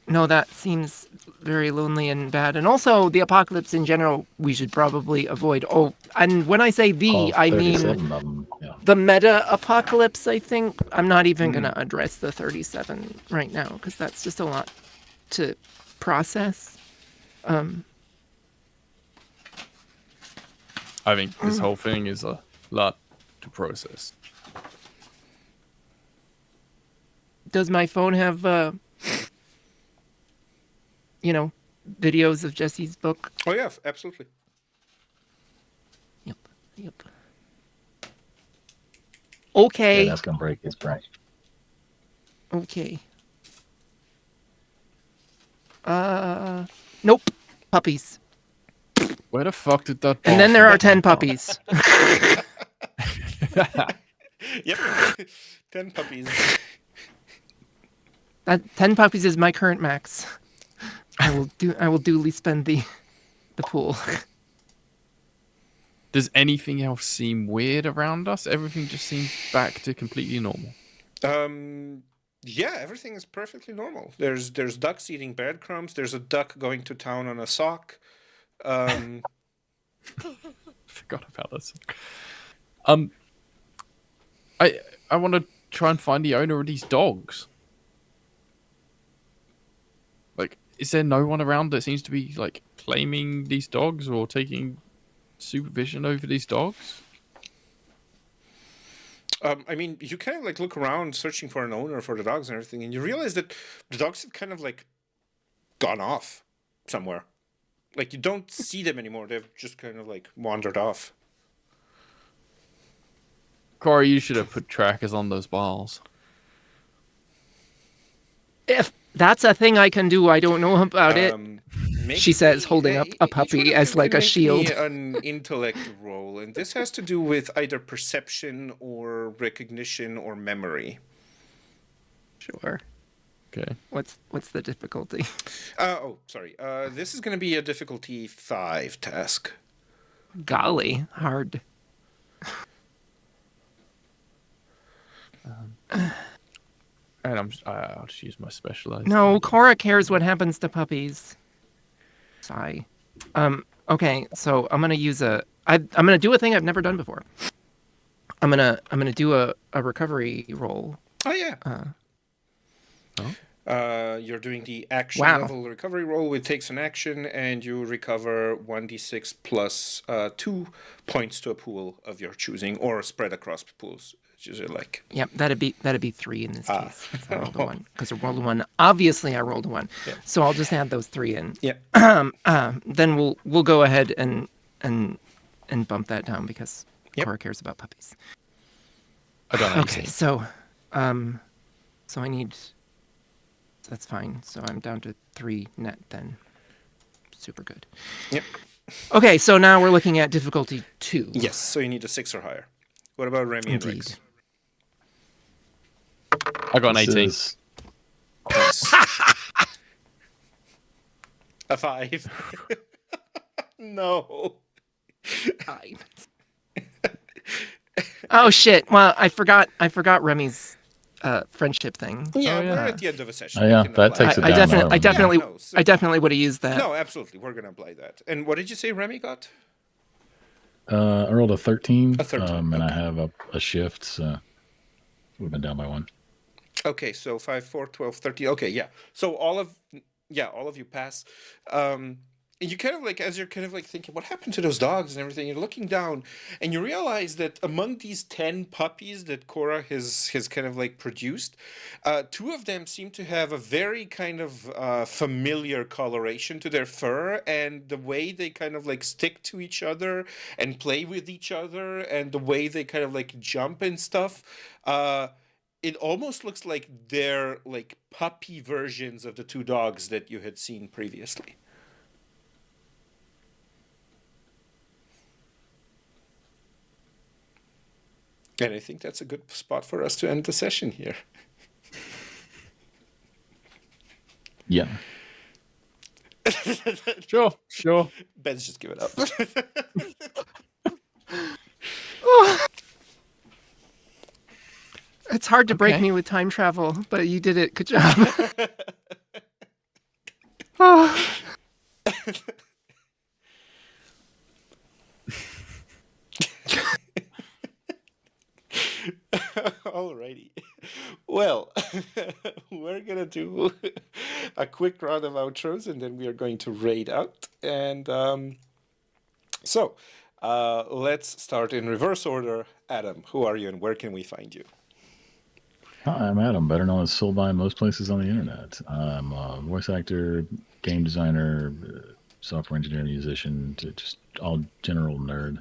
No, that seems very lonely and bad. And also, the apocalypse in general, we should probably avoid. Oh, and when I say All I mean 37 of them. Yeah. the meta apocalypse, I think. I'm not even going to address the 37 right now, because that's just a lot to process. I think this whole thing is a lot to process. Does my phone have, videos of Jesse's book? Oh yeah, absolutely. Yep. Okay. Yeah, that's gonna break his brain. Okay. Nope. Puppies. Where the fuck did that? And then there are 10 puppies. Yep. 10 puppies. That 10 puppies is my current max. I will duly spend the pool. Does anything else seem weird around us? Everything just seems back to completely normal. Yeah, everything is perfectly normal. There's ducks eating breadcrumbs. There's a duck going to town on a sock. Forgot about this. I want to try and find the owner of these dogs. Like, is there no one around that seems to be like claiming these dogs or taking supervision over these dogs? I mean, you kind of like look around searching for an owner for the dogs and everything, and you realize that the dogs have kind of like gone off somewhere. Like, you don't see them anymore. They've just kind of like wandered off. Corey, you should have put trackers on those balls. If that's a thing I can do, I don't know about it. She says, holding up a each one puppy of as you like can a make shield. me an intellect roll, and this has to do with either perception or recognition or memory. Sure. Okay. What's the difficulty? Sorry. This is going to be a difficulty 5 task. Golly, hard. And I'll just use my specialized. No, Cora cares what happens to puppies. Sigh. Okay, so I'm gonna use I'm gonna do a thing I've never done before. I'm gonna do a recovery roll. Oh yeah. You're doing the action Wow. level recovery roll. It takes an action, and you recover 1d6 plus 2 points to a pool of your choosing, or spread across pools. It's usually like. Yep, that'd be 3 in this case. I rolled a 1 because I rolled a 1. Obviously, I rolled a 1, Yeah. so I'll just add those 3 in. Yeah. Then we'll go ahead and bump that down because Yep. Cora cares about puppies. I don't know. Okay, so I need. That's fine. So I'm down to 3 net then. Super good. Yep. Okay, so now we're looking at difficulty 2. Yes. So you need a 6 or higher. What about Remy and Rex? I got an 18. Is- Nice. A 5. No. Oh shit! Well, I forgot Remy's friendship thing. Yeah, Oh, yeah. we're at the end of a session. Oh, We yeah, can that apply takes it I down. definitely Yeah, no, so- I definitely would have used that. No, absolutely. We're going to apply that. And what did you say Remy got? I rolled a 13. A 13, and I okay. have a shift, so we've been down by 1. Okay, so 5, 4, 12, 13. Okay, yeah. So all of you pass. And you kind of like, as you're kind of like thinking, what happened to those dogs and everything, you're looking down and you realize that among these 10 puppies that Cora has kind of like produced, two of them seem to have a very kind of familiar coloration to their fur, and the way they kind of like stick to each other and play with each other, and the way they kind of like jump and stuff. It almost looks like they're like puppy versions of the two dogs that you had seen previously. And I think that's a good spot for us to end the session here. Yeah. Sure. Ben's just give it up. It's hard to break Okay. me with time travel, but you did it. Good job. Oh. Alrighty. Well, we're gonna do a quick round of outros, and then we are going to raid out. And so let's start in reverse order. Adam, who are you, and where can we find you? Hi, I'm Adam, better known as Soul by most places on the internet. I'm a voice actor, game designer, software engineer, musician, just all general nerd.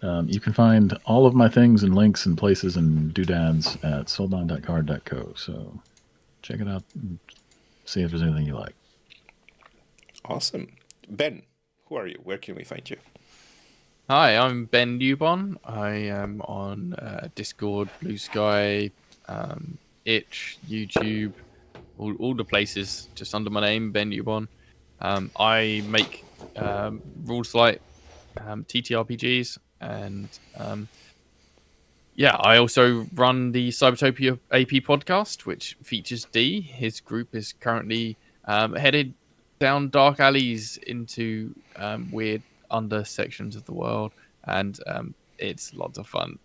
You can find all of my things and links and places and doodads at soulbound.card.co. So check it out and see if there's anything you like. Awesome. Ben, who are you? Where can we find you? Hi, I'm Ben Newbon. I am on Discord, Blue Sky, Itch, YouTube, all the places just under my name, Ben Newbon. I make rules light TTRPGs, and I also run the Cybertopia AP podcast, which features D. His group is currently headed down dark alleys into weird under sections of the world, and it's lots of fun.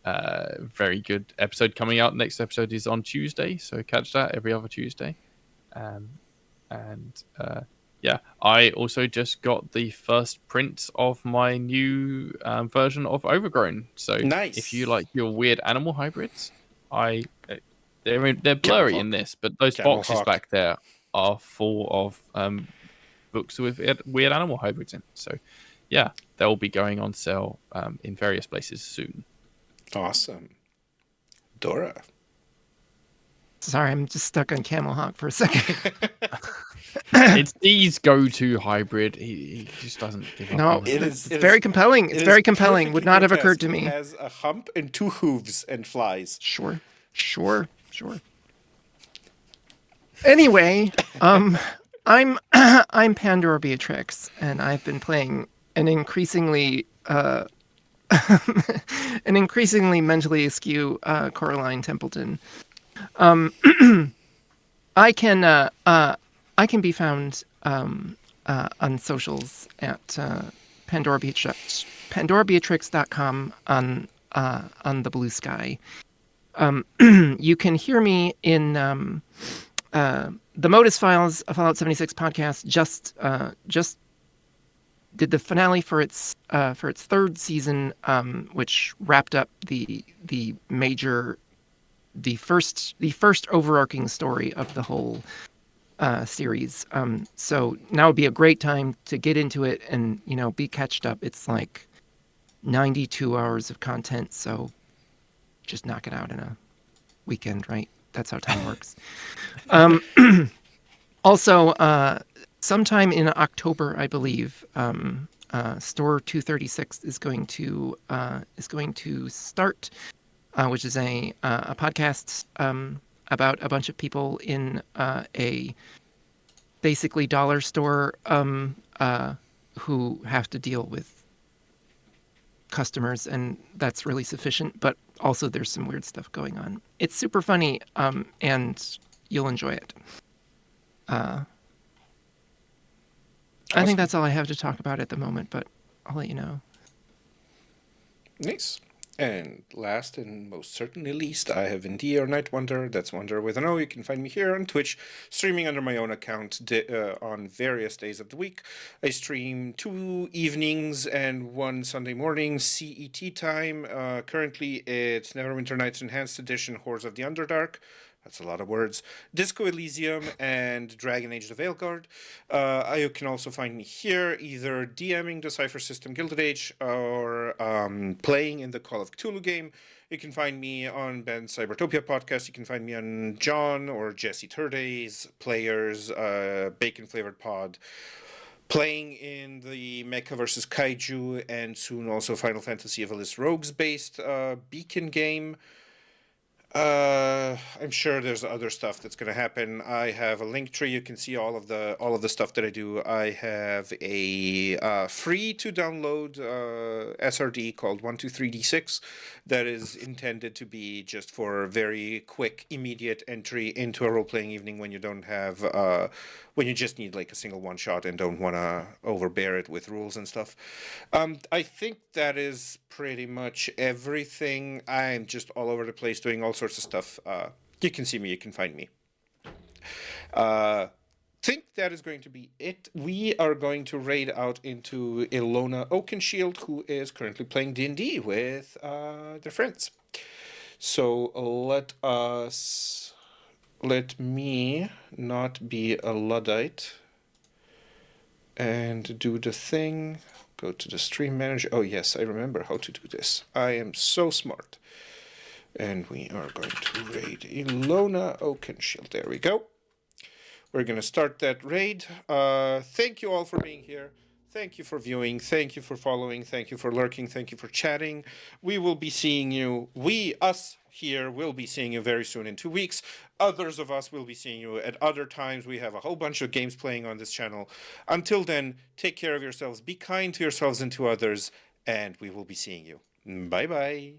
Very good episode coming out. Next episode is on Tuesday, so catch that every other Tuesday. I also just got the first print of my new version of Overgrown. So Nice. if you like your weird animal hybrids, they're blurry in this, but those Camel boxes Hawk. back there are full of books with weird animal hybrids in. So yeah, they'll be going on sale in various places soon. Awesome. Dora. Sorry, I'm just stuck on Camel Hawk for a second. It's D's go-to hybrid. He just doesn't give up. No, on it. it's very compelling. It's very compelling. Would not have occurred to me. It has a hump and two hooves and flies. Sure. Anyway, I'm Pandora Beatrix, and I've been playing an increasingly mentally askew Coraline Templeton. I can be found on socials at PandoraBeatrix.com on the Blue Sky. You can hear me in the Modus Files, a Fallout 76 podcast. Just did the finale for its third season, which wrapped up the first overarching story of the whole series. So now would be a great time to get into it and be catched up. It's like 92 hours of content, so just knock it out in a weekend, right? That's how time works. Also, sometime in October, I believe, Store 236 is going to start, which is a podcast about a bunch of people in a basically dollar store who have to deal with customers, and that's really sufficient, but also there's some weird stuff going on. It's super funny, and you'll enjoy it. I Awesome. think that's all I have to talk about at the moment, but I'll let you know. Nice. And last and most certainly least, I have Indie or Night Wonder. That's Wonder with an O. You can find me here on Twitch, streaming under my own account on various days of the week. I stream 2 evenings and 1 Sunday morning CET time. Currently, it's Neverwinter Nights Enhanced Edition, Horrors of the Underdark. That's a lot of words. Disco Elysium and Dragon Age the Veilguard. You can also find me here, either DMing the Cypher System Gilded Age or playing in the Call of Cthulhu game. You can find me on Ben's Cybertopia podcast. You can find me on John or Jesse Turday's Players Bacon Flavored Pod. Playing in the Mecha vs. Kaiju and soon also Final Fantasy Evilist Rogues based Beacon game. I'm sure there's other stuff that's going to happen. I have a link tree. You can see all of the stuff that I do. I have a free to download SRD called 123D6 that is intended to be just for very quick, immediate entry into a role playing evening when you don't have when you just need like a single one shot and don't want to overbear it with rules and stuff. I think that is pretty much everything. I'm just all over the place doing all sorts of stuff. You can see me, you can find me. Think that is going to be it. We are going to raid out into Ilona Oakenshield, who is currently playing D&D with their friends. So let me not be a Luddite and do the thing. Go to the stream manager. Oh yes, I remember how to do this. I am so smart. And we are going to raid Ilona Oakenshield. There we go. We're going to start that raid. Thank you all for being here. Thank you for viewing. Thank you for following. Thank you for lurking. Thank you for chatting. We will be seeing you. Us here will be seeing you very soon in 2 weeks. Others of us will be seeing you at other times. We have a whole bunch of games playing on this channel. Until then, take care of yourselves. Be kind to yourselves and to others. And we will be seeing you. Bye-bye.